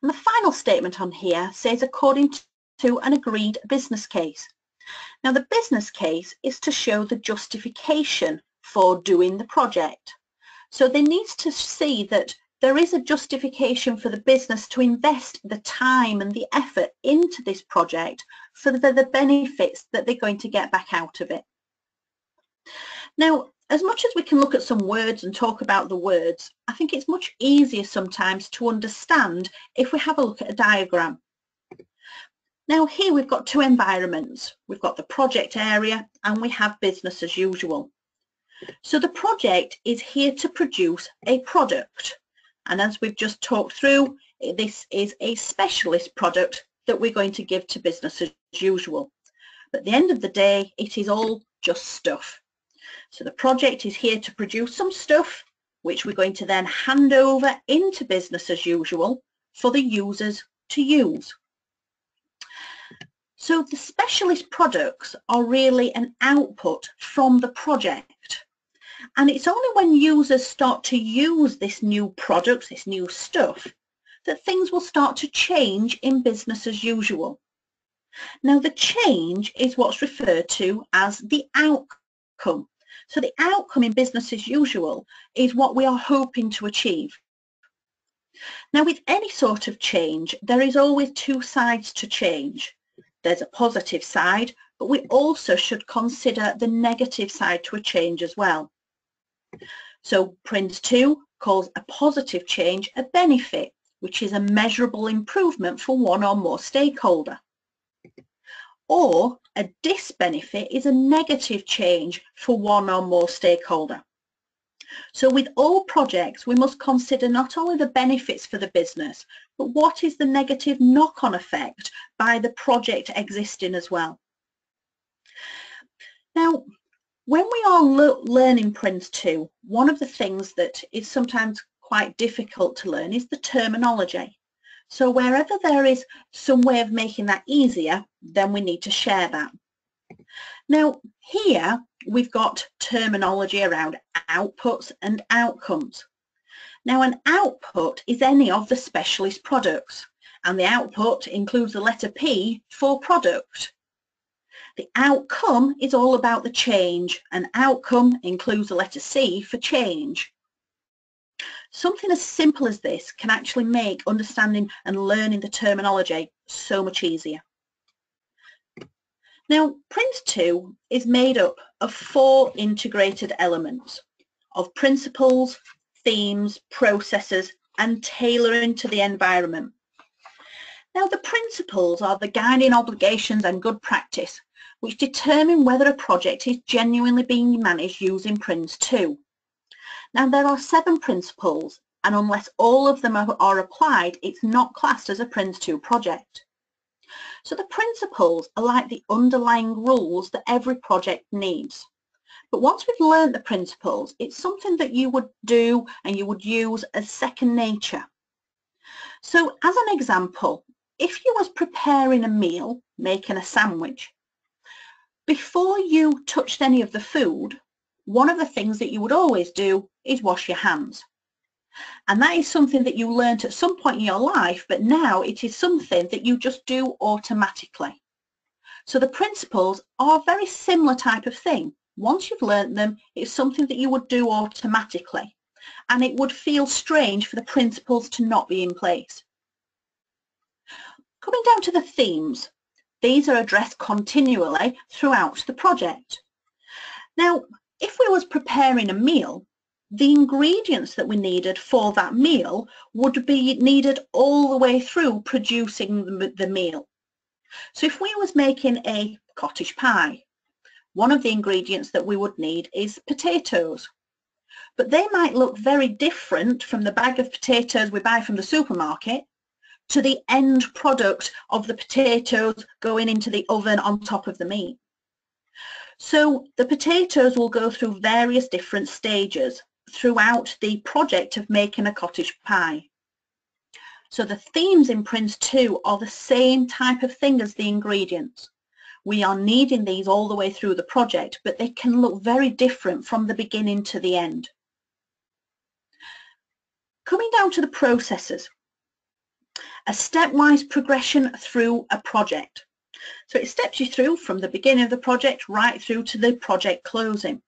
And the final statement on here says according to an agreed business case. Now the business case is to show the justification for doing the project. So they need to see that there is a justification for the business to invest the time and the effort into this project for the benefits that they're going to get back out of it. Now, as much as we can look at some words and talk about the words, I think it's much easier sometimes to understand if we have a look at a diagram. Now here we've got two environments. We've got the project area and we have business as usual. So the project is here to produce a product. And as we've just talked through, this is a specialist product that we're going to give to business as usual. But at the end of the day, it is all just stuff. So the project is here to produce some stuff, which we're going to then hand over into business as usual for the users to use. So the specialist products are really an output from the project. And it's only when users start to use this new product, this new stuff, that things will start to change in business as usual. Now the change is what's referred to as the outcome. So the outcome in business as usual is what we are hoping to achieve. Now with any sort of change, there is always two sides to change. There's a positive side, but we also should consider the negative side to a change as well. So PRINCE2 calls a positive change a benefit, which is a measurable improvement for one or more stakeholder. Or a disbenefit is a negative change for one or more stakeholder. So with all projects, we must consider not only the benefits for the business, but what is the negative knock-on effect by the project existing as well. Now, when we are learning PRINCE2, one of the things that is sometimes quite difficult to learn is the terminology. So wherever there is some way of making that easier, then we need to share that. Now here we've got terminology around outputs and outcomes. Now an output is any of the specialist products, and the output includes the letter P for product. The outcome is all about the change, and outcome includes the letter C for change. Something as simple as this can actually make understanding and learning the terminology so much easier. Now, PRINCE2 is made up of 4 integrated elements of principles, themes, processes, and tailoring to the environment. Now, the principles are the guiding obligations and good practice, which determine whether a project is genuinely being managed using PRINCE2. Now, there are 7 principles, and unless all of them are applied, it's not classed as a PRINCE2 project. So the principles are like the underlying rules that every project needs. But once we've learned the principles, it's something that you would do and you would use as second nature. So as an example, if you was preparing a meal, making a sandwich, before you touched any of the food, one of the things that you would always do is wash your hands. And that is something that you learnt at some point in your life, but now it is something that you just do automatically. So the principles are a very similar type of thing. Once you've learnt them, it's something that you would do automatically. And it would feel strange for the principles to not be in place. Coming down to the themes, these are addressed continually throughout the project. Now, if we was preparing a meal, the ingredients that we needed for that meal would be needed all the way through producing the meal. So if we was making a cottage pie, one of the ingredients that we would need is potatoes. But they might look very different from the bag of potatoes we buy from the supermarket to the end product of the potatoes going into the oven on top of the meat. So the potatoes will go through various different stages throughout the project of making a cottage pie. So the themes in PRINCE2 are the same type of thing as the ingredients. We are needing these all the way through the project, but they can look very different from the beginning to the end. Coming down to the processes, a stepwise progression through a project. So it steps you through from the beginning of the project right through to the project closing.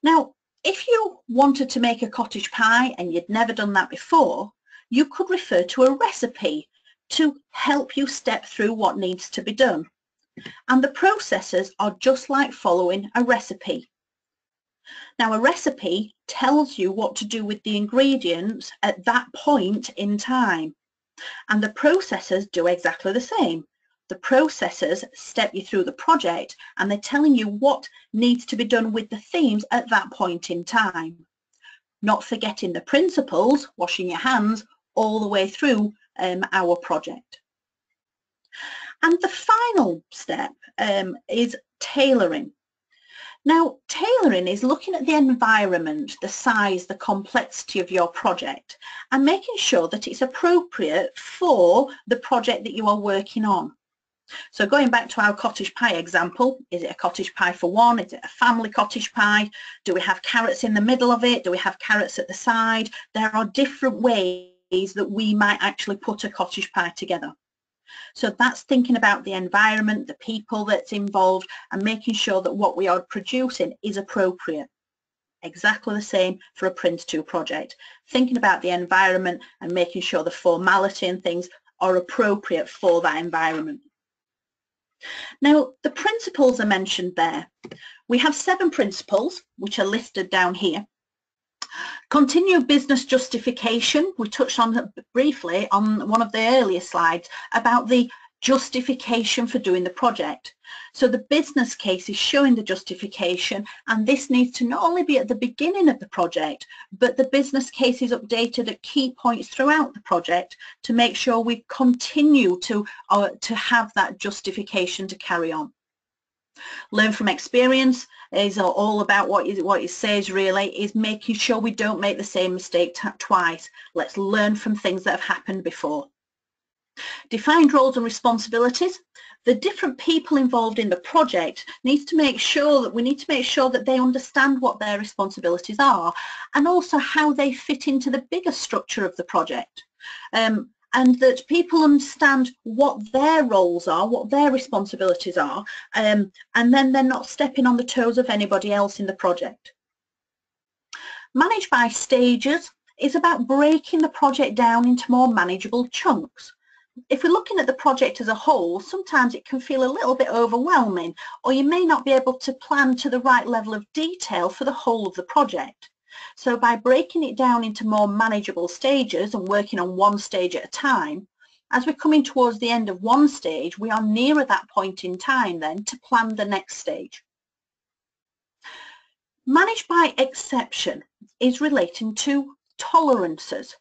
Now, if you wanted to make a cottage pie and you'd never done that before, you could refer to a recipe to help you step through what needs to be done. And the processes are just like following a recipe. Now, a recipe tells you what to do with the ingredients at that point in time. And the processes do exactly the same. The processes step you through the project and they're telling you what needs to be done with the themes at that point in time. Not forgetting the principles, washing your hands, all the way through our project. And the final step is tailoring. Now, tailoring is looking at the environment, the size, the complexity of your project and making sure that it's appropriate for the project that you are working on. So going back to our cottage pie example, is it a cottage pie for one? Is it a family cottage pie? Do we have carrots in the middle of it? Do we have carrots at the side? There are different ways that we might actually put a cottage pie together. So that's thinking about the environment, the people that's involved and making sure that what we are producing is appropriate. Exactly the same for a PRINCE2 project. Thinking about the environment and making sure the formality and things are appropriate for that environment. Now, the principles are mentioned there. We have 7 principles which are listed down here. Continued business justification, we touched on briefly on one of the earlier slides about the justification for doing the project. So the business case is showing the justification and this needs to not only be at the beginning of the project, but the business case is updated at key points throughout the project to make sure we continue to have that justification to carry on. Learn from experience is all about what it says really, is making sure we don't make the same mistake twice. Let's learn from things that have happened before. Defined roles and responsibilities. The different people involved in the project need to make sure that they understand what their responsibilities are and also how they fit into the bigger structure of the project. And that people understand what their roles are, what their responsibilities are, and then they're not stepping on the toes of anybody else in the project. Manage by stages is about breaking the project down into more manageable chunks. If we're looking at the project as a whole, sometimes it can feel a little bit overwhelming, or you may not be able to plan to the right level of detail for the whole of the project. So by breaking it down into more manageable stages and working on one stage at a time, as we're coming towards the end of one stage, we are nearer that point in time then to plan the next stage. Manage by exception is relating to tolerances.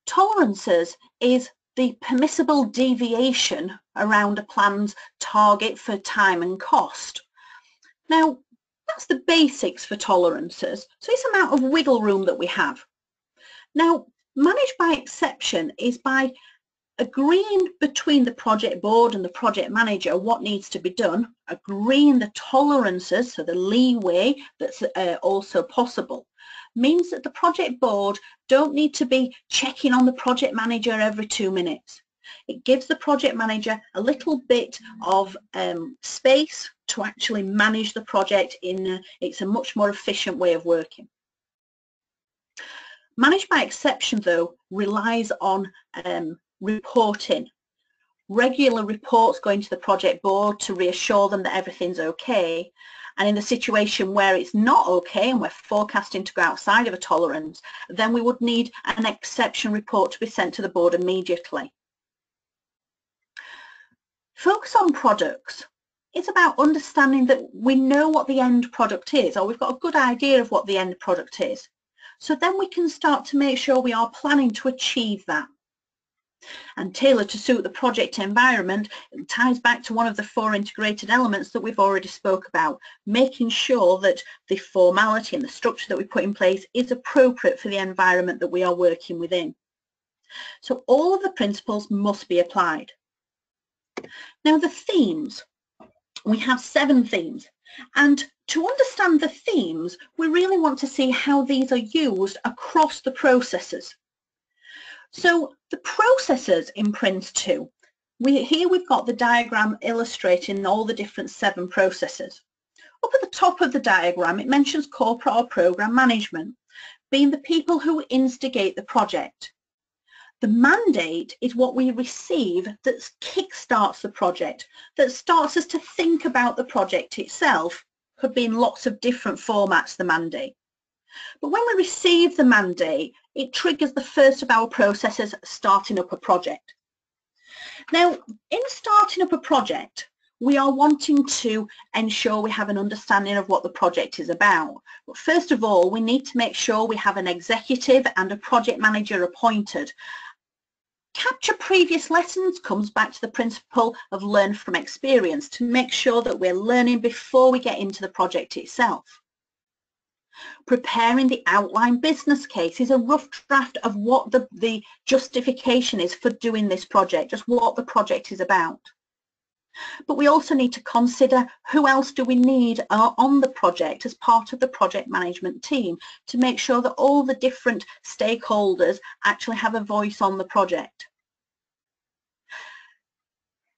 Tolerances is the permissible deviation around a plan's target for time and cost. Now, that's the basics for tolerances. So it's the amount of wiggle room that we have. Now, managed by exception is by agreeing between the project board and the project manager what needs to be done, agreeing the tolerances, so the leeway that's also possible, means that the project board don't need to be checking on the project manager every 2 minutes. It gives the project manager a little bit of space to actually manage the project it's a much more efficient way of working. Managed by exception, though, relies on reporting. Regular reports going to the project board to reassure them that everything's okay. And in the situation where it's not okay and we're forecasting to go outside of a tolerance, then we would need an exception report to be sent to the board immediately. Focus on products. It's about understanding that we know what the end product is, or we've got a good idea of what the end product is. So then we can start to make sure we are planning to achieve that. And tailor to suit the project environment, it ties back to one of the 4 integrated elements that we've already spoke about, making sure that the formality and the structure that we put in place is appropriate for the environment that we are working within. So all of the principles must be applied. Now the themes, we have 7 themes, and to understand the themes we really want to see how these are used across the processes. So the processes in PRINCE2, here we've got the diagram illustrating all the different 7 processes. Up at the top of the diagram it mentions corporate or program management, being the people who instigate the project. The mandate is what we receive that kick-starts the project, that starts us to think about the project itself. Could be in lots of different formats, the mandate. But when we receive the mandate, it triggers the first of our processes, starting up a project. Now, in starting up a project, we are wanting to ensure we have an understanding of what the project is about. But first of all, we need to make sure we have an executive and a project manager appointed. Capture previous lessons comes back to the principle of learn from experience, to make sure that we're learning before we get into the project itself. Preparing the outline business case is a rough draft of what the justification is for doing this project, just what the project is about. But we also need to consider who else do we need on the project as part of the project management team to make sure that all the different stakeholders actually have a voice on the project.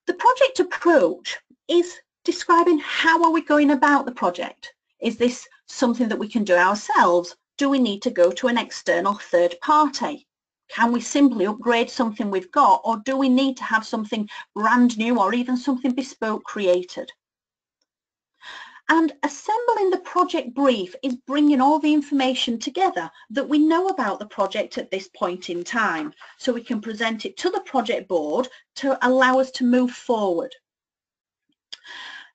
The project approach is describing how are we going about the project. Is this something that we can do ourselves? Do we need to go to an external third party? Can we simply upgrade something we've got, or do we need to have something brand new or even something bespoke created? And assembling the project brief is bringing all the information together that we know about the project at this point in time, so we can present it to the project board to allow us to move forward.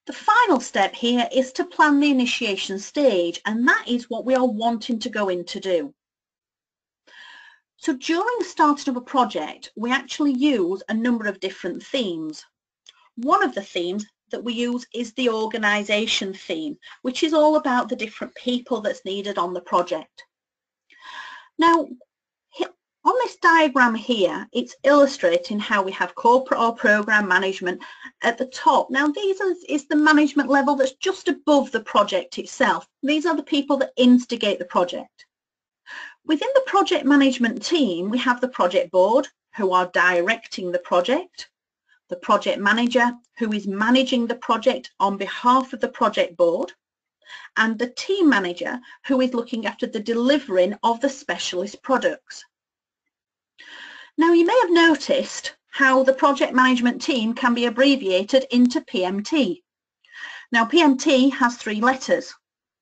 The final step here is to plan the initiation stage, and that is what we are wanting to go in to do. So during starting of a project, we actually use a number of different themes. One of the themes that we use is the organisation theme, which is all about the different people that's needed on the project. Now, on this diagram here, it's illustrating how we have corporate or program management at the top. Now, these is the management level that's just above the project itself. These are the people that instigate the project. Within the project management team, we have the project board, who are directing the project, the project manager, who is managing the project on behalf of the project board, and the team manager, who is looking after the delivering of the specialist products. Now, you may have noticed how the project management team can be abbreviated into PMT. Now, PMT has 3 letters,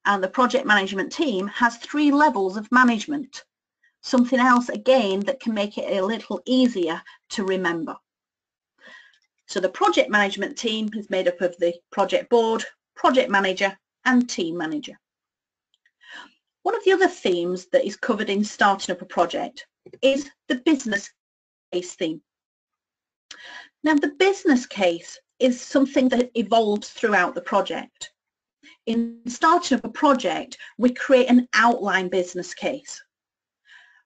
and the project management team has 3 levels of management. Something else, again, that can make it a little easier to remember. So the project management team is made up of the project board, project manager, and team manager. One of the other themes that is covered in starting up a project is the business case theme. Now, the business case is something that evolves throughout the project. In starting up a project, we create an outline business case.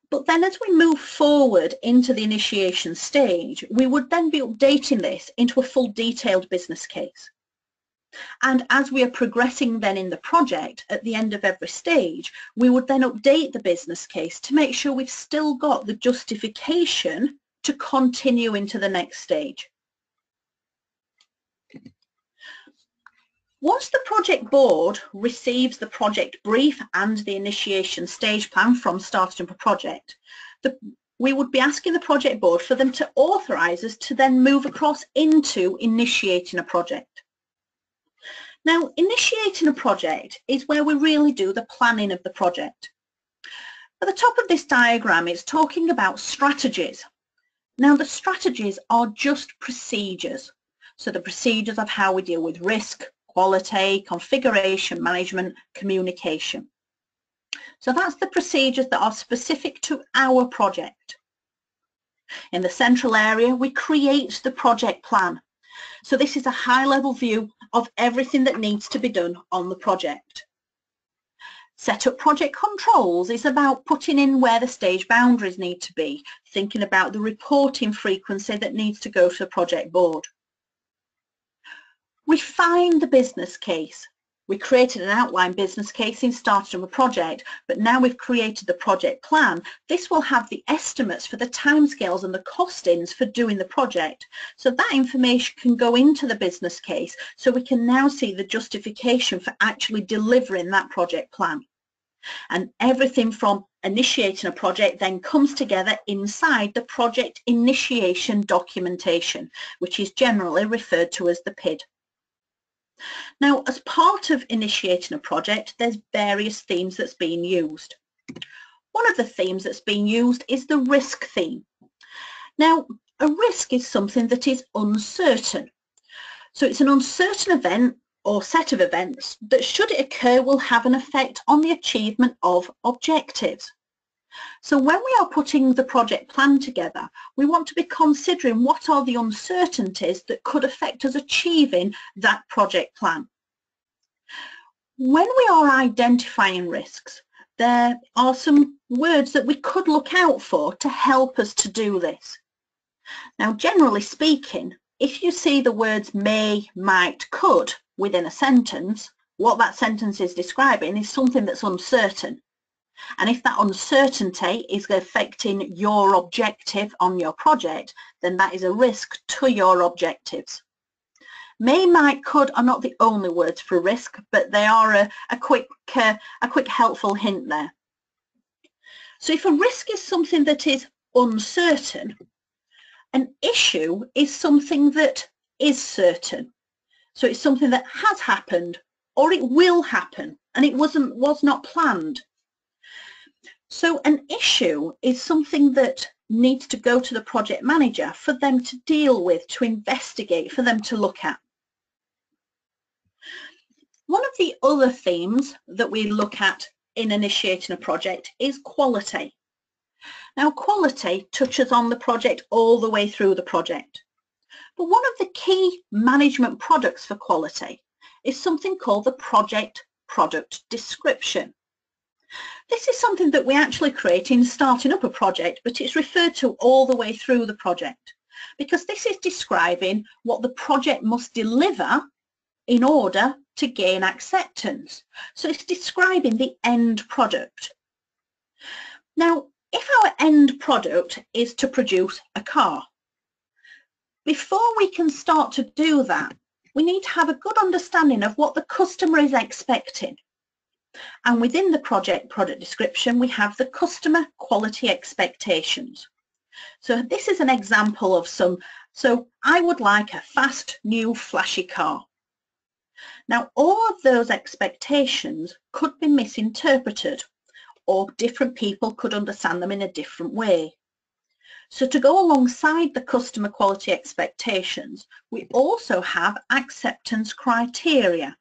But then as we move forward into the initiation stage, we would then be updating this into a full detailed business case. And as we are progressing then in the project, at the end of every stage, we would then update the business case to make sure we've still got the justification to continue into the next stage. Once the project board receives the project brief and the initiation stage plan from starting up a project, we would be asking the project board for them to authorise us to then move across into initiating a project. Now, initiating a project is where we really do the planning of the project. At the top of this diagram, it's talking about strategies. Now, the strategies are just procedures. So the procedures of how we deal with risk, quality, configuration management, communication. So that's the procedures that are specific to our project. In the central area, we create the project plan. So this is a high-level view of everything that needs to be done on the project. Set up project controls is about putting in where the stage boundaries need to be, thinking about the reporting frequency that needs to go to the project board. Refine the business case. We created an outline business case in starting of a project, but now we've created the project plan. This will have the estimates for the timescales and the costings for doing the project. So that information can go into the business case, so we can now see the justification for actually delivering that project plan. And everything from initiating a project then comes together inside the project initiation documentation, which is generally referred to as the PID. Now, as part of initiating a project, there's various themes that's being used. One of the themes that's being used is the risk theme. Now, a risk is something that is uncertain. So it's an uncertain event or set of events that, should it occur, will have an effect on the achievement of objectives. So when we are putting the project plan together, we want to be considering what are the uncertainties that could affect us achieving that project plan. When we are identifying risks, there are some words that we could look out for to help us to do this. Now, generally speaking, if you see the words may, might, could within a sentence, what that sentence is describing is something that's uncertain. And if that uncertainty is affecting your objective on your project, then that is a risk to your objectives. May, might, could are not the only words for risk, but they are a quick helpful hint there. So if a risk is something that is uncertain, an issue is something that is certain. So it's something that has happened, or it will happen, and it was not planned. So an issue is something that needs to go to the project manager for them to deal with, to investigate, for them to look at. One of the other themes that we look at in initiating a project is quality. Now, quality touches on the project all the way through the project. But one of the key management products for quality is something called the project product description. This is something that we actually create in starting up a project, but it's referred to all the way through the project, because this is describing what the project must deliver in order to gain acceptance. So it's describing the end product. Now, if our end product is to produce a car, before we can start to do that, we need to have a good understanding of what the customer is expecting. And within the project product description, we have the customer quality expectations. So this is an example of so I would like a fast, new, flashy car. Now, all of those expectations could be misinterpreted, or different people could understand them in a different way. So to go alongside the customer quality expectations, we also have acceptance criteria,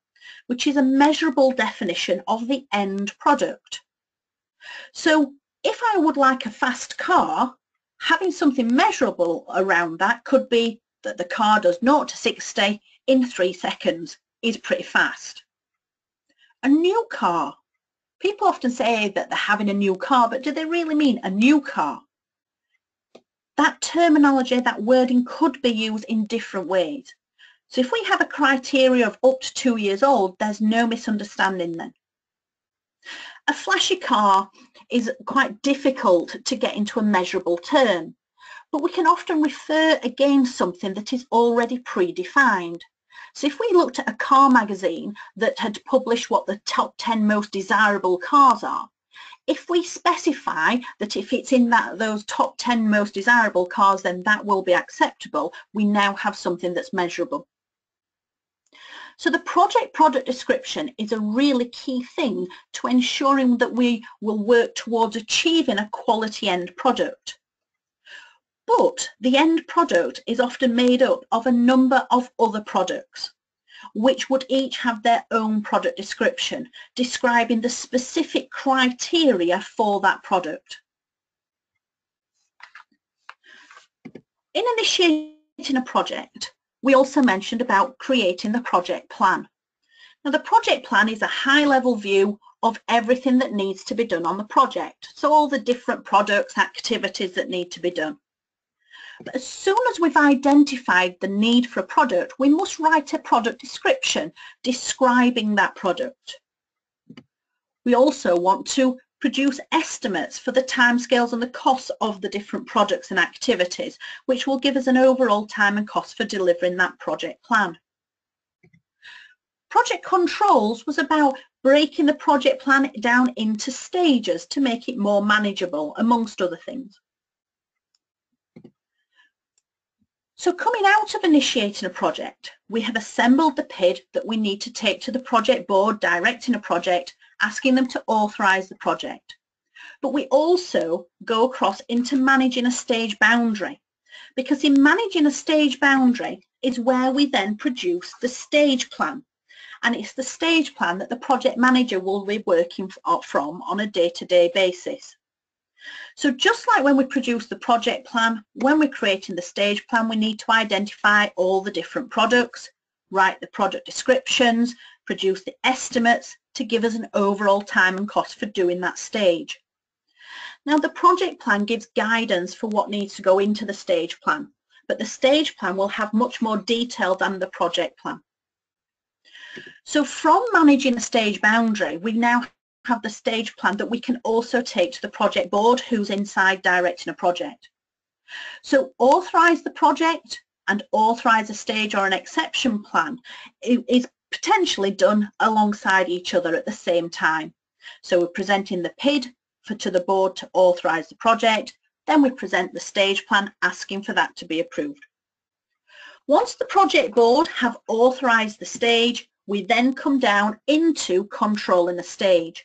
which is a measurable definition of the end product. So if I would like a fast car, having something measurable around that could be that the car does 0 to 60 in 3 seconds is pretty fast. A new car. People often say that they're having a new car, but do they really mean a new car? That terminology, that wording could be used in different ways. So if we have a criteria of up to 2 years old, there's no misunderstanding then. A flashy car is quite difficult to get into a measurable term, but we can often refer against something that is already predefined. So if we looked at a car magazine that had published what the top 10 most desirable cars are, if we specify that if it's in those top 10 most desirable cars, then that will be acceptable, we now have something that's measurable. So the project product description is a really key thing to ensuring that we will work towards achieving a quality end product. But the end product is often made up of a number of other products, which would each have their own product description, describing the specific criteria for that product. In initiating a project, we also mentioned about creating the project plan. Now, the project plan is a high-level view of everything that needs to be done on the project, so all the different products, activities that need to be done. But as soon as we've identified the need for a product, we must write a product description describing that product. We also want to produce estimates for the timescales and the costs of the different products and activities, which will give us an overall time and cost for delivering that project plan. Project controls was about breaking the project plan down into stages to make it more manageable, amongst other things. So coming out of initiating a project, we have assembled the PID that we need to take to the project board, directing a project, asking them to authorise the project. But we also go across into managing a stage boundary, because in managing a stage boundary is where we then produce the stage plan. And it's the stage plan that the project manager will be working from on a day-to-day basis. So just like when we produce the project plan, when we're creating the stage plan, we need to identify all the different products, write the product descriptions, produce the estimates to give us an overall time and cost for doing that stage. Now, the project plan gives guidance for what needs to go into the stage plan, but the stage plan will have much more detail than the project plan. So from managing a stage boundary, we now have the stage plan that we can also take to the project board who's inside directing a project. So authorise the project and authorise a stage or an exception plan is potentially done alongside each other at the same time. So we're presenting the PID to the board to authorise the project, then we present the stage plan asking for that to be approved. Once the project board have authorised the stage, we then come down into controlling the stage.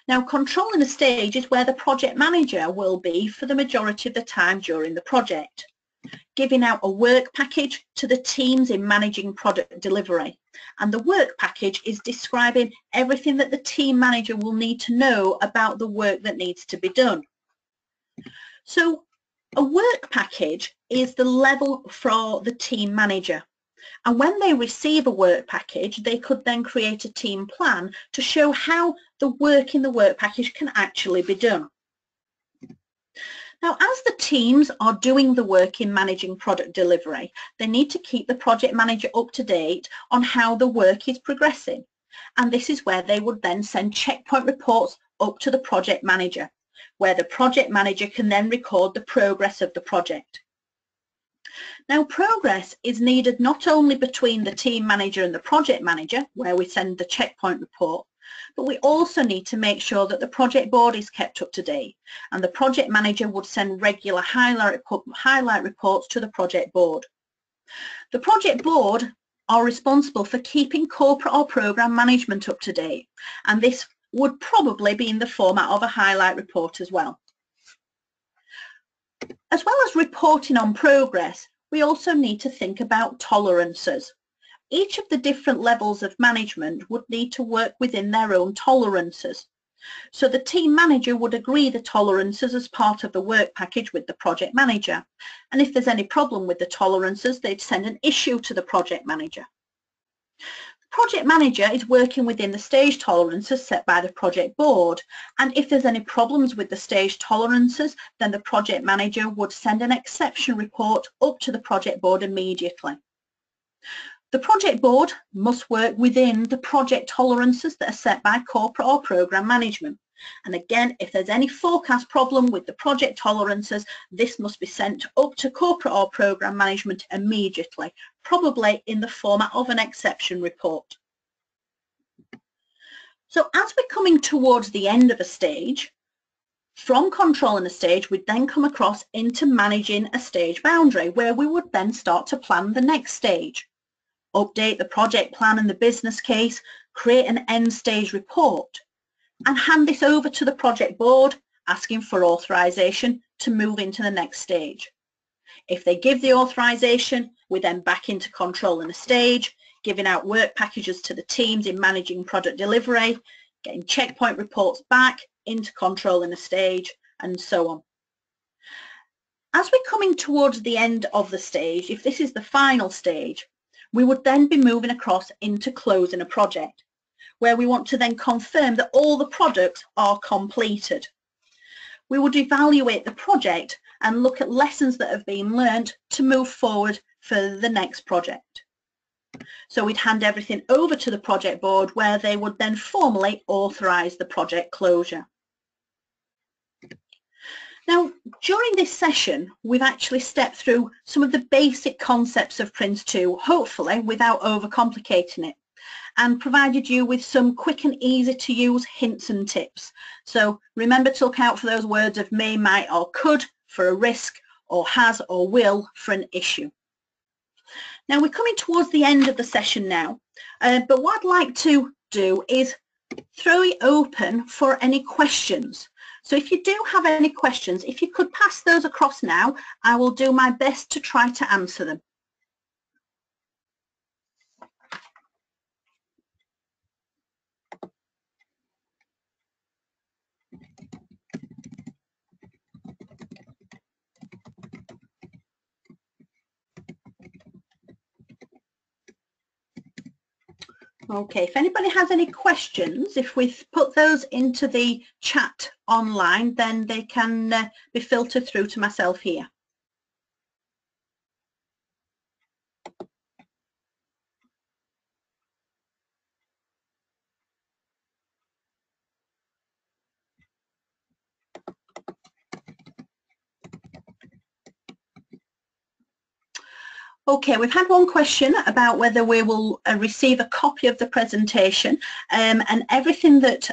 Now, controlling the stage is where the project manager will be for the majority of the time during the project, giving out a work package to the teams in managing product delivery. And the work package is describing everything that the team manager will need to know about the work that needs to be done. So a work package is the level for the team manager. And when they receive a work package, they could then create a team plan to show how the work in the work package can actually be done. Now, as the teams are doing the work in managing product delivery, they need to keep the project manager up to date on how the work is progressing. And this is where they would then send checkpoint reports up to the project manager, where the project manager can then record the progress of the project. Now, progress is needed not only between the team manager and the project manager, where we send the checkpoint report, but we also need to make sure that the project board is kept up to date, and the project manager would send regular highlight reports to the project board. The project board are responsible for keeping corporate or program management up to date, and this would probably be in the format of a highlight report as well. As well as reporting on progress, we also need to think about tolerances. Each of the different levels of management would need to work within their own tolerances. So the team manager would agree the tolerances as part of the work package with the project manager. And if there's any problem with the tolerances, they'd send an issue to the project manager. The project manager is working within the stage tolerances set by the project board. And if there's any problems with the stage tolerances, then the project manager would send an exception report up to the project board immediately. The project board must work within the project tolerances that are set by corporate or program management. And again, if there's any forecast problem with the project tolerances, this must be sent up to corporate or program management immediately, probably in the format of an exception report. So as we're coming towards the end of a stage, from controlling a stage, we'd then come across into managing a stage boundary, where we would then start to plan the next stage. Update the project plan and the business case, create an end stage report, and hand this over to the project board, asking for authorization to move into the next stage. If they give the authorization, we're then back into controlling the stage, giving out work packages to the teams in managing product delivery, getting checkpoint reports back into controlling the stage, and so on. As we're coming towards the end of the stage, if this is the final stage, we would then be moving across into closing a project, where we want to then confirm that all the products are completed. We would evaluate the project and look at lessons that have been learned to move forward for the next project. So we'd hand everything over to the project board, where they would then formally authorize the project closure. Now, during this session, we've actually stepped through some of the basic concepts of PRINCE2, hopefully without overcomplicating it, and provided you with some quick and easy to use hints and tips. So remember to look out for those words of may, might or could for a risk, or has or will for an issue. Now we're coming towards the end of the session now, but what I'd like to do is throw it open for any questions. So if you do have any questions, if you could pass those across now, I will do my best to try to answer them. Okay, if anybody has any questions, if we put those into the chat online, then they can be filtered through to myself here. Okay, we've had one question about whether we will receive a copy of the presentation, and everything that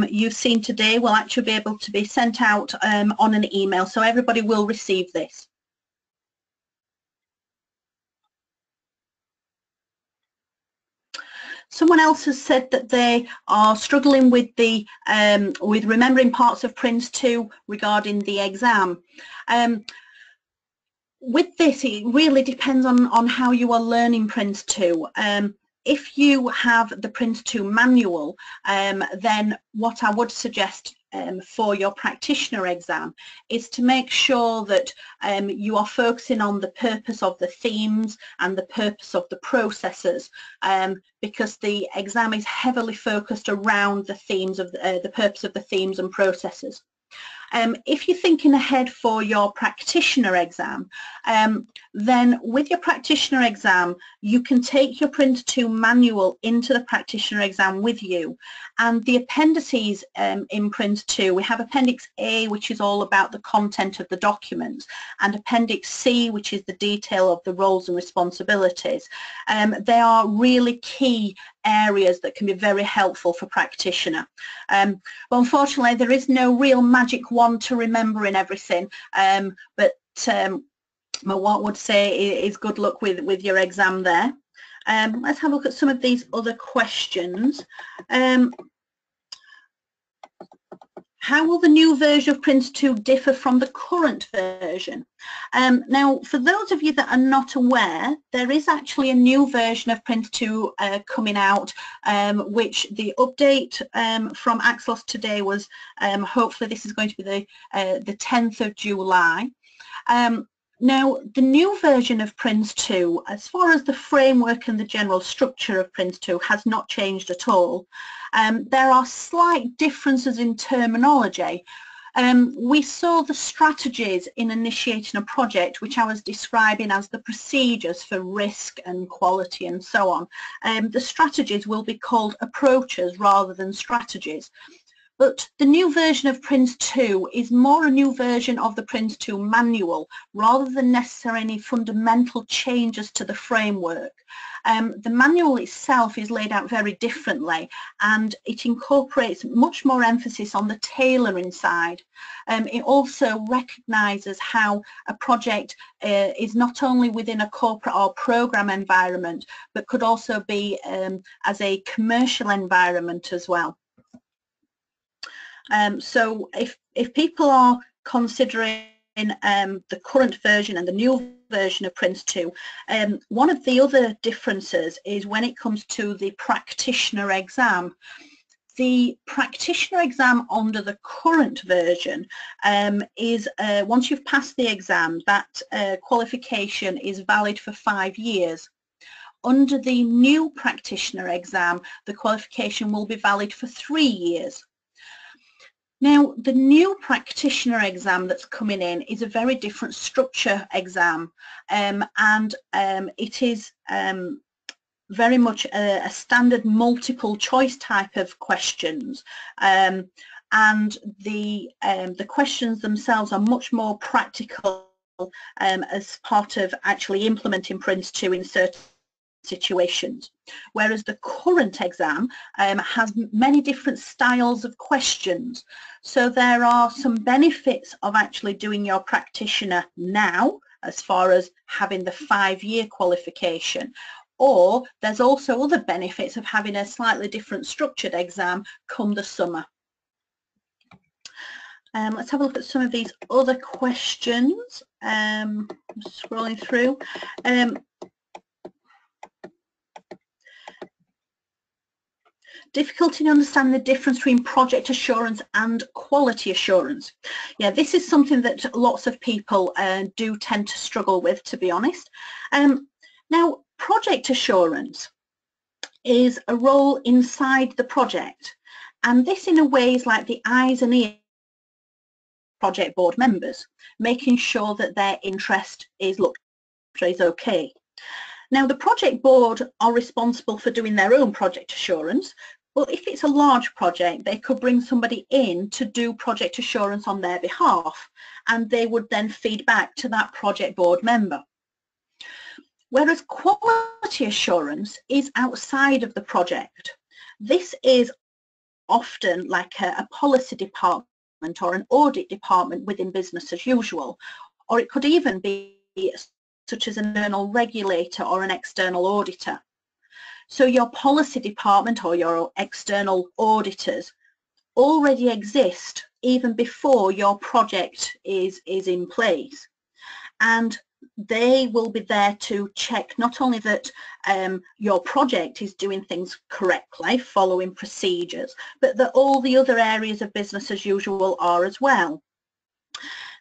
you've seen today will actually be able to be sent out on an email, so everybody will receive this. Someone else has said that they are struggling with the with remembering parts of PRINCE2 regarding the exam. With this, it really depends on how you are learning PRINCE2. If you have the PRINCE2 manual, then what I would suggest for your practitioner exam is to make sure that you are focusing on the purpose of the themes and the purpose of the processes, because the exam is heavily focused around the themes of the purpose of the themes and processes. If you're thinking ahead for your practitioner exam, then with your practitioner exam, you can take your PRINCE2 manual into the practitioner exam with you. And the appendices in PRINCE2, we have Appendix A, which is all about the content of the documents, and Appendix C, which is the detail of the roles and responsibilities. They are really key areas that can be very helpful for practitioner. But unfortunately, there is no real magic wand to remembering everything, but what I would say is good luck with your exam there. Let's have a look at some of these other questions. How will the new version of PRINCE2 differ from the current version? Now, for those of you that are not aware, there is actually a new version of PRINCE2 coming out, which the update from Axelos today was, hopefully this is going to be the 10th of July. Now, the new version of PRINCE2, as far as the framework and the general structure of PRINCE2, has not changed at all. There are slight differences in terminology. We saw the strategies in initiating a project, which I was describing as the procedures for risk and quality and so on. The strategies will be called approaches rather than strategies. But the new version of PRINCE2 is more a new version of the PRINCE2 manual rather than necessarily any fundamental changes to the framework. The manual itself is laid out very differently, and it incorporates much more emphasis on the tailoring side. It also recognises how a project is not only within a corporate or program environment, but could also be as a commercial environment as well. So if people are considering the current version and the new version of PRINCE2, one of the other differences is when it comes to the practitioner exam. The practitioner exam under the current version is, once you've passed the exam, that qualification is valid for 5 years. Under the new practitioner exam, the qualification will be valid for 3 years. Now, the new practitioner exam that's coming in is a very different structure exam, and it is very much a standard multiple choice type of questions, and the questions themselves are much more practical as part of actually implementing PRINCE2 in certain situations, whereas the current exam has many different styles of questions. So there are some benefits of actually doing your practitioner now, as far as having the 5-year qualification, or there's also other benefits of having a slightly different structured exam come the summer. Let's have a look at some of these other questions. Scrolling through. Difficulty in understanding the difference between project assurance and quality assurance. Yeah, this is something that lots of people do tend to struggle with, to be honest. Now, project assurance is a role inside the project, and this in a way is like the eyes and ears of project board members, making sure that their interest is looked after, is okay. Now, the project board are responsible for doing their own project assurance. Well, if it's a large project, they could bring somebody in to do project assurance on their behalf, and they would then feed back to that project board member. Whereas quality assurance is outside of the project. This is often like a policy department or an audit department within business as usual, or it could even be such as an internal regulator or an external auditor. So your policy department or your external auditors already exist even before your project is in place, and they will be there to check not only that your project is doing things correctly, following procedures, but that all the other areas of business as usual are as well.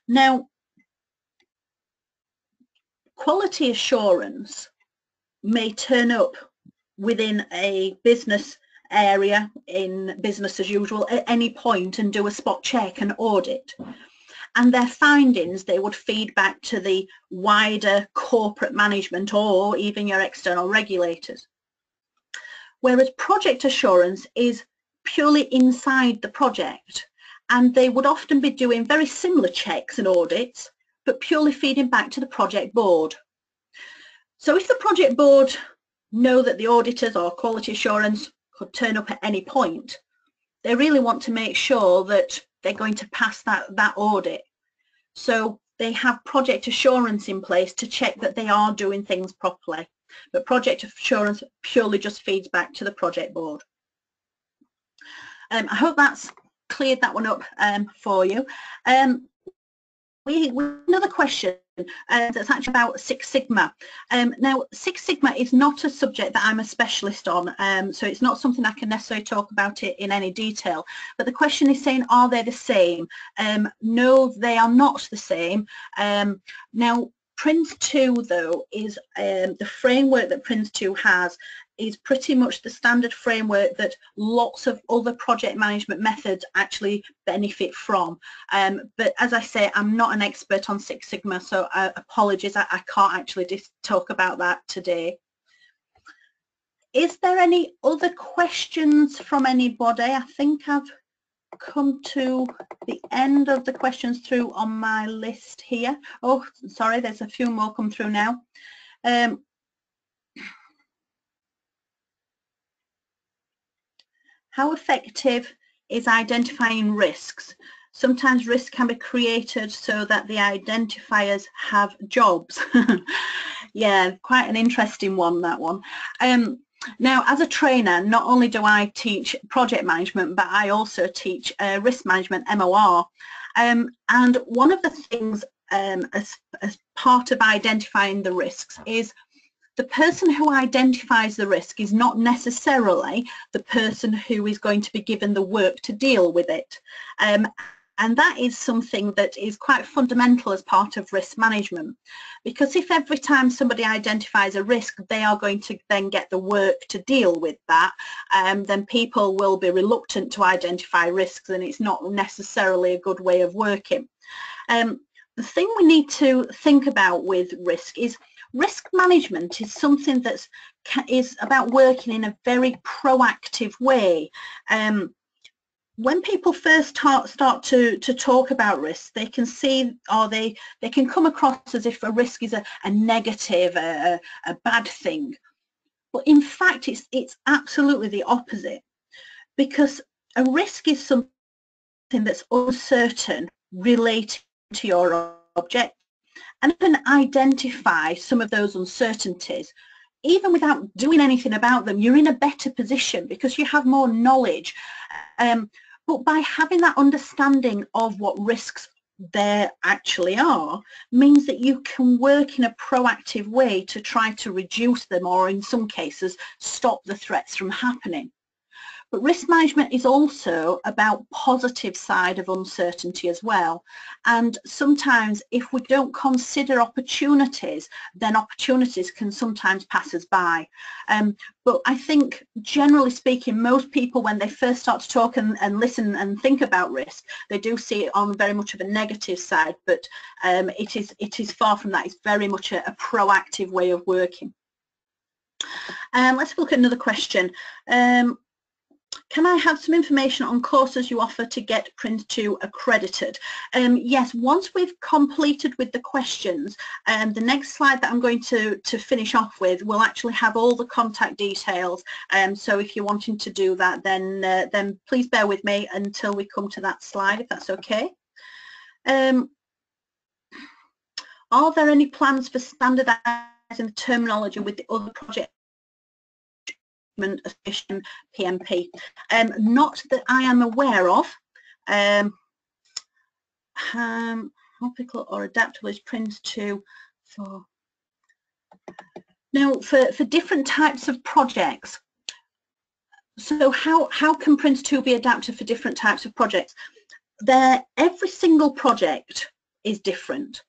Now, quality assurance may turn up within a business area in business as usual at any point and do a spot check and audit, and their findings they would feed back to the wider corporate management or even your external regulators. Whereas project assurance is purely inside the project, and they would often be doing very similar checks and audits but purely feeding back to the project board. So if the project board know that the auditors or quality assurance could turn up at any point, they really want to make sure that they're going to pass that audit. So they have project assurance in place to check that they are doing things properly. But project assurance purely just feeds back to the project board. I hope that's cleared that one up for you. We another question that's actually about Six Sigma. Now, Six Sigma is not a subject that I'm a specialist on, so it's not something I can necessarily talk about it in any detail. But the question is saying, are they the same? No, they are not the same. Now, PRINCE2 though is the framework that PRINCE2 has is pretty much the standard framework that lots of other project management methods actually benefit from. But as I say, I'm not an expert on Six Sigma, so apologies, I can't actually just talk about that today. Is there any other questions from anybody? I think I've come to the end of the questions through on my list here. Oh, sorry, there's a few more come through now. How effective is identifying risks? Sometimes risks can be created so that the identifiers have jobs. Yeah, quite an interesting one, that one. Now, as a trainer, not only do I teach project management, but I also teach risk management, MOR. And one of the things as part of identifying the risks is the person who identifies the risk is not necessarily the person who is going to be given the work to deal with it. And that is something that is quite fundamental as part of risk management, because if every time somebody identifies a risk they are going to then get the work to deal with that, then people will be reluctant to identify risks, and it's not necessarily a good way of working. The thing we need to think about with risk is risk management is something that is about working in a very proactive way. When people first start to talk about risk, they can see, or they can come across as if a risk is a negative, a bad thing. But in fact, it's absolutely the opposite, because a risk is something that's uncertain related to your object. And you can identify some of those uncertainties. Even without doing anything about them, you're in a better position because you have more knowledge. But by having that understanding of what risks there actually are, means that you can work in a proactive way to try to reduce them, or in some cases, stop the threats from happening. But risk management is also about positive side of uncertainty as well. And sometimes if we don't consider opportunities, then opportunities can sometimes pass us by. But I think generally speaking, most people when they first start to talk and listen and think about risk, they do see it on very much of a negative side, but it is far from that. It's very much a proactive way of working. Let's have a look at another question. Can I have some information on courses you offer to get PRINCE2 accredited? Yes, once we've completed with the questions, the next slide that I'm going to finish off with will actually have all the contact details. So if you're wanting to do that, then please bear with me until we come to that slide, if that's okay. Are there any plans for standardizing the terminology with the other project association PMP? Not that I am aware of. Topical or adaptable is PRINCE2 for. Now, for different types of projects, so how can PRINCE2 be adapted for different types of projects? Every single project is different,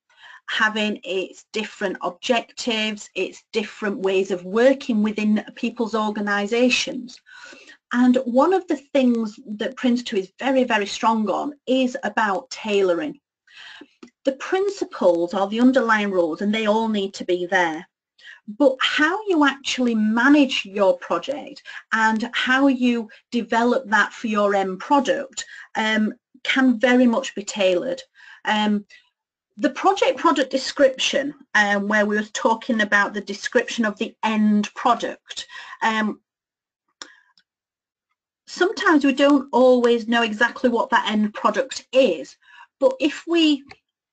having its different objectives, its different ways of working within people's organisations. And one of the things that PRINCE2 is very, very strong on is about tailoring. The principles are the underlying rules and they all need to be there. But how you actually manage your project and how you develop that for your end product can very much be tailored. The project product description, where we were talking about the description of the end product, sometimes we don't always know exactly what that end product is, but if we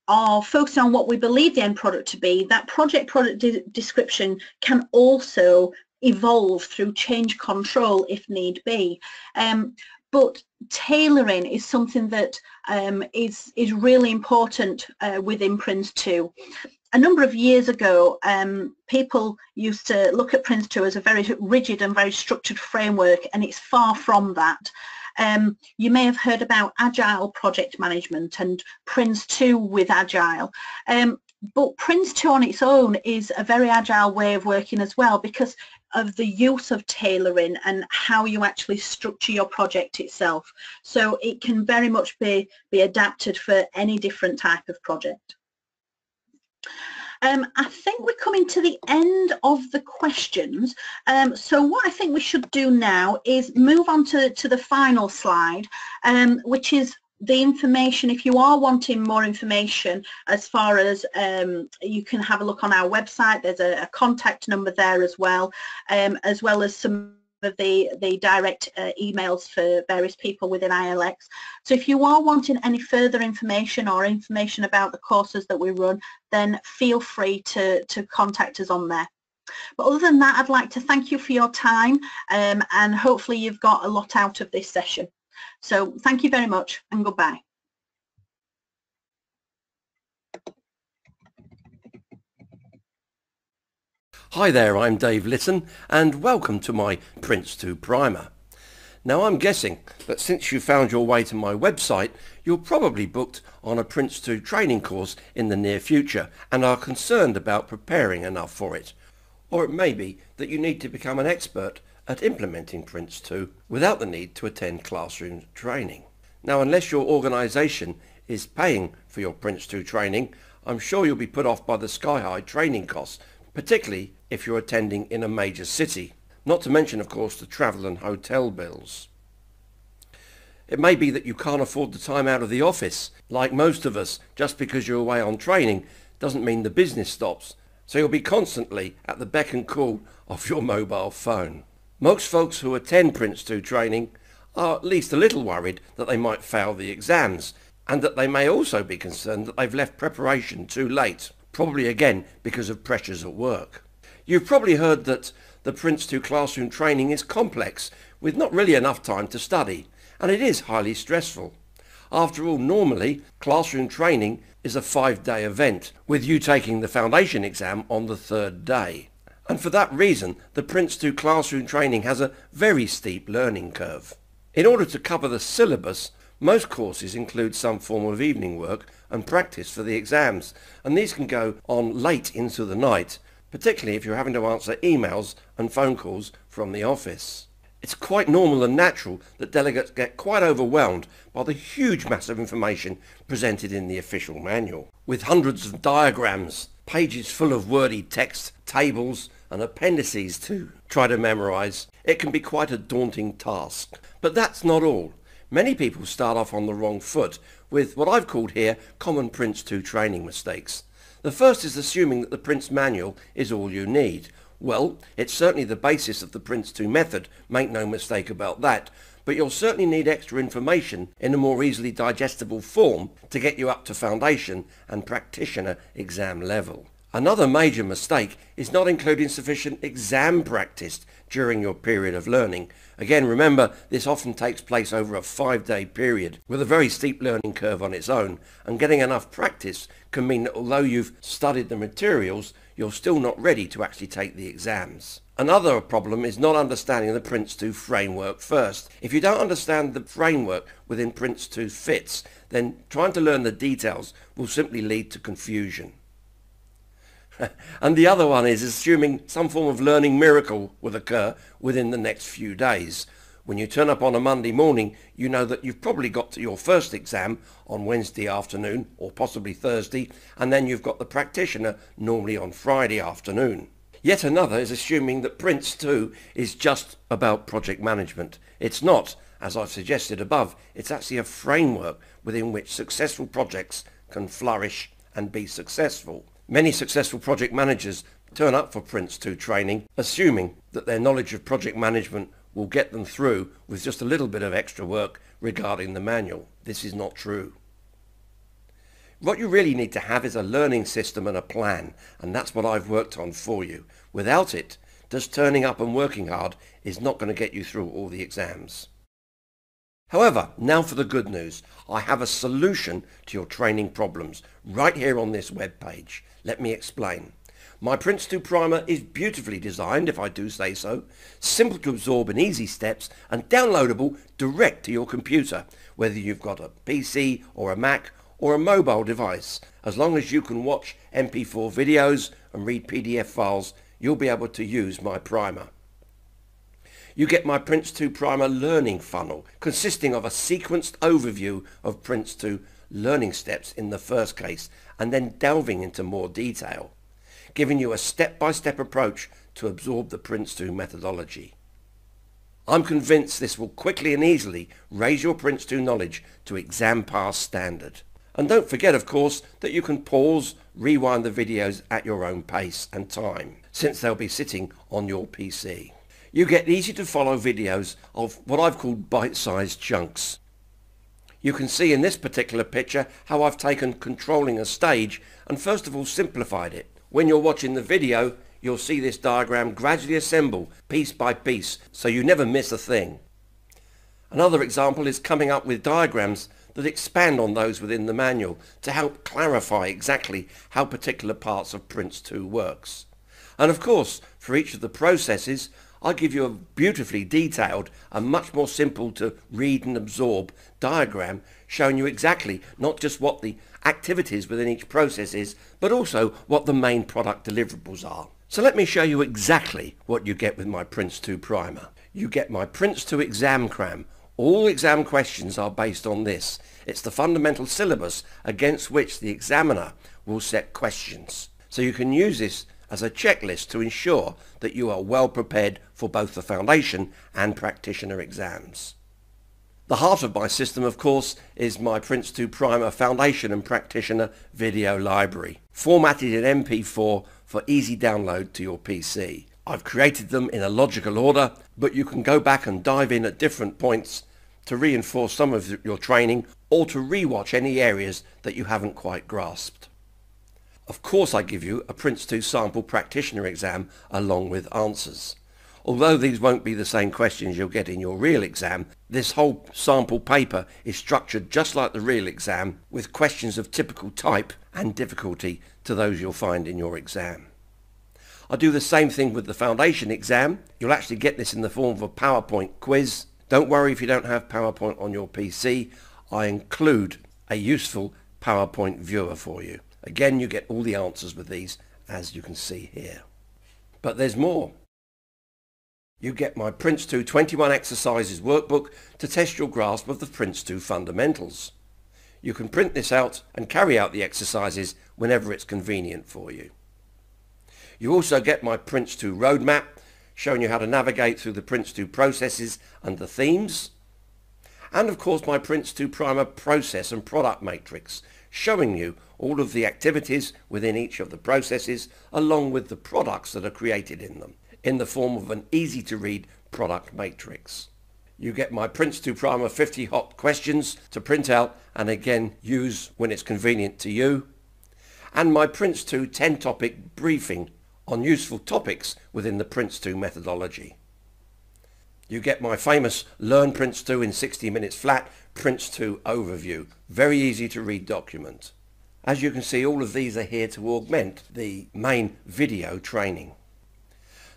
are focused on what we believe the end product to be, that project product description can also evolve through change control if need be. but tailoring is something that is really important within PRINCE2. A number of years ago, people used to look at PRINCE2 as a very rigid and very structured framework, and it's far from that. You may have heard about Agile project management and PRINCE2 with Agile. But PRINCE2 on its own is a very agile way of working as well, because of the use of tailoring and how you actually structure your project itself. So it can very much be adapted for any different type of project. I think we're coming to the end of the questions. So what I think we should do now is move on to the final slide, which is the information. If you are wanting more information, as far as you can have a look on our website. There's a contact number there as well as some of the direct emails for various people within ILX. So if you are wanting any further information or information about the courses that we run, then feel free to contact us on there. But other than that, I'd like to thank you for your time, and hopefully you've got a lot out of this session. So thank you very much, and goodbye. Hi there, I'm Dave Litton, and welcome to my PRINCE2 primer. Now I'm guessing that since you found your way to my website, you're probably booked on a PRINCE2 training course in the near future and are concerned about preparing enough for it. Or it may be that you need to become an expert at implementing PRINCE2 without the need to attend classroom training. Now, unless your organisation is paying for your PRINCE2 training, I'm sure you'll be put off by the sky-high training costs, particularly if you're attending in a major city, not to mention, of course, the travel and hotel bills. It may be that you can't afford the time out of the office. Like most of us, just because you're away on training doesn't mean the business stops, so you'll be constantly at the beck and call of your mobile phone. Most folks who attend PRINCE2 training are at least a little worried that they might fail the exams, and that they may also be concerned that they've left preparation too late, probably again because of pressures at work. You've probably heard that the PRINCE2 classroom training is complex, with not really enough time to study, and it is highly stressful. After all, normally classroom training is a 5-day event, with you taking the foundation exam on the 3rd day. And for that reason, the PRINCE2 classroom training has a very steep learning curve. In order to cover the syllabus, most courses include some form of evening work and practice for the exams, and these can go on late into the night, particularly if you're having to answer emails and phone calls from the office. It's quite normal and natural that delegates get quite overwhelmed by the huge mass of information presented in the official manual, with hundreds of diagrams, pages full of wordy text, tables and appendices to try to memorise. It can be quite a daunting task. But that's not all. Many people start off on the wrong foot with what I've called here common PRINCE2 training mistakes. The first is assuming that the Prince manual is all you need. Well, it's certainly the basis of the PRINCE2 method, make no mistake about that, but you'll certainly need extra information in a more easily digestible form to get you up to foundation and practitioner exam level. Another major mistake is not including sufficient exam practice during your period of learning. Again, remember, this often takes place over a 5-day period with a very steep learning curve on its own, and getting enough practice can mean that although you've studied the materials, you're still not ready to actually take the exams. Another problem is not understanding the PRINCE2 framework first. If you don't understand the framework within PRINCE2 fits, then trying to learn the details will simply lead to confusion. And the other one is assuming some form of learning miracle will occur within the next few days. When you turn up on a Monday morning, you know that you've probably got to your first exam on Wednesday afternoon or possibly Thursday, and then you've got the practitioner normally on Friday afternoon. Yet another is assuming that PRINCE2 is just about project management. It's not, as I've suggested above. It's actually a framework within which successful projects can flourish and be successful. Many successful project managers turn up for PRINCE2 training assuming that their knowledge of project management will get them through with just a little bit of extra work regarding the manual. This is not true. What you really need to have is a learning system and a plan, and that's what I've worked on for you. Without it, just turning up and working hard is not going to get you through all the exams. However, now for the good news. I have a solution to your training problems right here on this web page. Let me explain. My PRINCE2 primer is beautifully designed, if I do say so, simple to absorb in easy steps and downloadable direct to your computer, whether you've got a PC or a Mac or a mobile device. As long as you can watch MP4 videos and read PDF files, you'll be able to use my primer. You get my PRINCE2 primer learning funnel, consisting of a sequenced overview of PRINCE2 learning steps in the first case, and then delving into more detail, giving you a step-by-step approach to absorb the PRINCE2 methodology. I'm convinced this will quickly and easily raise your PRINCE2 knowledge to exam pass standard. And don't forget, of course, that you can pause, rewind the videos at your own pace and time, since they'll be sitting on your PC. You get easy to follow videos of what I've called bite-sized chunks. You can see in this particular picture how I've taken controlling a stage and first of all simplified it. When you're watching the video, you'll see this diagram gradually assemble piece by piece, so you never miss a thing. Another example is coming up with diagrams that expand on those within the manual to help clarify exactly how particular parts of PRINCE2 works. And of course, for each of the processes, I give you a beautifully detailed and much more simple to read and absorb diagram showing you exactly not just what the activities within each process is, but also what the main product deliverables are. So let me show you exactly what you get with my PRINCE2 primer. You get my PRINCE2 exam cram. All exam questions are based on this. It's the fundamental syllabus against which the examiner will set questions. So you can use this as a checklist to ensure that you are well prepared for both the foundation and practitioner exams. The heart of my system, of course, is my PRINCE2 Primer Foundation and Practitioner video library, formatted in MP4 for easy download to your PC. I've created them in a logical order, but you can go back and dive in at different points to reinforce some of your training or to rewatch any areas that you haven't quite grasped. Of course, I give you a PRINCE2 sample practitioner exam along with answers. Although these won't be the same questions you'll get in your real exam, this whole sample paper is structured just like the real exam, with questions of typical type and difficulty to those you'll find in your exam. I do the same thing with the foundation exam. You'll actually get this in the form of a PowerPoint quiz. Don't worry if you don't have PowerPoint on your PC. I include a useful PowerPoint viewer for you. Again, you get all the answers with these, as you can see here. But there's more. You get my PRINCE2 21 exercises workbook to test your grasp of the PRINCE2 fundamentals. You can print this out and carry out the exercises whenever it's convenient for you. You also get my PRINCE2 roadmap, showing you how to navigate through the PRINCE2 processes and the themes. And of course my PRINCE2 Primer process and product matrix, showing you all of the activities within each of the processes along with the products that are created in them, in the form of an easy to read product matrix. You get my PRINCE2 Primer 50 hot questions to print out and again use when it's convenient to you, and my PRINCE2 10 topic briefing on useful topics within the PRINCE2 methodology. You get my famous Learn PRINCE2 in 60 minutes flat PRINCE2 overview, very easy to read document. As you can see, all of these are here to augment the main video training.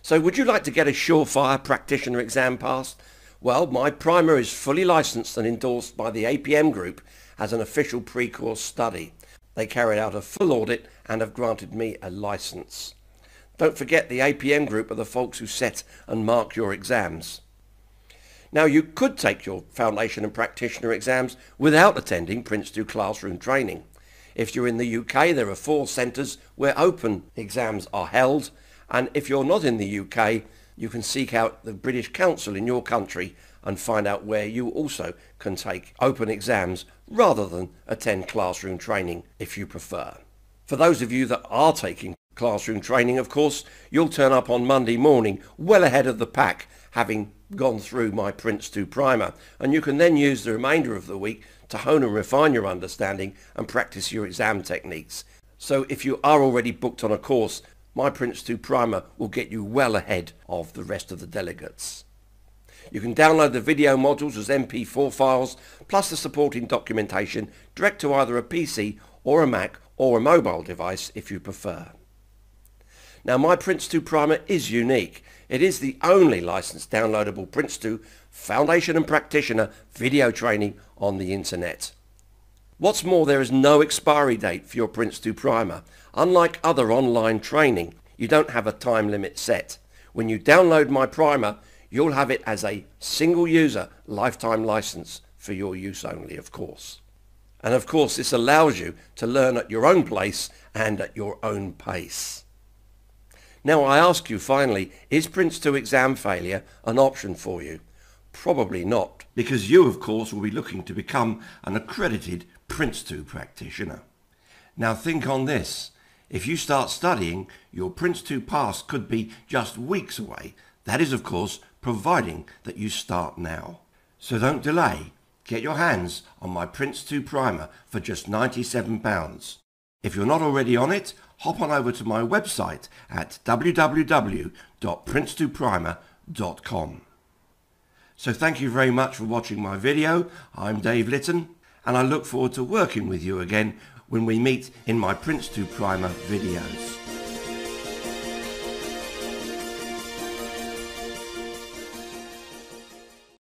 So would you like to get a surefire practitioner exam pass? Well, my primer is fully licensed and endorsed by the APM group as an official pre-course study. They carried out a full audit and have granted me a license. Don't forget, the APM group are the folks who set and mark your exams. Now, you could take your foundation and practitioner exams without attending PRINCE2 classroom training. If you're in the UK, there are 4 centres where open exams are held, and if you're not in the UK, you can seek out the British Council in your country and find out where you also can take open exams rather than attend classroom training if you prefer. For those of you that are taking classroom training, of course, you'll turn up on Monday morning well ahead of the pack, having gone through my PRINCE2 primer, and you can then use the remainder of the week to hone and refine your understanding and practice your exam techniques. So if you are already booked on a course, my PRINCE2 primer will get you well ahead of the rest of the delegates. You can download the video modules as MP4 files, plus the supporting documentation direct to either a PC or a Mac or a mobile device if you prefer. Now, my PRINCE2 Primer is unique. It is the only licensed downloadable PRINCE2 Foundation and Practitioner video training on the internet. What's more, there is no expiry date for your PRINCE2 Primer. Unlike other online training, you don't have a time limit set. When you download my primer, you'll have it as a single user lifetime license for your use only, of course. And of course, this allows you to learn at your own place and at your own pace. Now I ask you finally, is PRINCE2 exam failure an option for you? Probably not, because you of course will be looking to become an accredited PRINCE2 practitioner. Now think on this. If you start studying, your PRINCE2 pass could be just weeks away. That is of course providing that you start now. So don't delay. Get your hands on my PRINCE2 primer for just £97. If you're not already on it, hop on over to my website at www.prince2primer.com. So thank you very much for watching my video. I'm Dave Litton, and I look forward to working with you again when we meet in my PRINCE2 Primer videos.